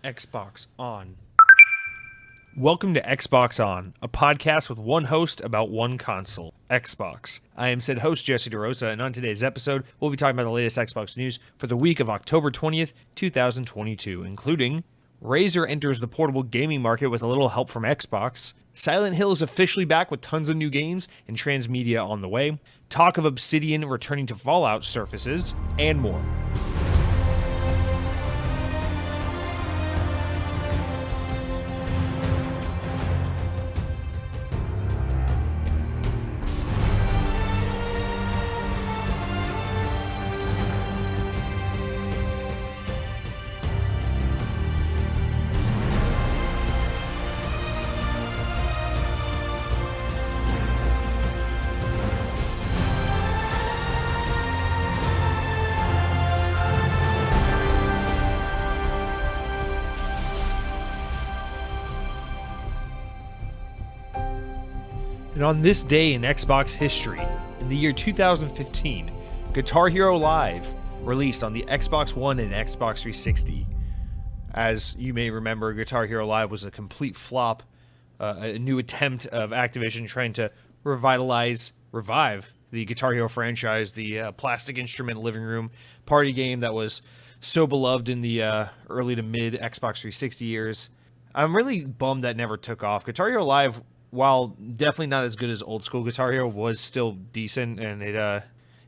Xbox On. Welcome to Xbox On, a podcast with one host about one console, Xbox. I am said host Jesse DeRosa, and on today's episode, we'll be talking about the latest Xbox news for the week of October 20th, 2022, including Razer enters the portable gaming market with a little help from Xbox, Silent Hill is officially back with tons of new games and transmedia on the way, talk of Obsidian returning to Fallout surfaces, and more. And on this day in Xbox history, in the year 2015, Guitar Hero Live released on the Xbox One and Xbox 360. As you may remember, Guitar Hero Live was a complete flop, a new attempt of Activision trying to revive the Guitar Hero franchise, the plastic instrument living room party game that was so beloved in the early to mid Xbox 360 years. I'm really bummed that never took off. Guitar Hero Live, while definitely not as good as old school Guitar Hero, was still decent, and it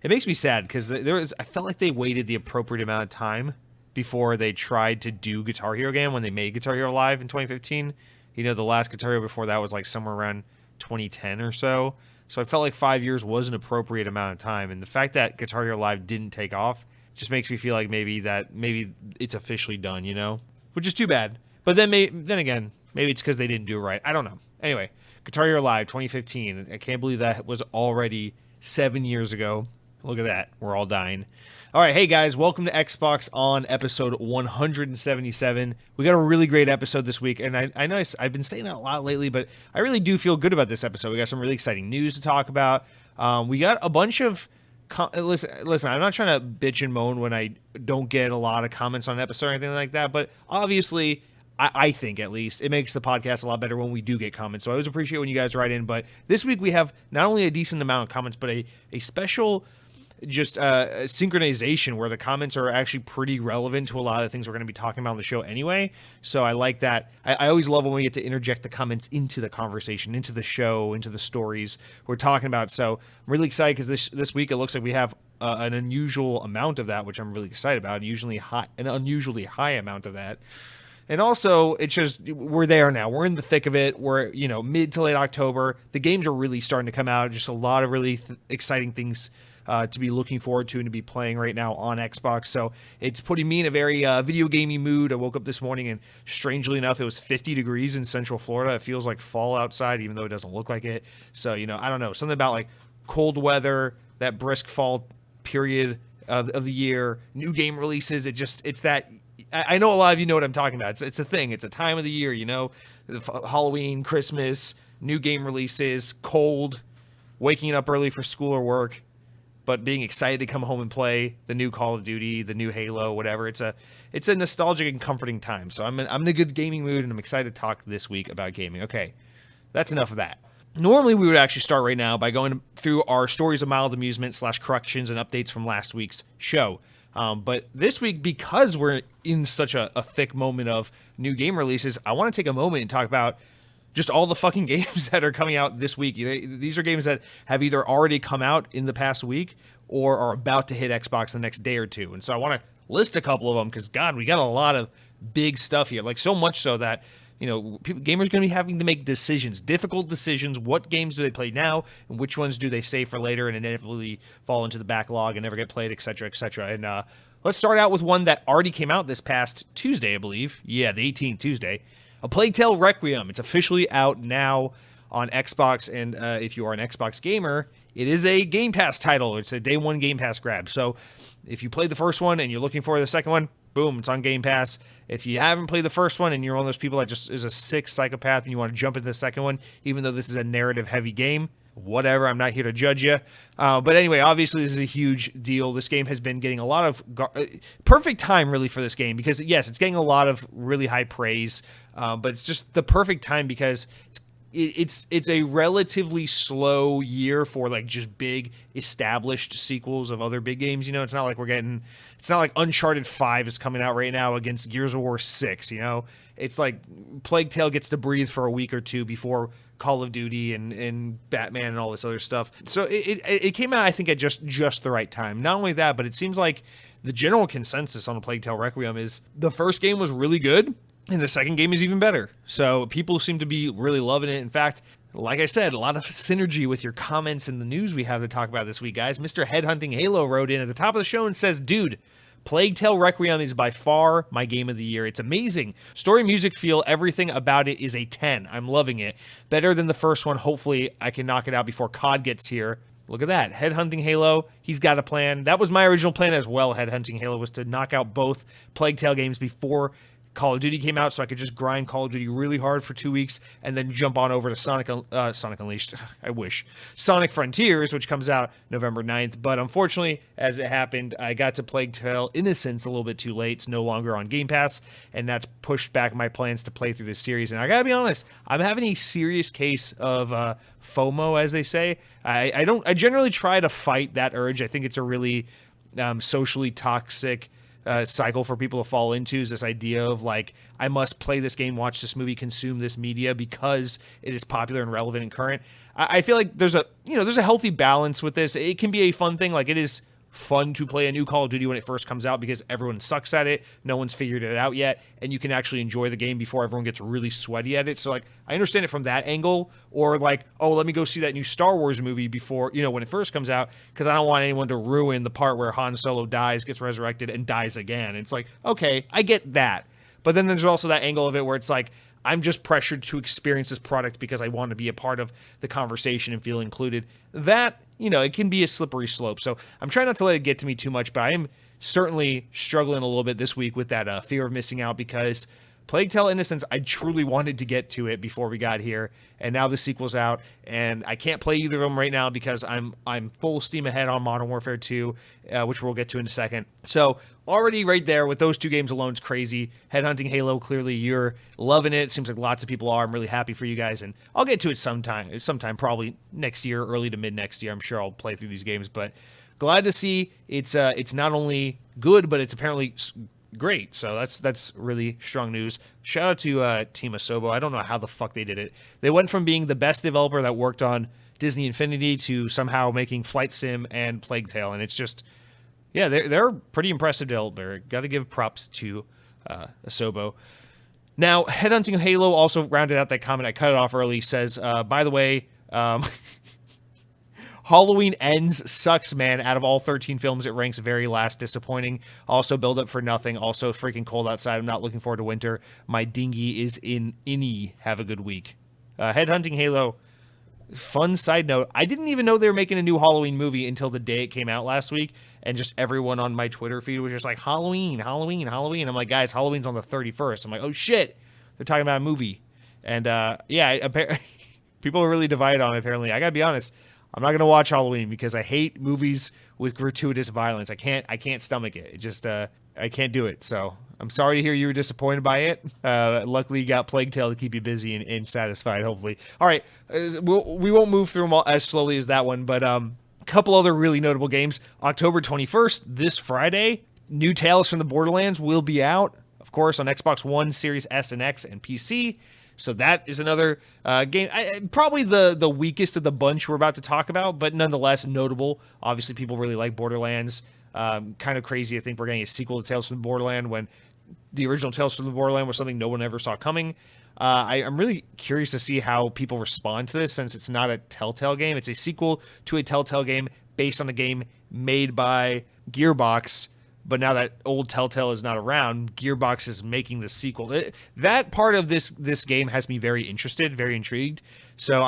makes me sad because I felt like they waited the appropriate amount of time before they tried to do Guitar Hero again when they made Guitar Hero Live in 2015. You know, the last Guitar Hero before that was like somewhere around 2010 or so. So I felt like 5 years was an appropriate amount of time, and the fact that Guitar Hero Live didn't take off just makes me feel like maybe it's officially done, you know, which is too bad. But then again, maybe it's because they didn't do it right. I don't know. Anyway, Guitar Hero Live 2015. I can't believe that was already 7 years ago. Look at that. We're all dying. All right, hey guys, welcome to Xbox On episode 177. We got a really great episode this week, and I know I've been saying that a lot lately, but I really do feel good about this episode. We got some really exciting news to talk about. We got a bunch of... Listen, I'm not trying to bitch and moan when I don't get a lot of comments on an episode or anything like that, but obviously... I think, at least, it makes the podcast a lot better when we do get comments. So I always appreciate when you guys write in. But this week we have not only a decent amount of comments, but a special just synchronization where the comments are actually pretty relevant to a lot of the things we're going to be talking about on the show anyway. So I like that. I always love when we get to interject the comments into the conversation, into the show, into the stories we're talking about. So I'm really excited because this week it looks like we have an unusual amount of that, which I'm really excited about. An unusually high amount of that. And also, it's just, we're there now. We're in the thick of it. We're, mid to late October. The games are really starting to come out. Just a lot of really exciting things to be looking forward to and to be playing right now on Xbox. So it's putting me in a very video gamey mood. I woke up this morning and strangely enough, it was 50 degrees in Central Florida. It feels like fall outside, even though it doesn't look like it. So, I don't know. Something about like cold weather, that brisk fall period of the year, new game releases. It's that... I know a lot of you know what I'm talking about. It's a thing. It's a time of the year, Halloween, Christmas, new game releases, cold, waking up early for school or work, but being excited to come home and play the new Call of Duty, the new Halo, whatever. It's a nostalgic and comforting time. So I'm in a good gaming mood, and I'm excited to talk this week about gaming. Okay, that's enough of that. Normally, we would actually start right now by going through our stories of mild amusement / corrections and updates from last week's show. But this week, because we're in such a thick moment of new game releases, I want to take a moment and talk about just all the fucking games that are coming out this week. These are games that have either already come out in the past week or are about to hit Xbox the next day or two. And so I want to list a couple of them because, God, we got a lot of big stuff here. Like, so much so that... gamers are going to be having to make decisions, difficult decisions. What games do they play now, and which ones do they save for later and inevitably fall into the backlog and never get played, etc., etc. And let's start out with one that already came out this past Tuesday, I believe. Yeah, the 18th, Tuesday. A Plague Tale Requiem. It's officially out now on Xbox, and if you are an Xbox gamer, it is a Game Pass title. It's a day one Game Pass grab. So if you played the first one and you're looking for the second one, boom, it's on Game Pass. If you haven't played the first one and you're one of those people that just is a sick psychopath and you want to jump into the second one, even though this is a narrative-heavy game, whatever. I'm not here to judge you. But anyway, obviously this is a huge deal. This game has been getting a lot of perfect time really for this game because yes, it's getting a lot of really high praise. But it's just the perfect time because it's a relatively slow year for like just big established sequels of other big games. It's not like it's not like Uncharted 5 is coming out right now against Gears of War 6. It's like Plague Tale gets to breathe for a week or two before Call of Duty and Batman and all this other stuff. So it came out, I think, at just the right time. Not only that, but it seems like the general consensus on A Plague Tale Requiem is the first game was really good, and the second game is even better. So people seem to be really loving it. In fact, like I said, a lot of synergy with your comments in the news we have to talk about this week, guys. Mr. Headhunting Halo wrote in at the top of the show and says, dude, Plague Tale Requiem is by far my game of the year. It's amazing. Story, music, feel, everything about it is a 10. I'm loving it. Better than the first one. Hopefully, I can knock it out before COD gets here. Look at that. Headhunting Halo. He's got a plan. That was my original plan as well. Headhunting Halo was to knock out both Plague Tale games before Call of Duty came out, so I could just grind Call of Duty really hard for 2 weeks and then jump on over to Sonic Unleashed. I wish. Sonic Frontiers, which comes out November 9th. But unfortunately, as it happened, I got to Plague Tale Innocence a little bit too late. It's no longer on Game Pass, and that's pushed back my plans to play through this series. And I gotta be honest, I'm having a serious case of FOMO, as they say. I generally try to fight that urge. I think it's a really socially toxic cycle for people to fall into, is this idea of like, I must play this game, watch this movie, consume this media because it is popular and relevant and current. I feel like there's a healthy balance with this. It can be a fun thing. Like, it is fun to play a new Call of Duty when it first comes out because everyone sucks at it. No one's figured it out yet. And you can actually enjoy the game before everyone gets really sweaty at it. So like, I understand it from that angle, or like, oh, let me go see that new Star Wars movie before, when it first comes out, because I don't want anyone to ruin the part where Han Solo dies, gets resurrected, and dies again. It's like, okay, I get that. But then there's also that angle of it where it's like, I'm just pressured to experience this product because I want to be a part of the conversation and feel included. That, it can be a slippery slope. So I'm trying not to let it get to me too much, but I am certainly struggling a little bit this week with that fear of missing out, because Plague Tale Innocence, I truly wanted to get to it before we got here, and now the sequel's out, and I can't play either of them right now because I'm full steam ahead on Modern Warfare 2, which we'll get to in a second. So already right there with those two games alone is crazy. Headhunting Halo, clearly you're loving it. Seems like lots of people are. I'm really happy for you guys, and I'll get to it sometime probably next year, early to mid next year. I'm sure I'll play through these games, but glad to see it's not only good, but it's apparently great. So that's really strong news. Shout out to Team Asobo. I don't know how the fuck they did it. They went from being the best developer that worked on Disney Infinity to somehow making Flight Sim and Plague Tale, and it's just, yeah, they're a pretty impressive developer. Got to give props to Asobo. Now, Headhunting Halo also rounded out that comment. I cut it off early. Says, by the way, Halloween Ends sucks, man. Out of all 13 films, it ranks very last. Disappointing. Also, build up for nothing. Also, freaking cold outside. I'm not looking forward to winter. My dinghy is in innie. Have a good week. Headhunting Halo. Fun side note. I didn't even know they were making a new Halloween movie until the day it came out last week. And just everyone on my Twitter feed was just like, Halloween, Halloween, Halloween. I'm like, guys, Halloween's on the 31st. I'm like, oh, shit. They're talking about a movie. And, yeah, people are really divided on it, apparently. I got to be honest. I'm not going to watch Halloween because I hate movies with gratuitous violence. I can't stomach it. It just, I can't do it. So I'm sorry to hear you were disappointed by it. Luckily, you got Plague Tale to keep you busy and satisfied, hopefully. All right. We won't move through them all as slowly as that one, but a couple other really notable games. October 21st, this Friday, new Tales from the Borderlands will be out, of course, on Xbox One, Series S and X, and PC. So that is another game, probably the weakest of the bunch we're about to talk about, but nonetheless notable. Obviously, people really like Borderlands. Kind of crazy, I think we're getting a sequel to Tales from the Borderland when the original Tales from the Borderland was something no one ever saw coming. I'm really curious to see how people respond to this, since it's not a Telltale game. It's a sequel to a Telltale game based on a game made by Gearbox, but now that old Telltale is not around, Gearbox is making the sequel. That part of this game has me very interested, very intrigued. So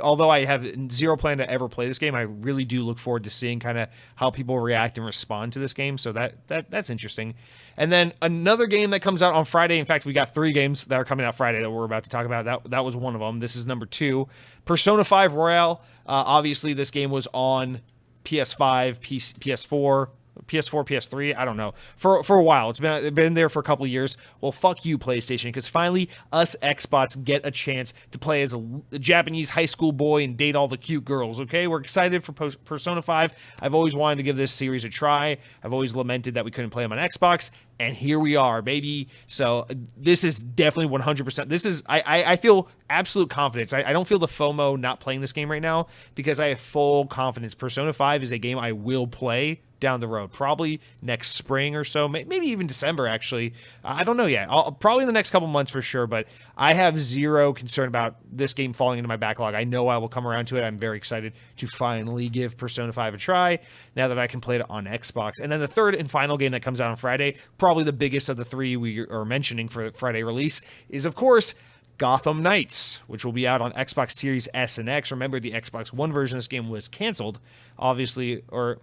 although I have zero plan to ever play this game, I really do look forward to seeing kind of how people react and respond to this game. So that's interesting. And then another game that comes out on Friday. In fact, we got 3 games that are coming out Friday that we're about to talk about. That was one of them. This is number 2, Persona 5 Royale. Obviously, this game was on PS5, PS4. PS4, PS3, I don't know, for a while. It's been there for a couple of years. Well, fuck you, PlayStation, because finally us Xbox get a chance to play as a Japanese high school boy and date all the cute girls, okay? We're excited for Persona 5. I've always wanted to give this series a try. I've always lamented that we couldn't play them on Xbox, and here we are, baby. So this is definitely 100%. This is, I feel absolute confidence. I don't feel the FOMO not playing this game right now because I have full confidence. Persona 5 is a game I will play down the road, probably next spring or so, maybe even December, actually. I don't know yet. Probably in the next couple months for sure, but I have zero concern about this game falling into my backlog. I know I will come around to it. I'm very excited to finally give Persona 5 a try now that I can play it on Xbox. And then the third and final game that comes out on Friday, probably the biggest of the 3 we are mentioning for Friday release, is, of course, Gotham Knights, which will be out on Xbox Series S and X. Remember, the Xbox One version of this game was canceled, obviously, or...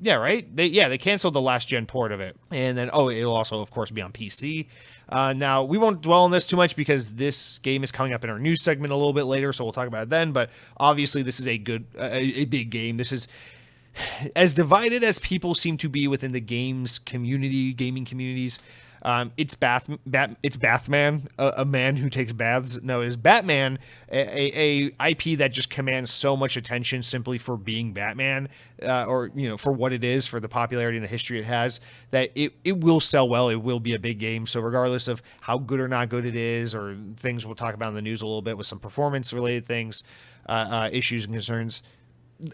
Yeah, right? They canceled the last gen port of it. And then, it'll also, of course, be on PC. Now, we won't dwell on this too much because this game is coming up in our news segment a little bit later, so we'll talk about it then. But obviously, this is a big game. This is as divided as people seem to be within the gaming communities. It's Bathman, a man who takes baths. No, it's Batman, a IP that just commands so much attention simply for being Batman, or for what it is, for the popularity and the history it has. That it will sell well. It will be a big game. So regardless of how good or not good it is, or things we'll talk about in the news a little bit with some performance related things, issues and concerns.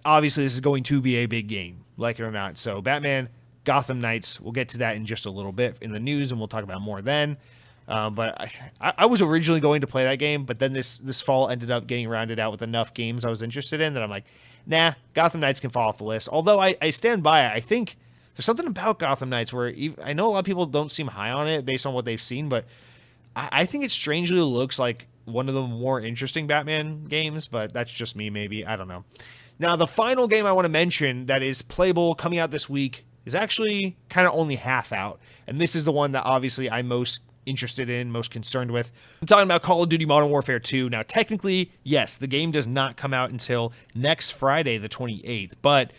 Obviously, this is going to be a big game, like it or not. So Batman, Gotham Knights, we'll get to that in just a little bit in the news, and we'll talk about more then. But I was originally going to play that game, but then this fall ended up getting rounded out with enough games I was interested in that I'm like, nah, Gotham Knights can fall off the list. Although I stand by it. I think there's something about Gotham Knights where I know a lot of people don't seem high on it based on what they've seen, but I think it strangely looks like one of the more interesting Batman games, but that's just me maybe. I don't know. Now, the final game I want to mention that is playable coming out this week is actually kind of only half out. And this is the one that obviously I'm most interested in, most concerned with. I'm talking about Call of Duty Modern Warfare 2. Now, technically, yes, the game does not come out until next Friday, the 28th. But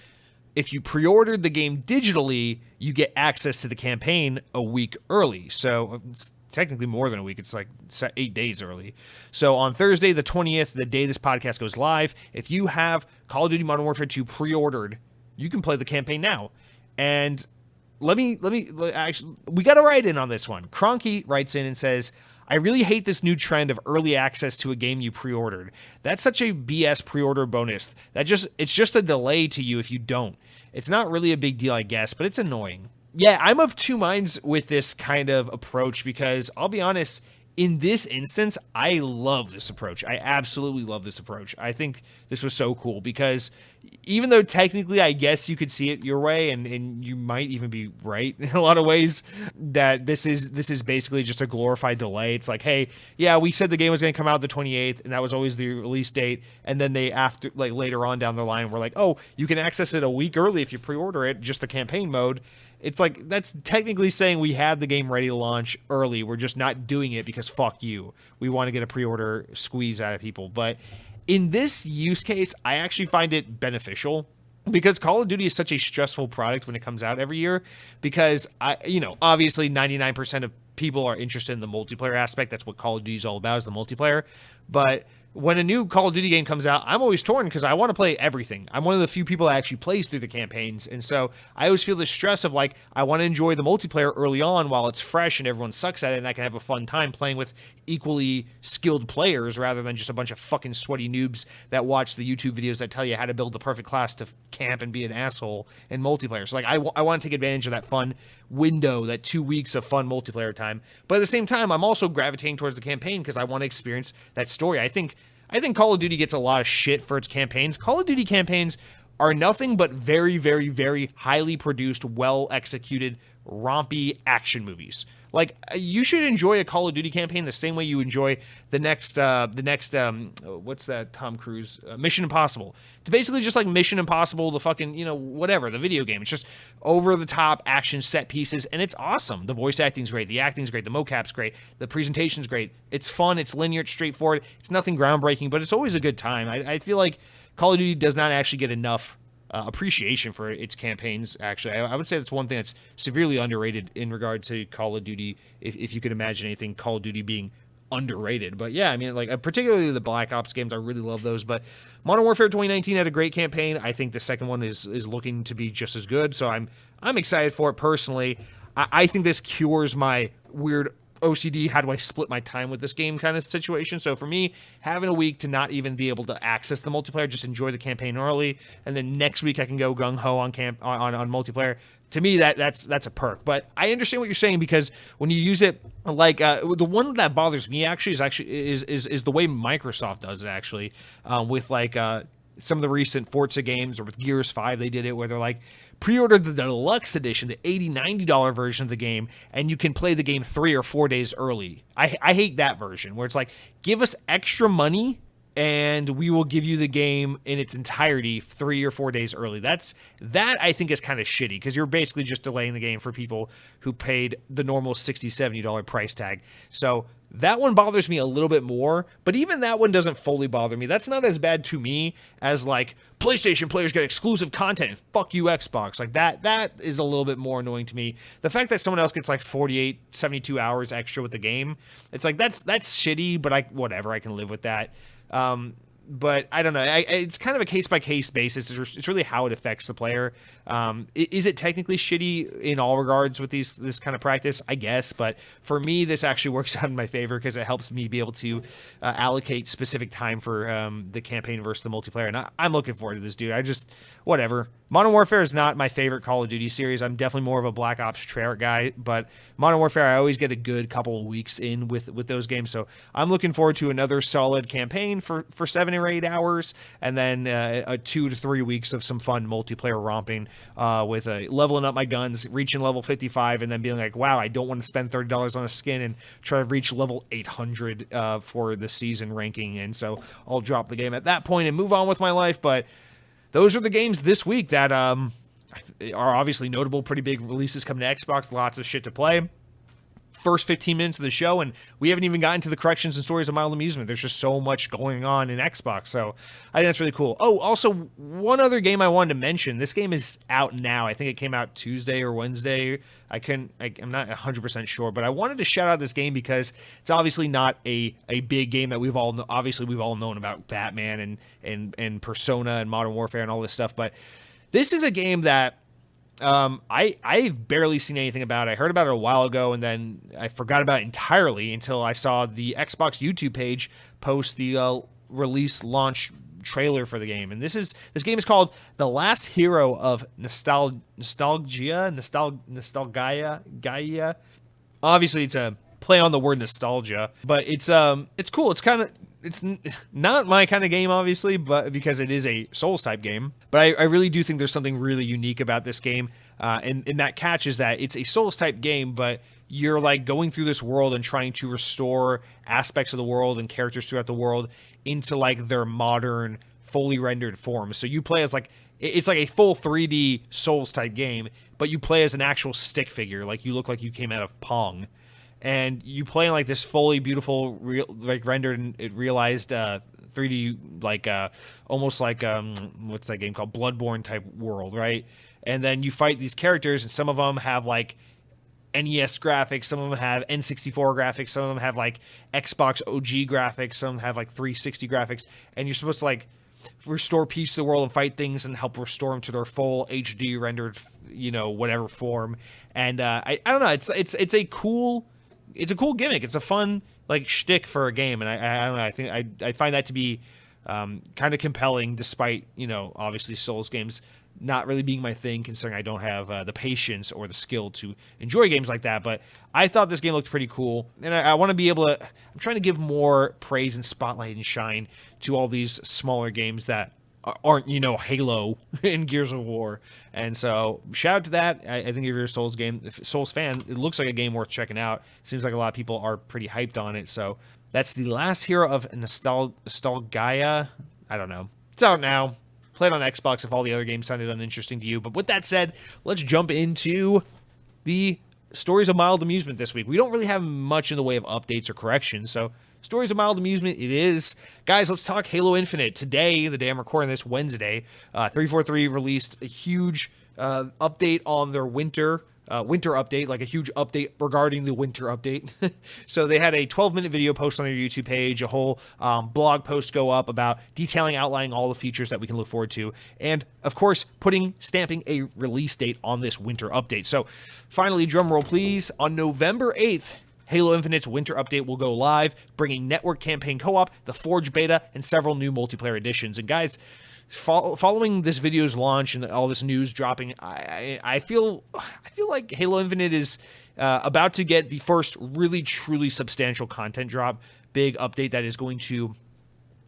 if you pre-ordered the game digitally, you get access to the campaign a week early. So it's technically more than a week. It's like 8 days early. So on Thursday, the 20th, the day this podcast goes live, if you have Call of Duty Modern Warfare 2 pre-ordered, you can play the campaign now. And we got to write in on this one. Cronky writes in and says, I really hate this new trend of early access to a game you pre-ordered. That's such a BS pre-order bonus. It's just a delay to you if you don't. It's not really a big deal, I guess, but it's annoying. Yeah, I'm of two minds with this kind of approach because I'll be honest, in this instance, I love this approach. I absolutely love this approach. I think this was so cool because even though technically I guess you could see it your way and you might even be right in a lot of ways that this is basically just a glorified delay. It's like, hey, yeah, we said the game was going to come out the 28th and that was always the release date. And then later on down the line, we're like, oh, you can access it a week early if you pre-order it, just the campaign mode. It's like, that's technically saying we had the game ready to launch early. We're just not doing it because fuck you. We want to get a pre-order squeeze out of people. But in this use case, I actually find it beneficial because Call of Duty is such a stressful product when it comes out every year because obviously 99% of people are interested in the multiplayer aspect. That's what Call of Duty is all about, is the multiplayer. But when a new Call of Duty game comes out, I'm always torn because I want to play everything. I'm one of the few people that actually plays through the campaigns. And so I always feel the stress of like, I want to enjoy the multiplayer early on while it's fresh and everyone sucks at it and I can have a fun time playing with equally skilled players rather than just a bunch of fucking sweaty noobs that watch the YouTube videos that tell you how to build the perfect class to camp and be an asshole in multiplayer. So like, I want to take advantage of that fun window, that 2 weeks of fun multiplayer time. But at the same time, I'm also gravitating towards the campaign because I want to experience that story. I think Call of Duty gets a lot of shit for its campaigns. Call of Duty campaigns are nothing but very, very, very highly produced, well-executed rompy action movies. Like, you should enjoy a Call of Duty campaign the same way you enjoy the next what's that Tom Cruise Mission Impossible. It's basically just like Mission Impossible, the fucking, whatever, the video game. It's just over the top action set pieces, and it's awesome. The voice acting's great, the acting's great, the mocap's great, the presentation's great. It's fun, it's linear, it's straightforward. It's nothing groundbreaking, but it's always a good time. I feel like Call of Duty does not actually get enough appreciation for its campaigns. Actually, I would say that's one thing that's severely underrated in regard to Call of Duty, if you could imagine anything Call of Duty being underrated. But yeah, I mean, like, particularly the Black Ops games, I really love those. But Modern Warfare 2019 had a great campaign. I think the second one is looking to be just as good, so I'm excited for it personally. I think this cures my weird OCD, how do I split my time with this game kind of situation. So for me, having a week to not even be able to access the multiplayer, just enjoy the campaign early, and then next week I can go gung-ho on multiplayer. To me, that's a perk. But I understand what you're saying, because when you use it, like, the one that bothers me is the way Microsoft does it, actually, with like some of the recent Forza games, or with Gears 5, they did it where they're like, pre-order the deluxe edition, the $80-$90 version of the game, and you can play the game 3 or 4 days early. I hate that version, where it's like, give us extra money and we will give you the game in its entirety 3 or 4 days early. That I think is kind of shitty, because you're basically just delaying the game for people who paid the normal $60-$70 price tag. So that one bothers me a little bit more, but even that one doesn't fully bother me. That's not as bad to me as, like, PlayStation players get exclusive content. Fuck you, Xbox. Like, that is a little bit more annoying to me. The fact that someone else gets like 48, 72 hours extra with the game, it's like, that's shitty, but whatever, I can live with that. But I don't know. It's kind of a case-by-case basis. It's really how it affects the player. Is it technically shitty in all regards with this kind of practice? I guess. But for me, this actually works out in my favor, because it helps me be able to allocate specific time for the campaign versus the multiplayer. And I'm looking forward to this, dude. Whatever. Modern Warfare is not my favorite Call of Duty series. I'm definitely more of a Black Ops Treyarch guy, but Modern Warfare, I always get a good couple of weeks in with those games. So I'm looking forward to another solid campaign for 7 or 8 hours, and then a 2 to 3 weeks of some fun multiplayer romping with leveling up my guns, reaching level 55, and then being like, wow, I don't want to spend $30 on a skin and try to reach level 800 for the season ranking. And so I'll drop the game at that point and move on with my life. But those are the games this week that are obviously notable. Pretty big releases coming to Xbox. Lots of shit to play. First 15 minutes of the show, and we haven't even gotten to the corrections and stories of mild amusement. There's just so much going on in Xbox, so I think that's really cool. Oh, also, one other game I wanted to mention. This game is out now. I think it came out Tuesday or Wednesday. I'm not 100% sure, but I wanted to shout out this game because it's obviously not a big game that we've all known about, Batman and Persona and Modern Warfare and all this stuff, but this is a game that I've barely seen anything about it. I heard about it a while ago, and then I forgot about it entirely until I saw the Xbox YouTube page post the release launch trailer for the game. And this game is called The Last Hero of Nostalgia. Obviously, it's a play on the word nostalgia, but it's cool. It's not my kind of game, obviously, but because it is a Souls type game. But I really do think there's something really unique about this game, and that catch is that it's a Souls type game, but you're like going through this world and trying to restore aspects of the world and characters throughout the world into like their modern, fully rendered form. So you play as it's like a full 3D Souls type game, but you play as an actual stick figure. Like, you look like you came out of Pong. And you play in like this fully beautiful, rendered and realized 3D, like almost like what's that game called? Bloodborne type world, right? And then you fight these characters, and some of them have like NES graphics, some of them have N64 graphics, some of them have like Xbox OG graphics, some have like 360 graphics, and you're supposed to like restore peace to the world and fight things and help restore them to their full HD rendered, whatever form. And I don't know, it's a cool gimmick. It's a fun like shtick for a game, and I don't know. I think I find that to be kind of compelling, despite obviously Souls games not really being my thing, considering I don't have the patience or the skill to enjoy games like that. But I thought this game looked pretty cool, and I want to be able to. I'm trying to give more praise and spotlight and shine to all these smaller games that aren't, Halo and Gears of War. And so shout out to that. I think if you're a Souls fan, it looks like a game worth checking out. Seems like a lot of people are pretty hyped on it. So that's the last hero of Nostalgia. I don't know. It's out now. Play it on Xbox if all the other games sounded uninteresting to you. But with that said, let's jump into the Stories of Mild Amusement this week. We don't really have much in the way of updates or corrections, so Stories of Mild Amusement it is. Guys, let's talk Halo Infinite. Today, the day I'm recording this, Wednesday, 343 released a huge update on their winter update, like a huge update regarding the winter update. So they had a 12-minute video post on their YouTube page, a whole blog post go up about outlining all the features that we can look forward to, and of course, stamping a release date on this winter update. So finally, drum roll please, on November 8th, Halo Infinite's winter update will go live, bringing network campaign co-op, the Forge beta, and several new multiplayer additions. And guys, following this video's launch and all this news dropping, I feel like Halo Infinite is about to get the first really truly substantial content drop, big update that is going to.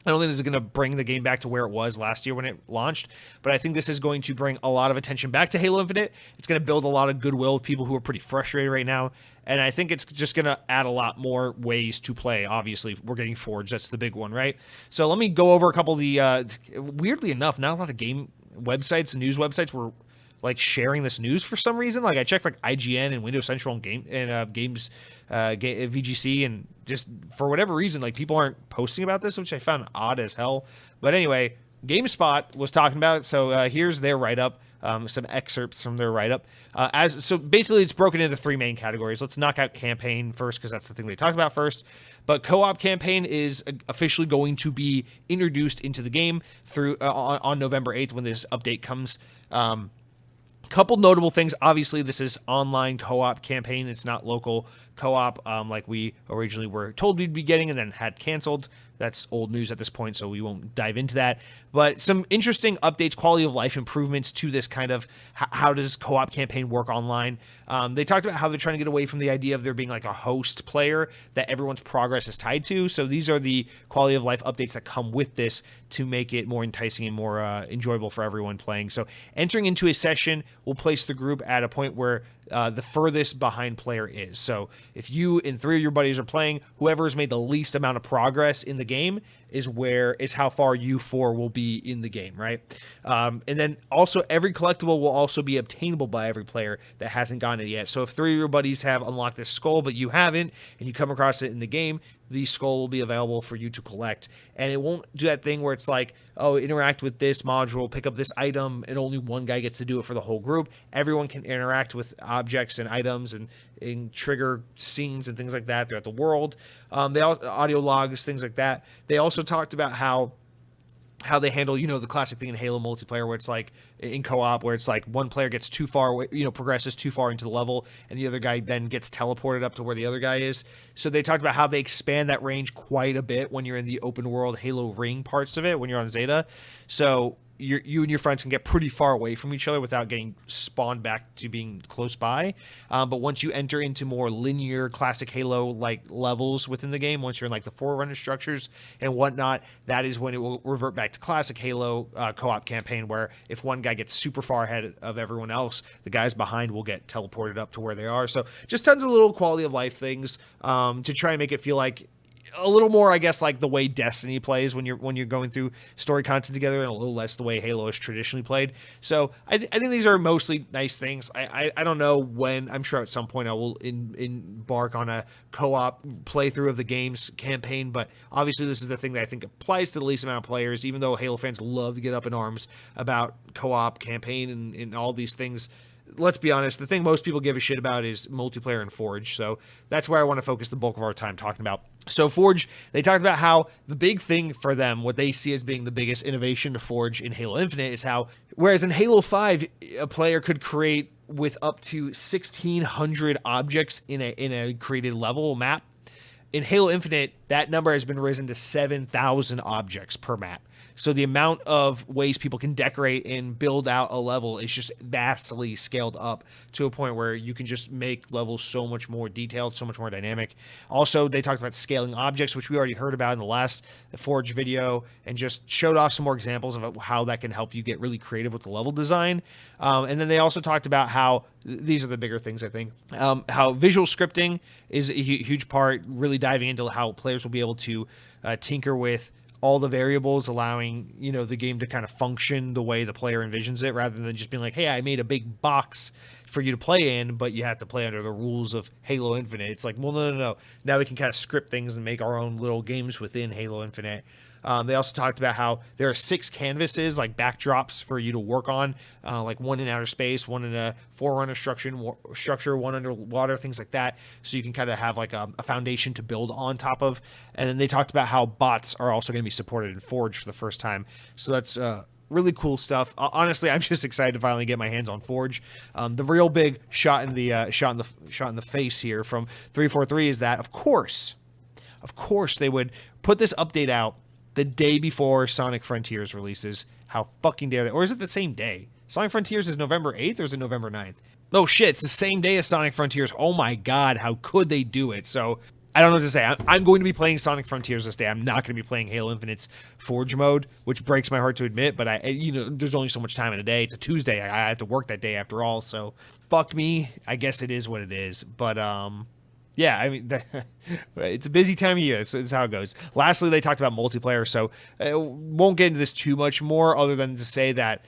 I don't think this is going to bring the game back to where it was last year when it launched, but I think this is going to bring a lot of attention back to Halo Infinite. It's going to build a lot of goodwill with people who are pretty frustrated right now, and I think it's just going to add a lot more ways to play. Obviously, we're getting Forge. That's the big one, right? So let me go over a couple of the, weirdly enough, not a lot of game websites and news websites were like sharing this news for some reason. Like I checked like IGN and Windows Central and Games VGC, and just for whatever reason, like people aren't posting about this, which I found odd as hell. But anyway, GameSpot was talking about it, so here's their write-up, some excerpts from their write-up. So basically, it's broken into three main categories. Let's knock out campaign first, because that's the thing they talked about first. But co-op campaign is officially going to be introduced into the game through on November 8th when this update comes. Couple notable things. Obviously, this is online co-op campaign. It's not local co-op like we originally were told we'd be getting and then had canceled. That's old news at this point, so we won't dive into that. But some interesting updates, quality of life improvements to this kind of how does co-op campaign work online. They talked about how they're trying to get away from the idea of there being like a host player that everyone's progress is tied to. So these are the quality of life updates that come with this to make it more enticing and more enjoyable for everyone playing. So entering into a session will place the group at a point where the furthest behind player is. So if you and three of your buddies are playing, whoever has made the least amount of progress in the game is how far you four will be in the game, right? And then also every collectible will also be obtainable by every player that hasn't gotten it yet. So if three of your buddies have unlocked this skull but you haven't, and you come across it in the game, the skull will be available for you to collect. And it won't do that thing where it's like, oh, interact with this module, pick up this item, and only one guy gets to do it for the whole group. Everyone can interact with objects and items and trigger scenes and things like that throughout the world. They audio logs, things like that. They also talked about how they handle, the classic thing in Halo multiplayer where it's like in co-op where it's like one player gets too far away, progresses too far into the level, and the other guy then gets teleported up to where the other guy is. So they talked about how they expand that range quite a bit when you're in the open world Halo ring parts of it, when you're on Zeta. So you and your friends can get pretty far away from each other without getting spawned back to being close by. But once you enter into more linear classic Halo like levels within the game, once you're in like the Forerunner structures and whatnot, that is when it will revert back to classic Halo co-op campaign, where if one guy gets super far ahead of everyone else, the guys behind will get teleported up to where they are. So just tons of little quality of life things to try and make it feel like a little more, I guess, like the way Destiny plays when you're going through story content together, and a little less the way Halo is traditionally played. So I think these are mostly nice things. I don't know when. I'm sure at some point I will embark on a co-op playthrough of the game's campaign, but obviously this is the thing that I think applies to the least amount of players, even though Halo fans love to get up in arms about co-op campaign and all these things. Let's be honest, the thing most people give a shit about is multiplayer and Forge. So that's where I want to focus the bulk of our time talking about. So Forge, they talked about how the big thing for them, what they see as being the biggest innovation to Forge in Halo Infinite, is how, whereas in Halo 5, a player could create with up to 1,600 objects in a created level map, in Halo Infinite, that number has been risen to 7,000 objects per map. So the amount of ways people can decorate and build out a level is just vastly scaled up to a point where you can just make levels so much more detailed, so much more dynamic. Also, they talked about scaling objects, which we already heard about in the last Forge video, and just showed off some more examples of how that can help you get really creative with the level design. And then they also talked about how, these are the bigger things, I think, how visual scripting is a huge part, really diving into how players will be able to tinker with all the variables, allowing, you know, the game to kind of function the way the player envisions it, rather than just being like, hey, I made a big box for you to play in, but you have to play under the rules of Halo Infinite. It's like, well, no. Now we can kind of script things and make our own little games within Halo Infinite. They also talked about how there are 6 canvases, like backdrops for you to work on, like one in outer space, one in a forerunner structure, one underwater, things like that. So you can kind of have like a foundation to build on top of. And then they talked about how bots are also going to be supported in Forge for the first time. So that's really cool stuff. Honestly, I'm just excited to finally get my hands on Forge. The real big shot in the face here from 343 is that, of course, they would put this update out the day before Sonic Frontiers releases. How fucking dare they? Or is it the same day? Sonic Frontiers is November 8th, or is it November 9th? Oh shit, it's the same day as Sonic Frontiers. Oh my god, how could they do it? So, I don't know what to say. I'm going to be playing Sonic Frontiers this day. I'm not going to be playing Halo Infinite's Forge mode, which breaks my heart to admit, but there's only so much time in a day. It's a Tuesday. I have to work that day after all, so fuck me. I guess it is what it is, but yeah, I mean, it's a busy time of year. So it's how it goes. Lastly, they talked about multiplayer, so won't get into this too much more other than to say that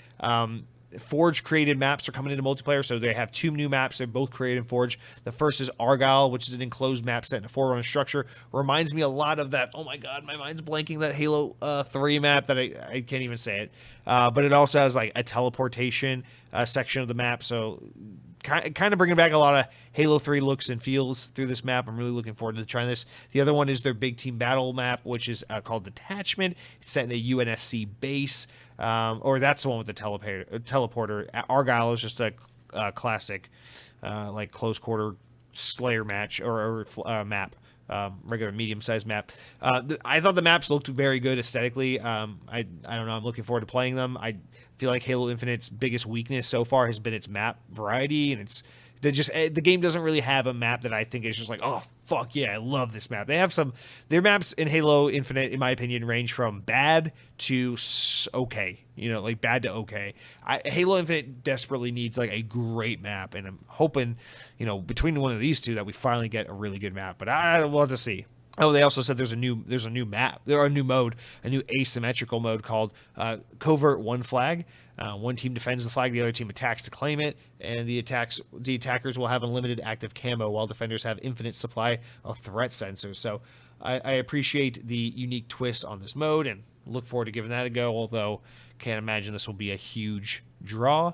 Forge created maps are coming into multiplayer, so they have 2 new maps. They're both created in Forge. The first is Argyle, which is an enclosed map set in a forerunner structure. Reminds me a lot of that, oh my god, my mind's blanking, that Halo 3 map that I can't even say it. But it also has like a teleportation section of the map, so kind of bringing back a lot of Halo 3 looks and feels through this map. I'm really looking forward to trying this. The other one is their big team battle map, which is called Detachment. It's set in a UNSC base, or that's the one with the teleporter. Argyle is just a classic, like close quarter Slayer match or map. Regular medium-sized map. I thought the maps looked very good aesthetically. I don't know. I'm looking forward to playing them. I feel like Halo Infinite's biggest weakness so far has been its map variety, and the game doesn't really have a map that I think is just like, oh fuck yeah, I love this map. They have their maps in Halo Infinite, in my opinion, range from bad to okay. You know, like bad to okay. Halo Infinite desperately needs like a great map, and I'm hoping, you know, between one of these two that we finally get a really good map. But we'll have to see. Oh, they also said there's a new map. There are a new mode, a new asymmetrical mode called Covert One Flag. One team defends the flag, the other team attacks to claim it, and the attackers will have unlimited active camo, while defenders have infinite supply of threat sensors. So I appreciate the unique twist on this mode, and look forward to giving that a go, although can't imagine this will be a huge draw.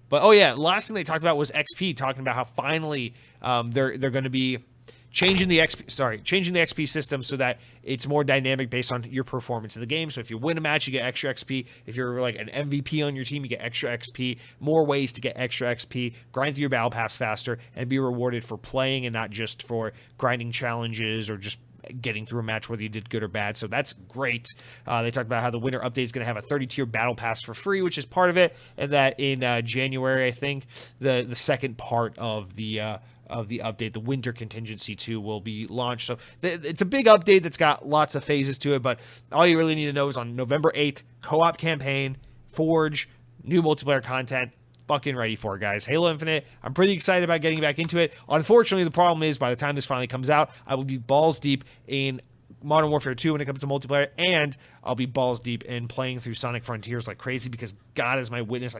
But oh yeah, last thing they talked about was XP, talking about how finally they're going to be changing the XP system so that it's more dynamic based on your performance in the game. So if you win a match, you get extra XP. If you're like an MVP on your team, you get extra XP. More ways to get extra XP, grind through your battle pass faster, and be rewarded for playing and not just for grinding challenges or just getting through a match whether you did good or bad. So that's great. They talked about how the winter update is going to have a 30-tier battle pass for free, which is part of it, and that in January, I think, the second part of the update, the winter contingency 2, will be launched. So it's a big update that's got lots of phases to it, but all you really need to know is on November 8th, co-op campaign, Forge, new multiplayer content. Fucking ready for it, guys. Halo Infinite, I'm pretty excited about getting back into it. Unfortunately, the problem is by the time this finally comes out, I will be balls deep in Modern Warfare 2 when it comes to multiplayer, and I'll be balls deep in playing through Sonic Frontiers like crazy, because God is my witness,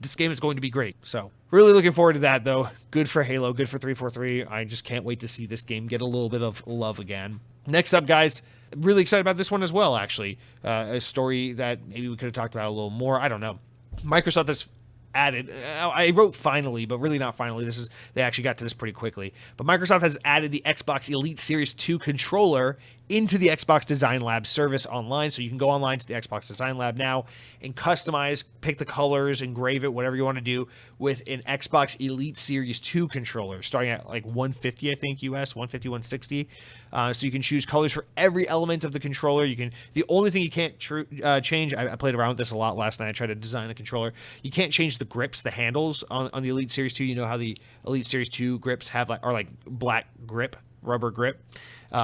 this game is going to be great. So really looking forward to that, though. Good for Halo, good for 343. I just can't wait to see this game get a little bit of love again. Next up, guys, really excited about this one as well, actually. A story that maybe we could have talked about a little more. I don't know. Microsoft has added, I wrote finally, but really not finally. They actually got to this pretty quickly. But Microsoft has added the Xbox Elite Series 2 controller into the Xbox Design Lab service online. So you can go online to the Xbox Design Lab now and customize, pick the colors, engrave it, whatever you want to do with an Xbox Elite Series 2 controller, starting at like 150, I think, US, 150, 160. So you can choose colors for every element of the controller. The only thing you can't change, I played around with this a lot last night. I tried to design a controller. You can't change the grips, the handles on the Elite Series 2. You know how the Elite Series 2 grips are like black grip, rubber grip.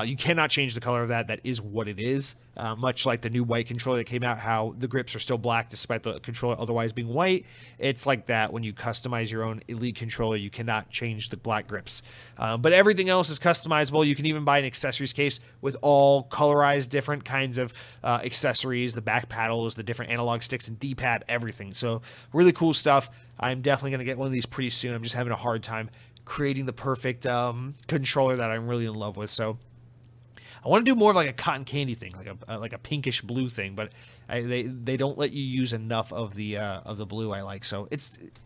You cannot change the color of that. That is what it is. Much like the new white controller that came out, how the grips are still black despite the controller otherwise being white. It's like that when you customize your own Elite controller. You cannot change the black grips. But everything else is customizable. You can even buy an accessories case with all colorized different kinds of accessories, the back paddles, the different analog sticks and D-pad, everything. So really cool stuff. I'm definitely going to get one of these pretty soon. I'm just having a hard time creating the perfect controller that I'm really in love with. So I want to do more of like a cotton candy thing, like a pinkish blue thing, but they don't let you use enough of the blue I like. So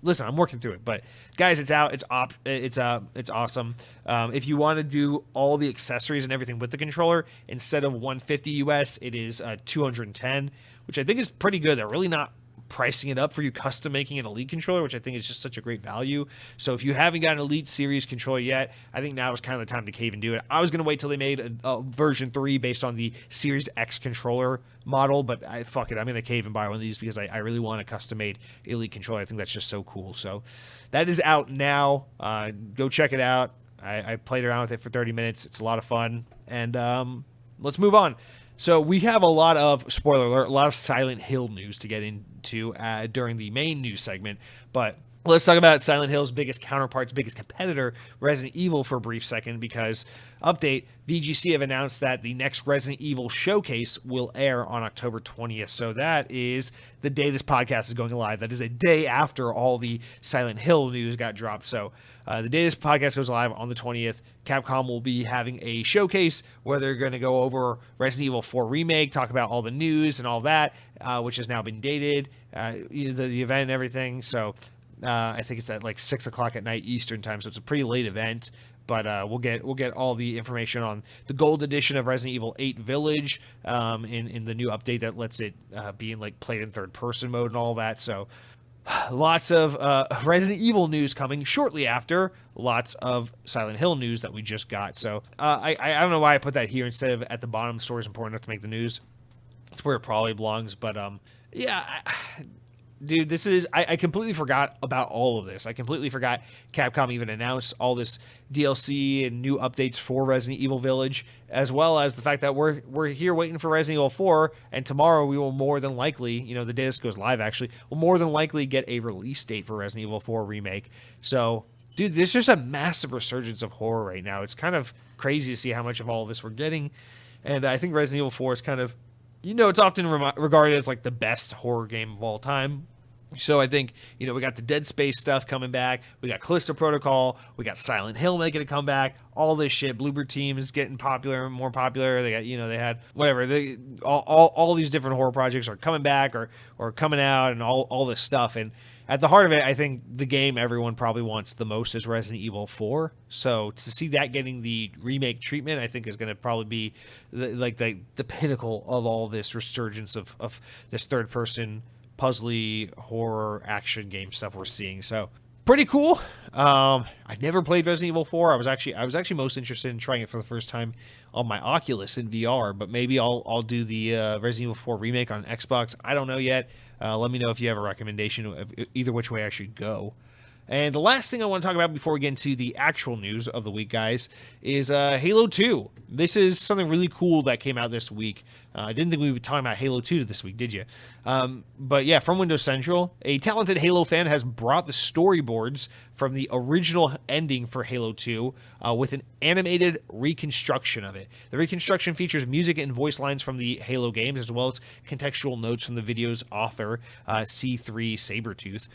listen, I'm working through it, but guys, it's out. It's awesome. If you want to do all the accessories and everything with the controller, instead of 150 US, it is 210, which I think is pretty good. They're really not pricing it up for you custom making an Elite controller, which I think is just such a great value. So if you haven't got an Elite Series controller yet, I think now is kind of the time to cave and do it. I was going to wait till they made a version 3 based on the Series X controller model, but fuck it, I'm going to cave and buy one of these because I really want a custom made Elite controller. I think that's just so cool. So that is out now. Go check it out. I played around with it for 30 minutes. It's a lot of fun. And let's move on. So we have a lot of, spoiler alert, a lot of Silent Hill news to get into during the main news segment. But let's talk about Silent Hill's biggest counterpart's biggest competitor, Resident Evil, for a brief second, because update, VGC have announced that the next Resident Evil showcase will air on October 20th. So that is the day this podcast is going live. That is a day after all the Silent Hill news got dropped. So the day this podcast goes live on the 20th, Capcom will be having a showcase where they're going to go over Resident Evil 4 Remake, talk about all the news and all that, which has now been dated, the event and everything. So I think it's at like 6 o'clock at night Eastern time, so it's a pretty late event. But we'll get all the information on the gold edition of Resident Evil 8 Village in the new update that lets it be in like played in third person mode and all that. So lots of Resident Evil news coming shortly after. Lots of Silent Hill news that we just got. So I don't know why I put that here instead of at the bottom. The story is important enough to make the news. It's where it probably belongs. But yeah. Dude, I completely forgot about all of this. I completely forgot Capcom even announced all this DLC and new updates for Resident Evil Village, as well as the fact that we're here waiting for Resident Evil 4, and tomorrow we will more than likely, the day this goes live actually, will more than likely get a release date for Resident Evil 4 Remake. So, dude, there's just a massive resurgence of horror right now. It's kind of crazy to see how much of all of this we're getting, and I think Resident Evil 4 is kind of, it's often regarded as like the best horror game of all time. So I think, we got the Dead Space stuff coming back. We got Callisto Protocol. We got Silent Hill making a comeback. All this shit. Bluebird Team is getting popular and more popular. They got, they had whatever. All these different horror projects are coming back or coming out and all this stuff. And at the heart of it, I think the game everyone probably wants the most is Resident Evil 4. So to see that getting the remake treatment, I think is going to probably be the pinnacle of all this resurgence of this third person puzzly horror action game stuff we're seeing. So pretty cool. I never played Resident Evil 4. I was actually most interested in trying it for the first time on my Oculus in VR, but maybe I'll do the Resident Evil 4 remake on Xbox. I don't know yet. Let me know if you have a recommendation of either which way I should go. And the last thing I want to talk about before we get into the actual news of the week, guys, is Halo 2. This is something really cool that came out this week. I didn't think we would be talking about Halo 2 this week, did you? But yeah, from Windows Central, a talented Halo fan has brought the storyboards from the original ending for Halo 2 with an animated reconstruction of it. The reconstruction features music and voice lines from the Halo games, as well as contextual notes from the video's author, C3 Sabretooth.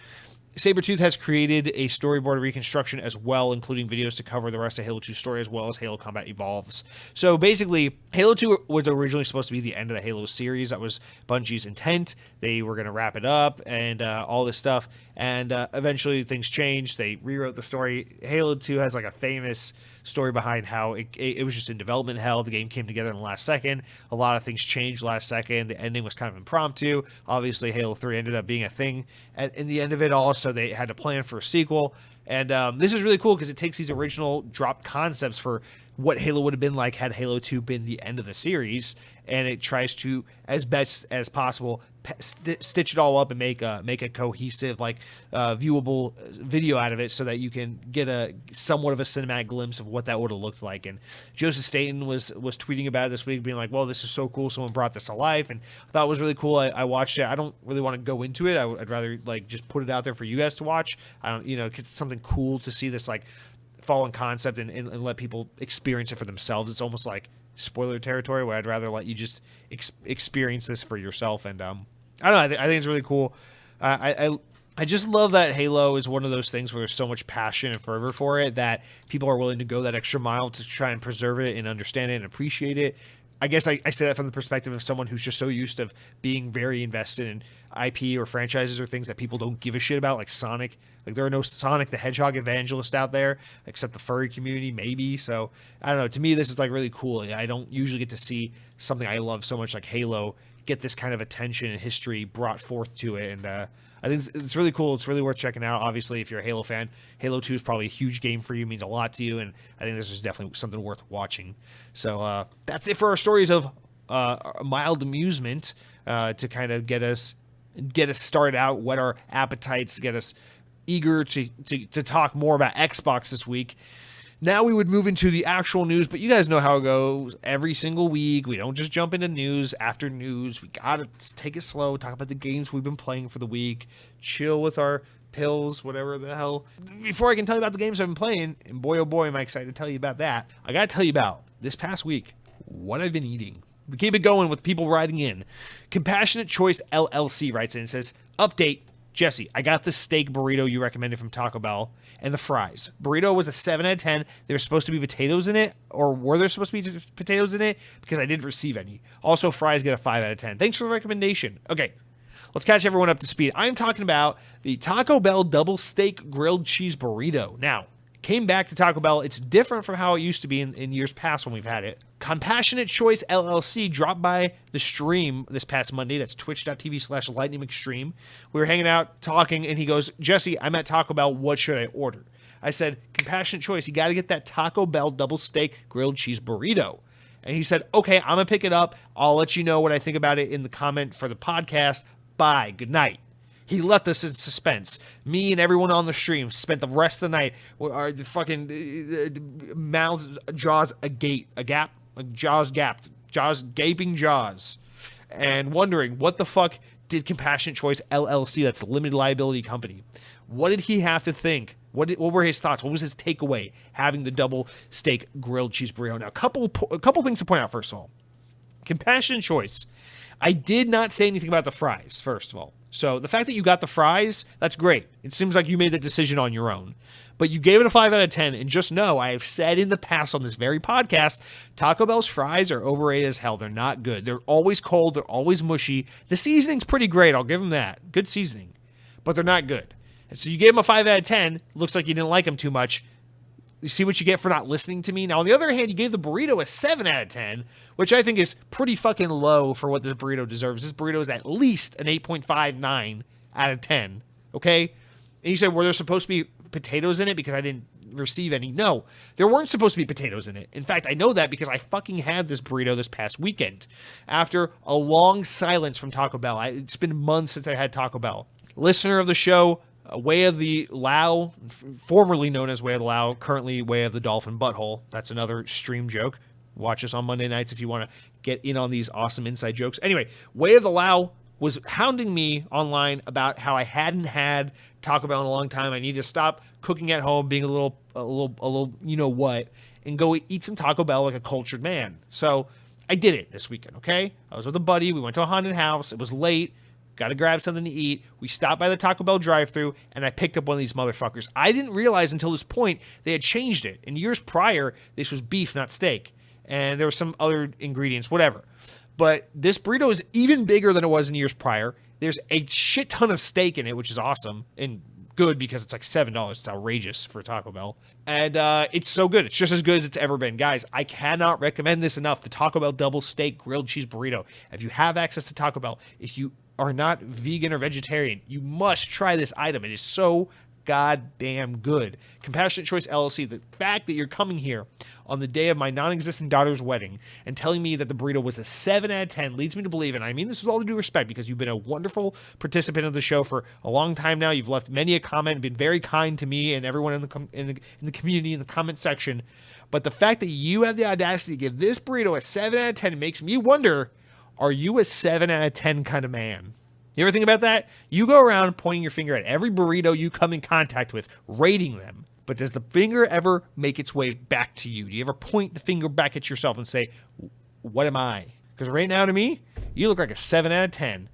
Sabretooth has created a storyboard reconstruction as well, including videos to cover the rest of Halo 2's story, as well as Halo Combat Evolves. So basically, Halo 2 was originally supposed to be the end of the Halo series. That was Bungie's intent. They were going to wrap it up and all this stuff. And eventually things changed. They rewrote the story. Halo 2 has like a famous story behind how it was just in development hell. The game came together in the last second. A lot of things changed last second. The ending was kind of impromptu. Obviously, Halo 3 ended up being a thing in the end of it all, so they had to plan for a sequel. And this is really cool because it takes these original dropped concepts for what Halo would have been like had Halo 2 been the end of the series, and it tries to, as best as possible, stitch it all up and make a cohesive, viewable video out of it, so that you can get a somewhat of a cinematic glimpse of what that would have looked like. And Joseph Staten was tweeting about it this week, being like, "Well, this is so cool! Someone brought this to life," and I thought it was really cool. I watched it. I don't really want to go into it. I'd rather just put it out there for you guys to watch. I don't, it's something cool to see this fallen concept and let people experience it for themselves. It's almost like spoiler territory where I'd rather let you just experience this for yourself. And I don't know, I think it's really cool. I just love that Halo is one of those things where there's so much passion and fervor for it that people are willing to go that extra mile to try and preserve it and understand it and appreciate it. I guess I say that from the perspective of someone who's just so used to being very invested in IP or franchises or things that people don't give a shit about, like Sonic. There are no Sonic the Hedgehog evangelists out there, except the furry community, maybe. So, I don't know. To me, this is really cool. I don't usually get to see something I love so much like Halo get this kind of attention and history brought forth to it. And I think it's really cool. It's really worth checking out. Obviously, if you're a Halo fan, Halo 2 is probably a huge game for you, means a lot to you, and I think this is definitely something worth watching. So that's it for our stories of mild amusement to kind of get us started out, whet our appetites, get us eager to talk more about Xbox this week. Now we would move into the actual news, but you guys know how it goes every single week. We don't just jump into news after news. We got to take it slow, talk about the games we've been playing for the week, chill with our pills, whatever the hell. Before I can tell you about the games I've been playing, and boy, oh boy, am I excited to tell you about that, I got to tell you about this past week, what I've been eating. We keep it going with people writing in. Compassionate Choice LLC writes in and says, update, Jesse, I got the steak burrito you recommended from Taco Bell and the fries. Burrito was a 7 out of 10. There were supposed to be potatoes in it, or were there supposed to be potatoes in it? Because I didn't receive any. Also, fries get a 5 out of 10. Thanks for the recommendation. Okay, let's catch everyone up to speed. I'm talking about the Taco Bell double steak grilled cheese burrito. Now, came back to Taco Bell. It's different from how it used to be in years past when we've had it. Compassionate Choice LLC dropped by the stream this past Monday. That's twitch.tv/lightningmcstream. We were hanging out, talking, and he goes, Jesse, I'm at Taco Bell. What should I order? I said, Compassionate Choice, you got to get that Taco Bell double steak grilled cheese burrito. And he said, okay, I'm going to pick it up. I'll let you know what I think about it in the comment for the podcast. Bye. Good night. He left us in suspense. Me and everyone on the stream spent the rest of the night with our fucking mouths, jaws gaping jaws, and wondering what the fuck did Compassionate Choice LLC, that's a limited liability company, what did he have to think? What were his thoughts? What was his takeaway having the double steak grilled cheese burrito? Now, a couple things to point out. First of all, Compassionate Choice, I did not say anything about the fries, first of all. So the fact that you got the fries, that's great. It seems like you made the decision on your own. But you gave it a 5 out of 10, and just know, I have said in the past on this very podcast, Taco Bell's fries are overrated as hell. They're not good. They're always cold. They're always mushy. The seasoning's pretty great. I'll give them that. Good seasoning. But they're not good. And so you gave them a 5 out of 10. Looks like you didn't like them too much. You see what you get for not listening to me? Now, on the other hand, you gave the burrito a 7 out of 10, which I think is pretty fucking low for what this burrito deserves. This burrito is at least an 8.59 out of 10, okay? And you said, were there supposed to be potatoes in it because I didn't receive any? No, there weren't supposed to be potatoes in it. In fact, I know that because I fucking had this burrito this past weekend. After a long silence from Taco Bell. It's been months since I had Taco Bell. Listener of the show, Way of the Lao, formerly known as Way of the Lao, currently Way of the Dolphin Butthole. That's another stream joke. Watch us on Monday nights if you want to get in on these awesome inside jokes. Anyway, Way of the Lao was hounding me online about how I hadn't had Taco Bell in a long time. I need to stop cooking at home, being a little, you know what, and go eat some Taco Bell like a cultured man. So I did it this weekend, okay? I was with a buddy. We went to a haunted house. It was late. Got to grab something to eat. We stopped by the Taco Bell drive-thru, and I picked up one of these motherfuckers. I didn't realize until this point they had changed it. In years prior, this was beef, not steak. And there were some other ingredients, whatever. But this burrito is even bigger than it was in years prior. There's a shit ton of steak in it, which is awesome and good because it's like $7. It's outrageous for Taco Bell. And it's so good. It's just as good as it's ever been. Guys, I cannot recommend this enough. The Taco Bell double steak grilled cheese burrito. If you have access to Taco Bell, if you are not vegan or vegetarian, you must try this item. It is so goddamn good. Compassionate Choice LLC, the fact that you're coming here on the day of my non-existent daughter's wedding and telling me that the burrito was a 7 out of 10 leads me to believe, and I mean this with all due respect because you've been a wonderful participant of the show for a long time now. You've left many a comment, been very kind to me and everyone in the community in the comment section. But the fact that you have the audacity to give this burrito a 7 out of 10 makes me wonder, are you a 7 out of 10 kind of man? You ever think about that? You go around pointing your finger at every burrito you come in contact with, rating them. But does the finger ever make its way back to you? Do you ever point the finger back at yourself and say, what am I? Because right now to me, you look like a 7 out of 10.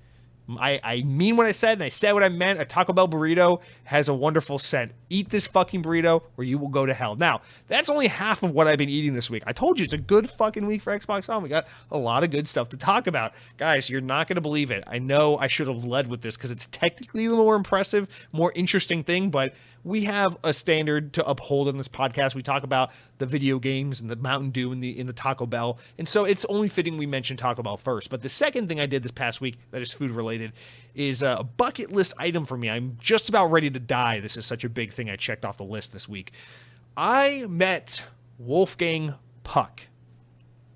I mean what I said, and I said what I meant. A Taco Bell burrito has a wonderful scent. Eat this fucking burrito or you will go to hell. Now, that's only half of what I've been eating this week. I told you, it's a good fucking week for Xbox One. We got a lot of good stuff to talk about. Guys, you're not going to believe it. I know I should have led with this because it's technically the more impressive, more interesting thing, but we have a standard to uphold in this podcast. We talk about the video games and the Mountain Dew in the Taco Bell, and so it's only fitting we mention Taco Bell first. But the second thing I did this past week that is food related is a bucket list item for me. I'm just about ready to die. This is such a big thing I checked off the list this week. I met Wolfgang Puck.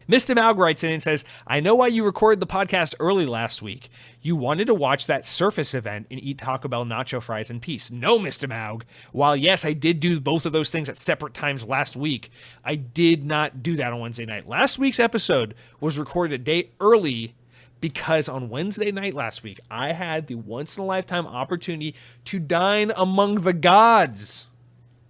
Mr. Maug writes in and says, I know why you recorded the podcast early last week. You wanted to watch that Surface event and eat Taco Bell nacho fries in peace. No, Mr. Maug. While yes, I did do both of those things at separate times last week, I did not do that on Wednesday night. Last week's episode was recorded a day early because on Wednesday night last week, I had the once-in-a-lifetime opportunity to dine among the gods.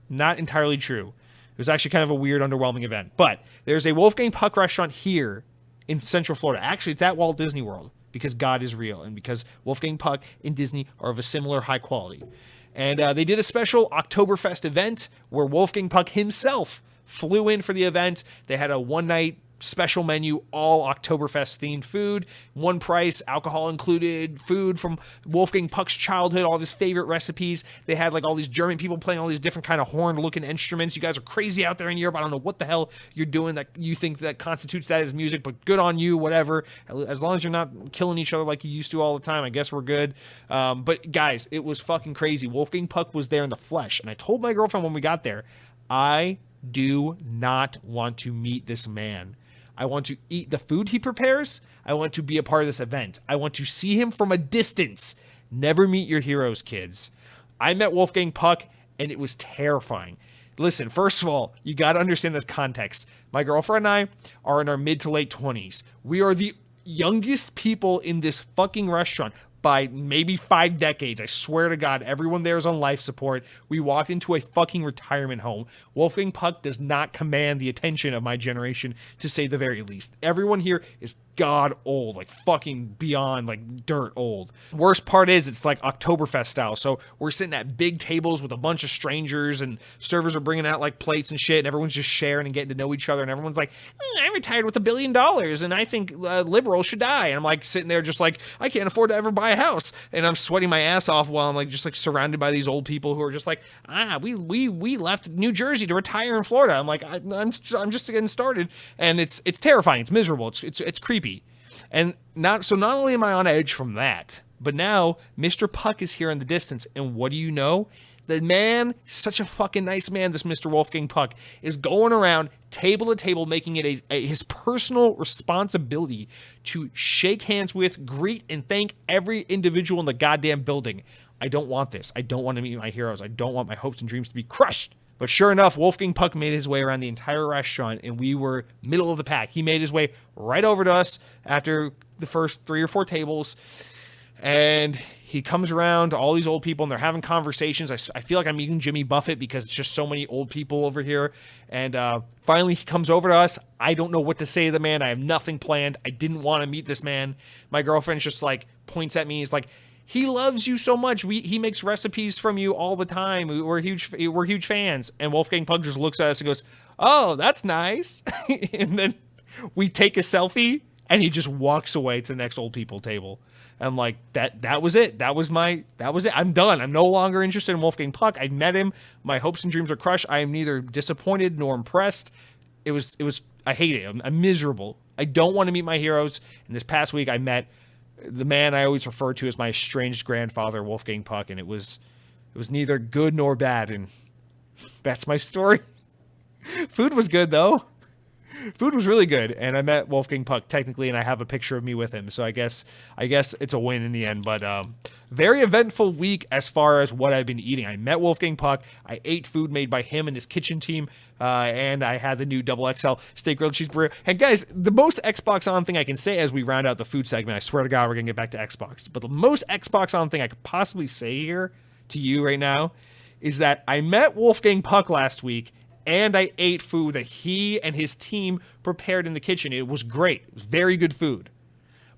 Not entirely true. It was actually kind of a weird, underwhelming event. But there's a Wolfgang Puck restaurant here in Central Florida. Actually, it's at Walt Disney World because God is real and because Wolfgang Puck and Disney are of a similar high quality. And they did a special Oktoberfest event where Wolfgang Puck himself flew in for the event. They had a one-night special menu, all Oktoberfest themed food, one price, alcohol included, food from Wolfgang Puck's childhood, all of his favorite recipes. They had like all these German people playing all these different kind of horn looking instruments. You guys are crazy out there in Europe. I don't know what the hell you're doing that you think that constitutes that as music, but good on you, whatever. As long as you're not killing each other like you used to all the time, I guess we're good. But guys, it was fucking crazy. Wolfgang Puck was there in the flesh. And I told my girlfriend when we got there, I do not want to meet this man. I want to eat the food he prepares. I want to be a part of this event. I want to see him from a distance. Never meet your heroes, kids. I met Wolfgang Puck, and it was terrifying. Listen, first of all, you got to understand this context. My girlfriend and I are in our mid to late 20s. We are the youngest people in this fucking restaurant by maybe 5 decades. I swear to God, everyone there is on life support. We walked into a fucking retirement home. Wolfgang Puck does not command the attention of my generation, to say the very least. Everyone here is god old, like fucking beyond like dirt old. Worst part is it's like Oktoberfest style. So we're sitting at big tables with a bunch of strangers and servers are bringing out like plates and shit and everyone's just sharing and getting to know each other and everyone's like, I retired with $1 billion and I think liberals should die. And I'm like sitting there just like, I can't afford to ever buy a house. And I'm sweating my ass off while I'm like just like surrounded by these old people who are just like, we left New Jersey to retire in Florida. I'm like, I'm just getting started. And it's terrifying. It's miserable. It's creepy. And not only am I on edge from that, but now Mr. Puck is here in the distance. And what do you know? The man, such a fucking nice man, this Mr. Wolfgang Puck, is going around table to table, making it his personal responsibility to shake hands with, greet, and thank every individual in the goddamn building. I don't want this. I don't want to meet my heroes. I don't want my hopes and dreams to be crushed. But sure enough, Wolfgang Puck made his way around the entire restaurant, and we were middle of the pack. He made his way right over to us after the first 3 or 4 tables, and he comes around to all these old people, and they're having conversations. I feel like I'm eating Jimmy Buffett because it's just so many old people over here. And finally, he comes over to us. I don't know what to say to the man. I have nothing planned. I didn't want to meet this man. My girlfriend just like points at me. He's like, he loves you so much. He makes recipes from you all the time. We're huge fans. And Wolfgang Puck just looks at us and goes, oh, that's nice. And then we take a selfie And he just walks away to the next old people table. I'm like, that was it. That was it. I'm done. I'm no longer interested in Wolfgang Puck. I met him. My hopes and dreams are crushed. I am neither disappointed nor impressed. I hate it. I'm miserable. I don't want to meet my heroes. And this past week I met the man I always refer to as my estranged grandfather, Wolfgang Puck, and it was neither good nor bad, and that's my story. Food was good though. Food was really good, and I met Wolfgang Puck technically, and I have a picture of me with him. So I guess it's a win in the end. But very eventful week as far as what I've been eating. I met Wolfgang Puck. I ate food made by him and his kitchen team, and I had the new double XL steak grilled cheese burrito. And guys, the most Xbox On thing I can say as we round out the food segment. I swear to God, we're gonna get back to Xbox. But the most Xbox On thing I could possibly say here to you right now is that I met Wolfgang Puck last week. And I ate food that he and his team prepared in the kitchen. It was great. It was very good food.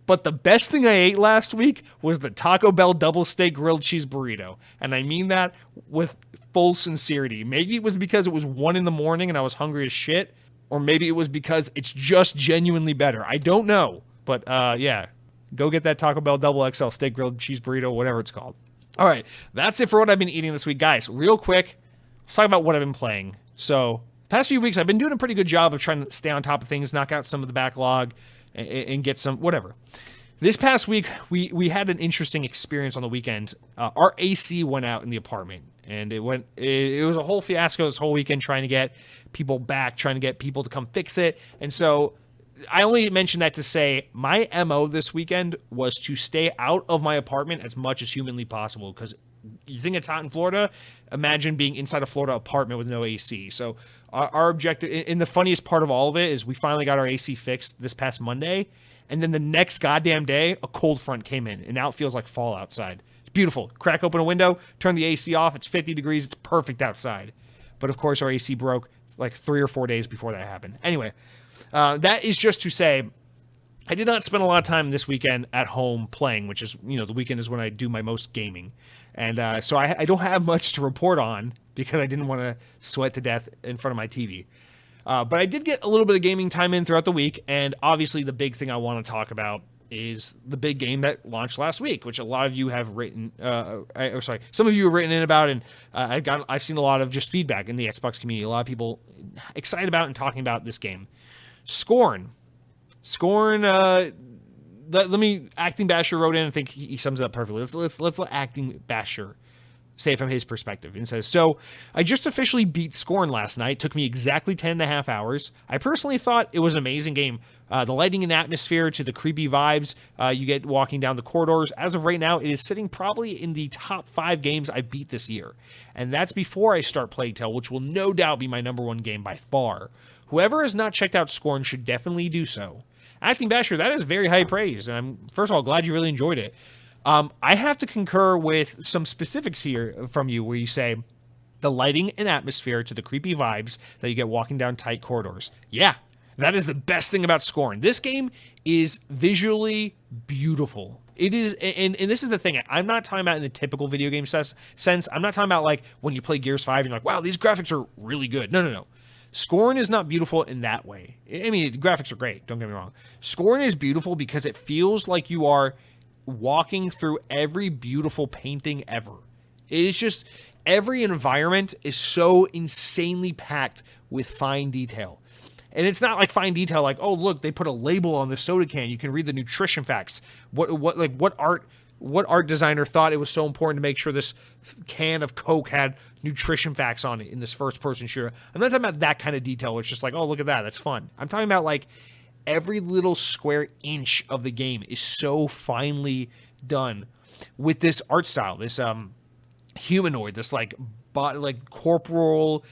But the best thing I ate last week was the Taco Bell double steak grilled cheese burrito. And I mean that with full sincerity. Maybe it was because it was 1 a.m. and I was hungry as shit. Or maybe it was because it's just genuinely better. I don't know. But yeah, go get that Taco Bell double XL steak grilled cheese burrito, whatever it's called. All right, that's it for what I've been eating this week. Guys, real quick, let's talk about what I've been playing. So, past few weeks, I've been doing a pretty good job of trying to stay on top of things, knock out some of the backlog, and get some, whatever. This past week, we had an interesting experience on the weekend. Our AC went out in the apartment, and it was a whole fiasco this whole weekend trying to get people back, trying to get people to come fix it. And so, I only mentioned that to say my MO this weekend was to stay out of my apartment as much as humanly possible, because you think it's hot in Florida? Imagine being inside a Florida apartment with no AC. So our objective, and the funniest part of all of it, is we finally got our AC fixed this past Monday, and then the next goddamn day, a cold front came in, and now it feels like fall outside. It's beautiful. Crack open a window, turn the AC off. It's 50 degrees. It's perfect outside. But of course, our AC broke like 3 or 4 days before that happened. Anyway, that is just to say, I did not spend a lot of time this weekend at home playing, which is, the weekend is when I do my most gaming. And so I don't have much to report on because I didn't want to sweat to death in front of my TV. But I did get a little bit of gaming time in throughout the week. And obviously the big thing I want to talk about is the big game that launched last week, which a lot of you have written, some of you have written in about, and I've seen a lot of just feedback in the Xbox community. A lot of people excited about and talking about this game. Scorn, let me, Acting Basher wrote in, I think he sums it up perfectly. Let's let Acting Basher say it from his perspective. And says, so I just officially beat Scorn last night. Took me exactly 10.5 hours. I personally thought it was an amazing game. The lighting and atmosphere to the creepy vibes you get walking down the corridors. As of right now, it is sitting probably in the top 5 games I beat this year. And that's before I start Plague Tale, which will no doubt be my number 1 game by far. Whoever has not checked out Scorn should definitely do so. Acting Basher, that is very high praise, and I'm, first of all, glad you really enjoyed it. I have to concur with some specifics here from you where you say the lighting and atmosphere to the creepy vibes that you get walking down tight corridors. Yeah, that is the best thing about Scorn. This game is visually beautiful. It is, and this is the thing, I'm not talking about in the typical video game sense. I'm not talking about like when you play Gears 5 and you're like, wow, these graphics are really good. No. Scorn is not beautiful in that way. I mean, the graphics are great, don't get me wrong. Scorn is beautiful because it feels like you are walking through every beautiful painting ever. It is just, every environment is so insanely packed with fine detail. And it's not like fine detail like, oh, look, they put a label on the soda can. You can read the nutrition facts. What art designer thought it was so important to make sure this can of Coke had nutrition facts on it in this first-person shooter? I'm not talking about that kind of detail. It's just like, oh, look at that. That's fun. I'm talking about, like, every little square inch of the game is so finely done with this art style, this humanoid, this, like corporal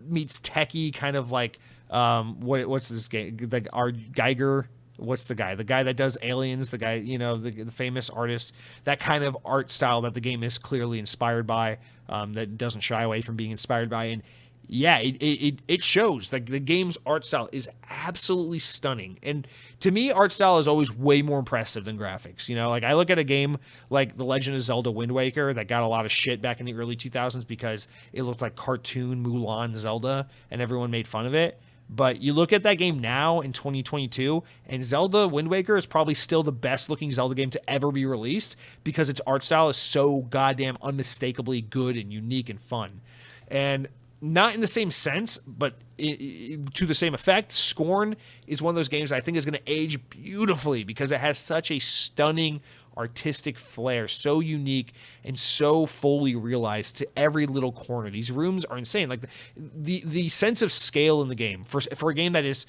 meets techie kind of, like, what's this game? Like, our Geiger... What's the guy? The guy that does Aliens, the guy, the famous artist, that kind of art style that the game is clearly inspired by, that doesn't shy away from being inspired by. And yeah, it shows. Like, the game's art style is absolutely stunning. And to me, art style is always way more impressive than graphics. Like, I look at a game like The Legend of Zelda Wind Waker that got a lot of shit back in the early 2000s because it looked like cartoon Mulan Zelda and everyone made fun of it. But you look at that game now in 2022, and Zelda Wind Waker is probably still the best looking Zelda game to ever be released because its art style is so goddamn unmistakably good and unique and fun. And not in the same sense, but to the same effect, Scorn is one of those games I think is going to age beautifully because it has such a stunning artistic flair, so unique and so fully realized to every little corner. These rooms are insane. Like the sense of scale in the game for a game that is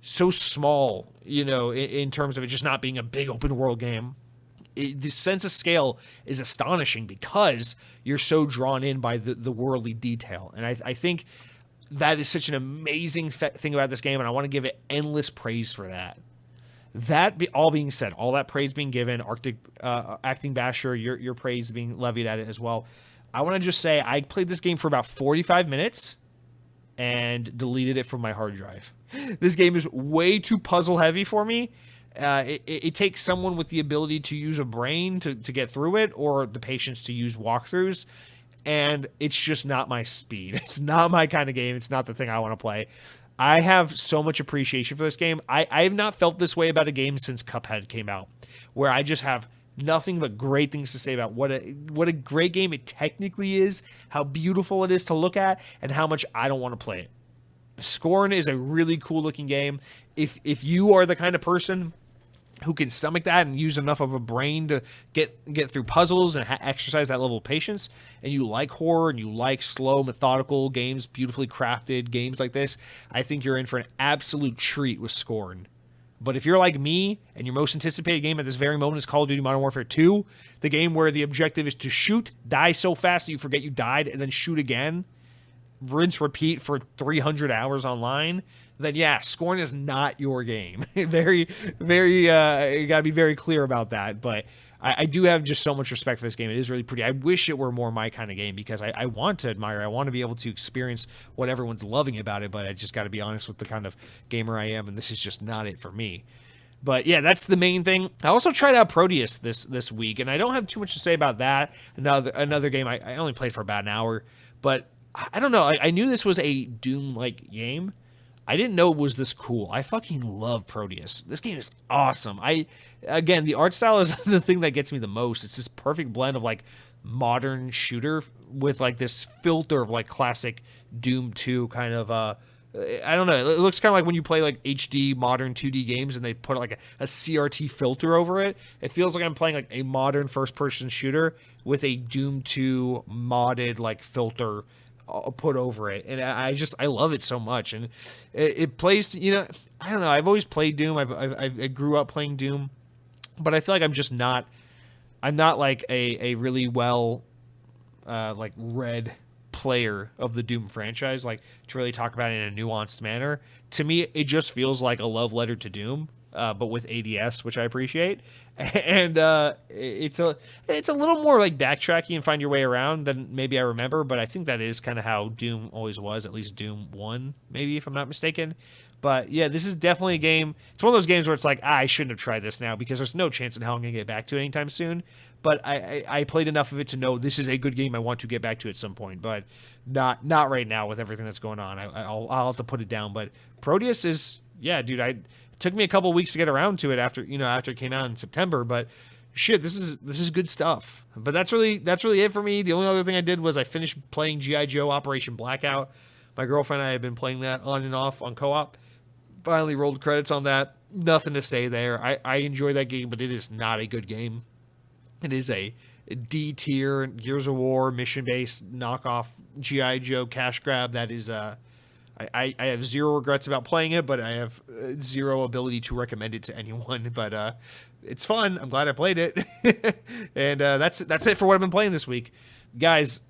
so small, in terms of it just not being a big open world game. The sense of scale is astonishing because you're so drawn in by the worldly detail. And I think that is such an amazing thing about this game, and I want to give it endless praise for that. All being said, all that praise being given, Acting Basher, your praise being levied at it as well. I want to just say I played this game for about 45 minutes and deleted it from my hard drive. This game is way too puzzle heavy for me. It takes someone with the ability to use a brain to get through it, or the patience to use walkthroughs, and it's just not my speed. It's not my kind of game. It's not the thing I want to play. I have so much appreciation for this game. I have not felt this way about a game since Cuphead came out, where I just have nothing but great things to say about what a great game it technically is, how beautiful it is to look at, and how much I don't want to play it. Scorn is a really cool looking game. If you are the kind of person who can stomach that and use enough of a brain to get through puzzles and exercise that level of patience, and you like horror and you like slow, methodical games, beautifully crafted games like this, I think you're in for an absolute treat with Scorn. But if you're like me and your most anticipated game at this very moment is Call of Duty Modern Warfare 2, the game where the objective is to shoot, die so fast that you forget you died, and then shoot again, rinse, repeat for 300 hours online, then yeah, Scorn is not your game. Very, very, you gotta be very clear about that. But I do have just so much respect for this game. It is really pretty. I wish it were more my kind of game because I want to admire. I want to be able to experience what everyone's loving about it. But I just got to be honest with the kind of gamer I am, and this is just not it for me. But yeah, that's the main thing. I also tried out Prodeus this week, and I don't have too much to say about that. Another game I only played for about an hour, but I don't know. I knew this was a Doom-like game. I didn't know it was this cool. I fucking love Prodeus. This game is awesome. Again, the art style is the thing that gets me the most. It's this perfect blend of like modern shooter with like this filter of like classic Doom 2 kind of I don't know. It looks kind of like when you play like HD modern 2D games and they put like a CRT filter over it. It feels like I'm playing like a modern first-person shooter with a Doom 2 modded like filter put over it, and I love it so much, and it plays. I don't know. I've always played Doom. I grew up playing Doom, but I feel like I'm just not. I'm not like a really well like read player of the Doom franchise, like to really talk about it in a nuanced manner. To me, it just feels like a love letter to Doom, but with ADS, which I appreciate. And it's a little more like backtracking and find your way around than maybe I remember, but I think that is kind of how Doom always was, at least Doom 1, maybe, if I'm not mistaken. But yeah, this is definitely a game. It's one of those games where it's like, I shouldn't have tried this now because there's no chance in hell I'm going to get back to it anytime soon. But I played enough of it to know this is a good game I want to get back to at some point, but not right now with everything that's going on. I'll have to put it down. But Prodeus is, yeah, dude, it took me a couple weeks to get around to it after it came out in September, but shit, this is good stuff. But that's really it for me. The only other thing I did was I finished playing G.I. Joe Operation Blackout. My girlfriend and I have been playing that on and off on co-op. Finally rolled credits on that. Nothing to say there. I enjoy that game, but it is not a good game. It is a D tier Gears of War mission-based knockoff G.I. Joe cash grab that is I have zero regrets about playing it, but I have zero ability to recommend it to anyone. But it's fun. I'm glad I played it. And that's it for what I've been playing this week. Guys,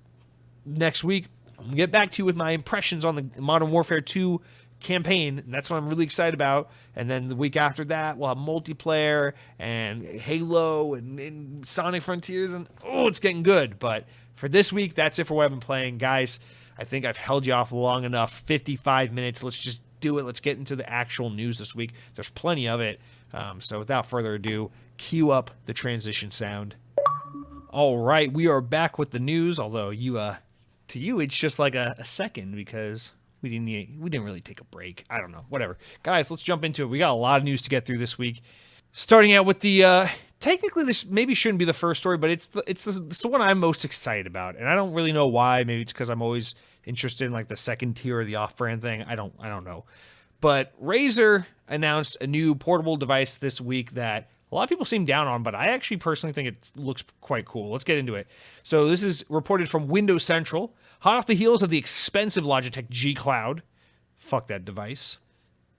next week, I'm going to get back to you with my impressions on the Modern Warfare 2 campaign. And that's what I'm really excited about. And then the week after that, we'll have multiplayer and Halo and Sonic Frontiers. And, it's getting good. But for this week, that's it for what I've been playing. Guys, I think I've held you off long enough. 55 minutes. Let's just do it. Let's get into the actual news this week. There's plenty of it. So without further ado, cue up the transition sound. All right, we are back with the news. Although to you, it's just like a second because We didn't really take a break. I don't know. Whatever. Guys, let's jump into it. We got a lot of news to get through this week. Starting out with the technically this maybe shouldn't be the first story, but it's the one I'm most excited about. And I don't really know why. Maybe it's because I'm always interested in like the second tier or the off-brand thing. I don't know. But Razer announced a new portable device this week that a lot of people seem down on, but I actually personally think it looks quite cool. Let's get into it. So this is reported from Windows Central, hot off the heels of the expensive Logitech G Cloud. Fuck that device.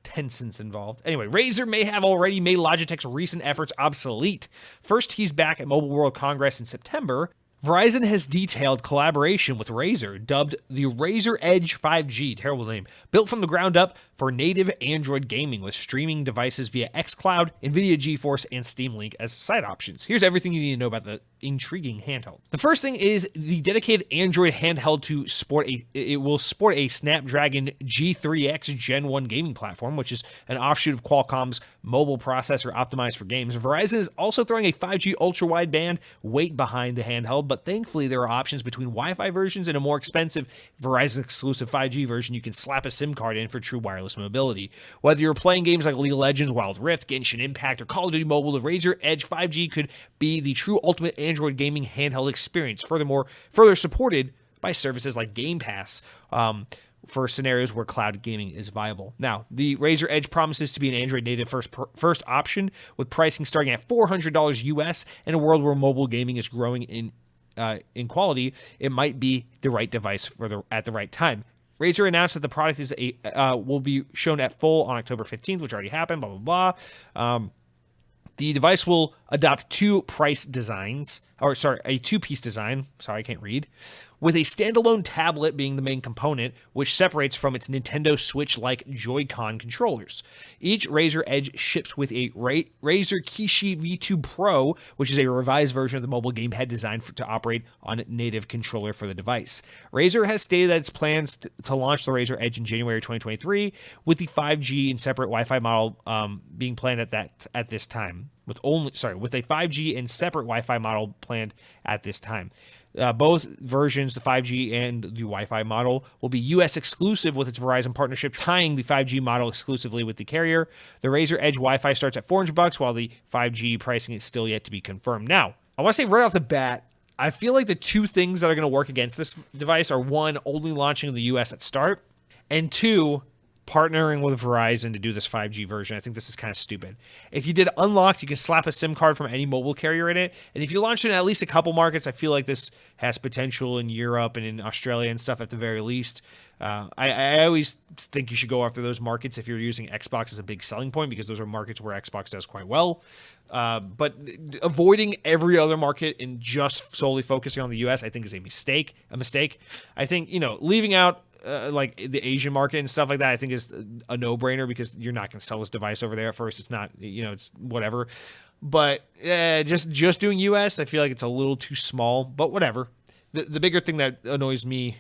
Tencent's involved. Anyway, Razer may have already made Logitech's recent efforts obsolete. First, he's back at Mobile World Congress in September. Verizon has detailed collaboration with Razer, dubbed the Razer Edge 5G, terrible name, built from the ground up for native Android gaming with streaming devices via xCloud, NVIDIA GeForce, and Steam Link as side options. Here's everything you need to know about the intriguing handheld. The first thing is the dedicated Android handheld will sport a Snapdragon G3X Gen 1 gaming platform, which is an offshoot of Qualcomm's mobile processor optimized for games. Verizon is also throwing a 5G ultra-wideband weight behind the handheld, but thankfully there are options between Wi-Fi versions and a more expensive Verizon exclusive 5G version you can slap a SIM card in for true wireless mobility. Whether you're playing games like League of Legends, Wild Rift, Genshin Impact, or Call of Duty Mobile, the Razer Edge 5G could be the true ultimate Android gaming handheld experience. Further supported by services like Game Pass for scenarios where cloud gaming is viable. Now, the Razer Edge promises to be an Android native first option, with pricing starting at $400 US. In a world where mobile gaming is growing in quality, it might be the right device at the right time. Razer announced that the product will be shown at full on October 15th, which already happened, blah, blah, blah. The device will adopt a two-piece design, I can't read, with a standalone tablet being the main component, which separates from its Nintendo Switch-like Joy-Con controllers. Each Razer Edge ships with a Razer Kishi V2 Pro, which is a revised version of the mobile gamepad designed to operate on a native controller for the device. Razer has stated that its plans to launch the Razer Edge in January 2023, with the 5G and separate Wi-Fi model being planned at this time. With a 5G and separate Wi-Fi model planned at this time. Both versions, the 5G and the Wi-Fi model, will be U.S. exclusive with its Verizon partnership, tying the 5G model exclusively with the carrier. The Razer Edge Wi-Fi starts at $400, while the 5G pricing is still yet to be confirmed. Now, I want to say right off the bat, I feel like the two things that are going to work against this device are, one, only launching in the U.S. at start, and two, partnering with Verizon to do this 5G version. I think this is kind of stupid. If you did unlocked, you can slap a SIM card from any mobile carrier in it. And if you launch it in at least a couple markets, I feel like this has potential in Europe and in Australia and stuff at the very least. I always think you should go after those markets if you're using Xbox as a big selling point, because those are markets where Xbox does quite well. But avoiding every other market and just solely focusing on the US, I think is a mistake. I think, leaving out like the Asian market and stuff like that, I think is a no-brainer, because you're not going to sell this device over there at first. It's not, it's whatever. But just doing US, I feel like it's a little too small, but whatever. The bigger thing that annoys me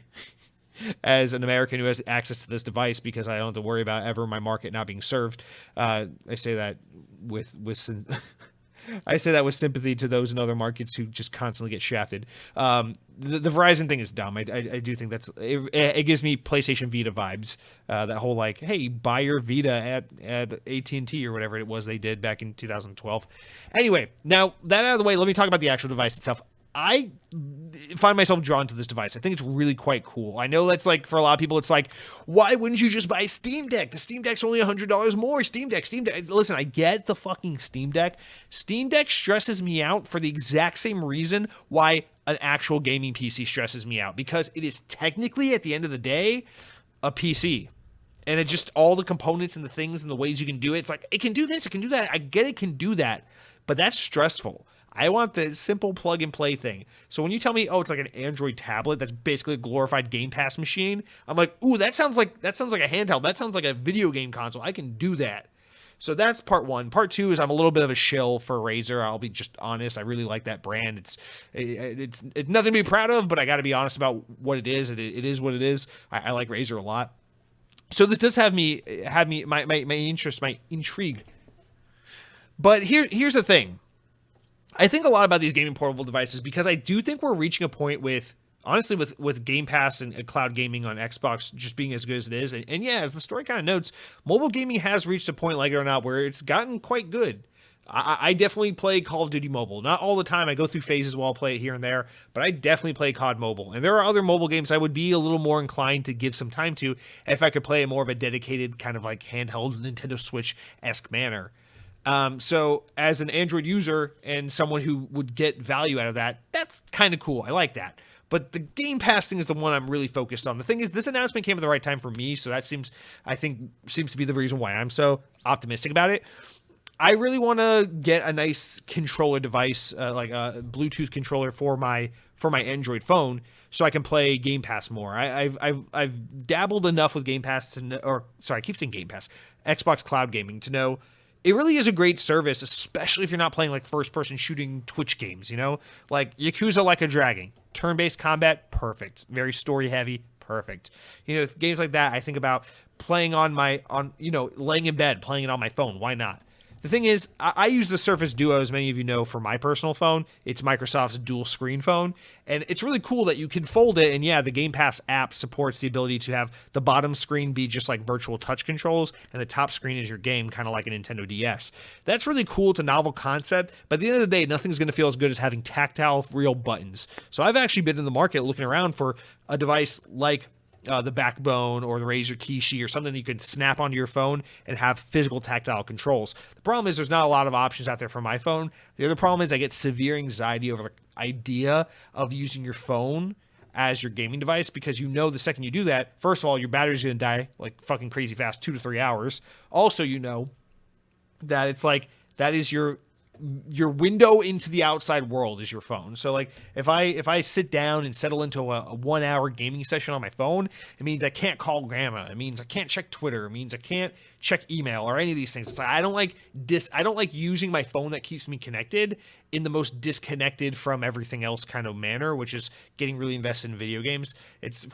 as an American who has access to this device, because I don't have to worry about ever my market not being served. I say that with sympathy to those in other markets who just constantly get shafted. The Verizon thing is dumb. I do think it gives me PlayStation Vita vibes. That whole like, hey, buy your Vita at AT&T or whatever it was they did back in 2012. Anyway, now that out of the way, let me talk about the actual device itself. I find myself drawn to this device. I think it's really quite cool. I know that's like, for a lot of people, it's like, why wouldn't you just buy Steam Deck? The Steam Deck's only $100 more. Steam Deck. Listen, I get the fucking Steam Deck. Steam Deck stresses me out for the exact same reason why an actual gaming PC stresses me out, because it is technically, at the end of the day, a PC. And it just, all the components and the things and the ways you can do it, it's like, it can do this, it can do that. I get it can do that, but that's stressful. I want the simple plug and play thing. So when you tell me, oh, it's like an Android tablet that's basically a glorified Game Pass machine, I'm like, ooh, that sounds like a handheld. That sounds like a video game console. I can do that. So that's part one. Part two is I'm a little bit of a shill for Razer. I'll be just honest. I really like that brand. It's nothing to be proud of, but I got to be honest about what it is. It is what it is. I like Razer a lot. So this does have my interest, my intrigue. But here's the thing. I think a lot about these gaming portable devices, because I do think we're reaching a point with honestly, with Game Pass and cloud gaming on Xbox just being as good as it is, and yeah, as the story kind of notes, mobile gaming has reached a point, like it or not, where it's gotten quite good. I definitely play Call of Duty Mobile. Not all the time. I go through phases while I play it here and there, but I definitely play COD Mobile. And there are other mobile games I would be a little more inclined to give some time to if I could play in more of a dedicated kind of like handheld Nintendo Switch-esque manner. So as an Android user and someone who would get value out of that, that's kind of cool. I like that. But the Game Pass thing is the one I'm really focused on. The thing is, this announcement came at the right time for me, so that seems to be the reason why I'm so optimistic about it. I really want to get a nice controller device, like a Bluetooth controller for my Android phone, so I can play Game Pass more. I've dabbled enough with Game Pass to know, or sorry, I keep saying Game Pass, Xbox Cloud Gaming, to know it really is a great service, especially if you're not playing like first-person shooting Twitch games. You know, like Yakuza Like a Dragon, turn-based combat, perfect. Very story-heavy, perfect. You know, games like that, I think about playing laying in bed, playing it on my phone. Why not? The thing is, I use the Surface Duo, as many of you know, for my personal phone. It's Microsoft's dual screen phone, and it's really cool that you can fold it, and yeah, the Game Pass app supports the ability to have the bottom screen be just like virtual touch controls, and the top screen is your game, kind of like a Nintendo DS. That's really cool. It's a novel concept, but at the end of the day, nothing's going to feel as good as having tactile, real buttons. So I've actually been in the market looking around for a device like the Backbone or the Razer Kishi or something you can snap onto your phone and have physical tactile controls. The problem is there's not a lot of options out there for my phone. The other problem is I get severe anxiety over the idea of using your phone as your gaming device, because you know the second you do that, first of all, your battery's going to die like fucking crazy fast, 2 to 3 hours. Also, you know that it's like that is your window into the outside world is your phone. So like if I sit down and settle into a 1 hour gaming session on my phone, it means I can't call grandma. It means I can't check Twitter. It means I can't check email or any of these things. It's like I don't like using my phone that keeps me connected in the most disconnected from everything else kind of manner, which is getting really invested in video games. It's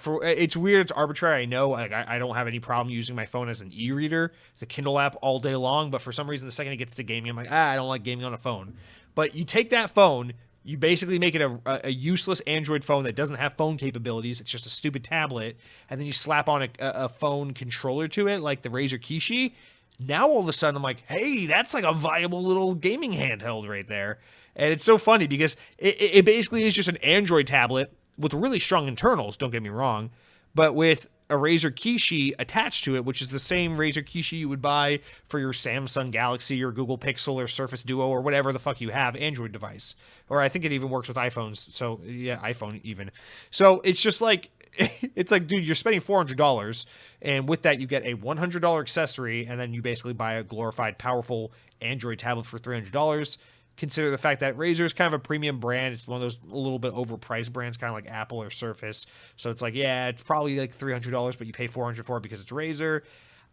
weird, it's arbitrary. I know, like I don't have any problem using my phone as an e-reader, the Kindle app, all day long, but for some reason the second it gets to gaming, I'm like, I don't like gaming on a phone. But you take that phone, you basically make it a useless Android phone that doesn't have phone capabilities. It's just a stupid tablet. And then you slap on a phone controller to it, like the Razer Kishi. Now all of a sudden I'm like, hey, that's like a viable little gaming handheld right there. And it's so funny because it basically is just an Android tablet with really strong internals, don't get me wrong, but with a Razer Kishi attached to it, which is the same Razer Kishi you would buy for your Samsung Galaxy or Google Pixel or Surface Duo or whatever the fuck you have Android device. Or I think it even works with iPhones. So yeah, iPhone even. So it's just like, it's like, dude, you're spending $400, and with that you get a $100 accessory, and then you basically buy a glorified, powerful Android tablet for $300. Consider the fact that Razer is kind of a premium brand. It's one of those a little bit overpriced brands, kind of like Apple or Surface. So it's like, yeah, it's probably like $300, but you pay $400 for it because it's Razer.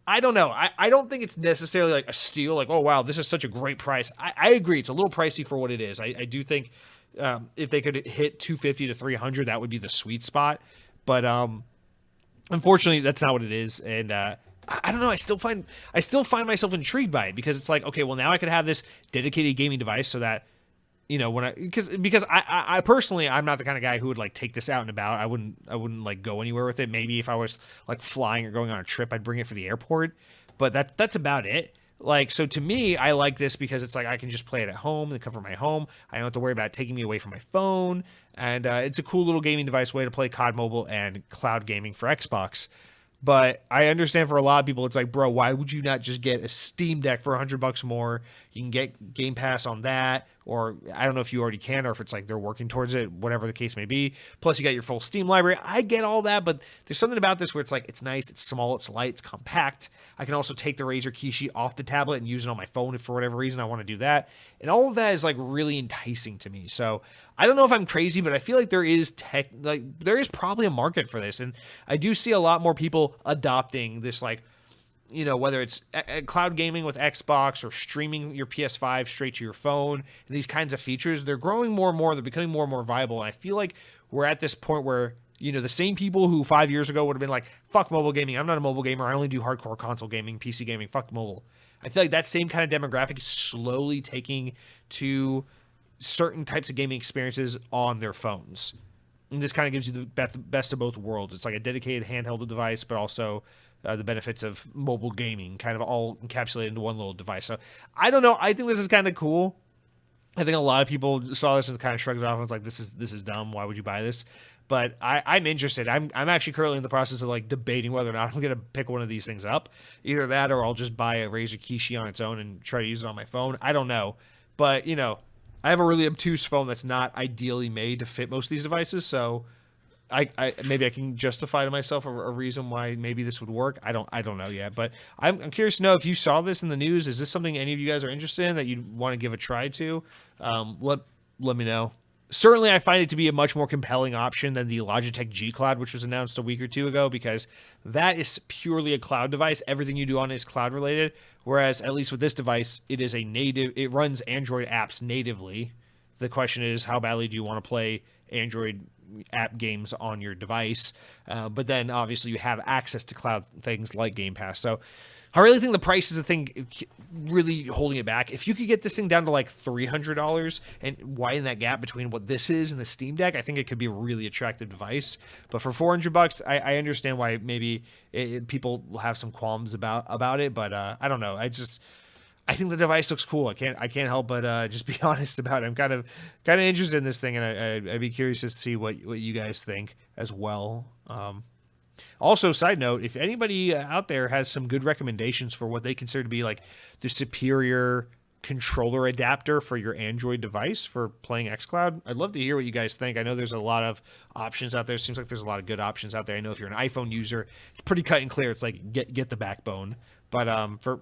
I don't know. I don't think it's necessarily like a steal. Like, oh, wow, this is such a great price. I agree. It's a little pricey for what it is. I do think if they could hit $250 to $300, that would be the sweet spot. But unfortunately, that's not what it is. And I don't know. I still find myself intrigued by it, because it's like, okay, well, now I could have this dedicated gaming device so that, you know, when because I personally, I'm not the kind of guy who would like take this out and about. I wouldn't like go anywhere with it. Maybe if I was like flying or going on a trip, I'd bring it for the airport, but that's about it. Like, so to me, I like this because it's like I can just play it at home and cover my home. I don't have to worry about it taking me away from my phone. And it's a cool little gaming device, way to play COD Mobile and cloud gaming for Xbox. But I understand for a lot of people, it's like, bro, why would you not just get a Steam Deck for $100 more? You can get Game Pass on that, or I don't know if you already can, or if it's like they're working towards it, whatever the case may be. Plus, you got your full Steam library. I get all that, but there's something about this where it's like, it's nice, it's small, it's light, it's compact. I can also take the Razer Kishi off the tablet and use it on my phone if for whatever reason I want to do that. And all of that is like really enticing to me. So I don't know if I'm crazy, but I feel like there is probably a market for this. And I do see a lot more people adopting this, like, you know, whether it's cloud gaming with Xbox or streaming your PS5 straight to your phone, and these kinds of features, they're growing more and more. They're becoming more and more viable. And I feel like we're at this point where, you know, the same people who 5 years ago would have been like, fuck mobile gaming, I'm not a mobile gamer, I only do hardcore console gaming, PC gaming, fuck mobile. I feel like that same kind of demographic is slowly taking to certain types of gaming experiences on their phones. And this kind of gives you the best of both worlds. It's like a dedicated handheld device, but also the benefits of mobile gaming, kind of all encapsulated into one little device. So I don't know. I think this is kind of cool. I think a lot of people saw this and kind of shrugged it off and was like, "This is dumb. Why would you buy this?" But I'm interested. I'm actually currently in the process of like debating whether or not I'm going to pick one of these things up. Either that, or I'll just buy a Razer Kishi on its own and try to use it on my phone. I don't know, but I have a really obtuse phone that's not ideally made to fit most of these devices, so I maybe I can justify to myself a reason why maybe this would work. I don't know yet, but I'm curious to know if you saw this in the news. Is this something any of you guys are interested in that you'd want to give a try to? Let me know. Certainly, I find it to be a much more compelling option than the Logitech G Cloud, which was announced a week or two ago, because that is purely a cloud device. Everything you do on it is cloud related. Whereas, at least with this device, it runs Android apps natively. The question is, how badly do you want to play Android app games on your device? But then, obviously, you have access to cloud things like Game Pass. So, I really think the price is the thing really holding it back. If you could get this thing down to like $300 and widen that gap between what this is and the Steam Deck, I think it could be a really attractive device. But for $400, I understand why maybe people will have some qualms about it. But I don't know. I think the device looks cool. I can't help but just be honest about it. I'm kind of interested in this thing, and I'd be curious to see what you guys think as well. Also, side note, if anybody out there has some good recommendations for what they consider to be like the superior controller adapter for your Android device for playing xCloud, I'd love to hear what you guys think. I know there's a lot of options out there. It seems like there's a lot of good options out there. I know if you're an iPhone user, it's pretty cut and clear. It's like get the backbone. But for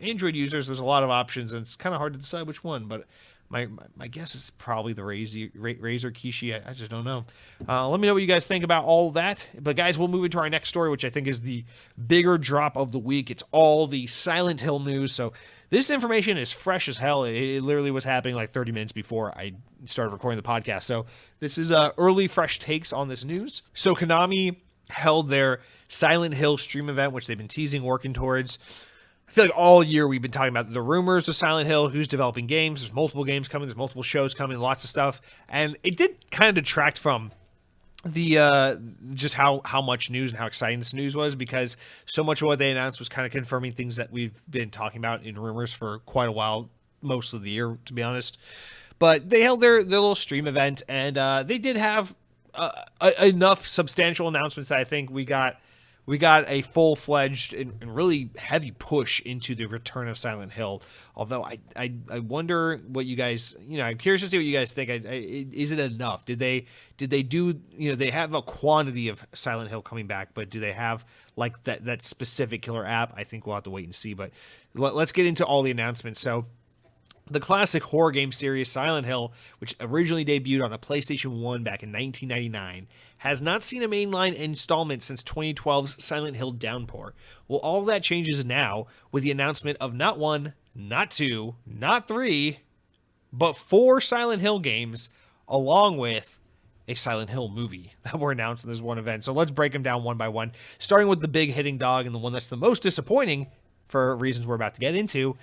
Android users, there's a lot of options, and it's kind of hard to decide which one. But my guess is probably the Razer Kishi. I just don't know. Let me know what you guys think about all that. But guys, we'll move into our next story, which I think is the bigger drop of the week. It's all the Silent Hill news. So this information is fresh as hell. It literally was happening like 30 minutes before I started recording the podcast. So this is early fresh takes on this news. So Konami held their Silent Hill stream event, which they've been teasing, working towards. I feel like all year we've been talking about the rumors of Silent Hill, who's developing games. There's multiple games coming. There's multiple shows coming, lots of stuff. And it did kind of detract from the just how much news and how exciting this news was, because so much of what they announced was kind of confirming things that we've been talking about in rumors for quite a while, most of the year, to be honest. But they held their little stream event, and they did have enough substantial announcements that I think we got a full-fledged and really heavy push into the return of Silent Hill. Although I wonder what you guys, I'm curious to see what you guys think. Is it enough? Did they do, they have a quantity of Silent Hill coming back, but do they have like that specific killer app? I think we'll have to wait and see. But let's get into all the announcements. So the classic horror game series Silent Hill, which originally debuted on the PlayStation 1 back in 1999, has not seen a mainline installment since 2012's Silent Hill Downpour. Well, all of that changes now with the announcement of not one, not two, not three, but 4 Silent Hill games, along with a Silent Hill movie that were announced in this one event. So let's break them down one by one, starting with the big hitting dog and the one that's the most disappointing for reasons we're about to get into.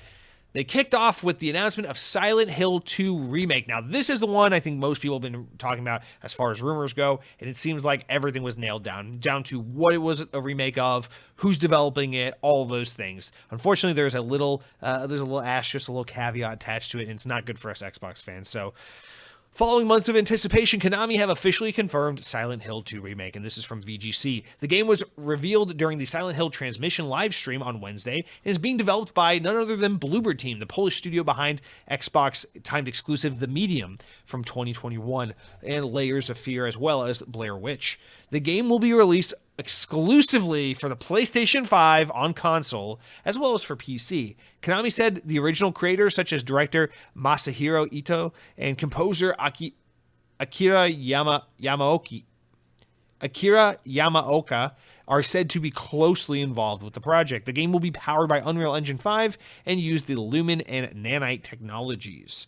They kicked off with the announcement of Silent Hill 2 Remake. Now, this is the one I think most people have been talking about as far as rumors go, and it seems like everything was nailed down to what it was a remake of, who's developing it, all those things. Unfortunately, there's a little asterisk, a little caveat attached to it, and it's not good for us Xbox fans. So, following months of anticipation, Konami have officially confirmed Silent Hill 2 Remake, and this is from VGC. The game was revealed during the Silent Hill transmission live stream on Wednesday and is being developed by none other than Bloober Team, the Polish studio behind Xbox timed exclusive The Medium from 2021, and Layers of Fear, as well as Blair Witch. The game will be released exclusively for the PlayStation 5 on console, as well as for PC. Konami said the original creators, such as director Masahiro Ito and composer Akira Yamaoka, are said to be closely involved with the project. The game will be powered by Unreal Engine 5 and use the Lumen and Nanite technologies.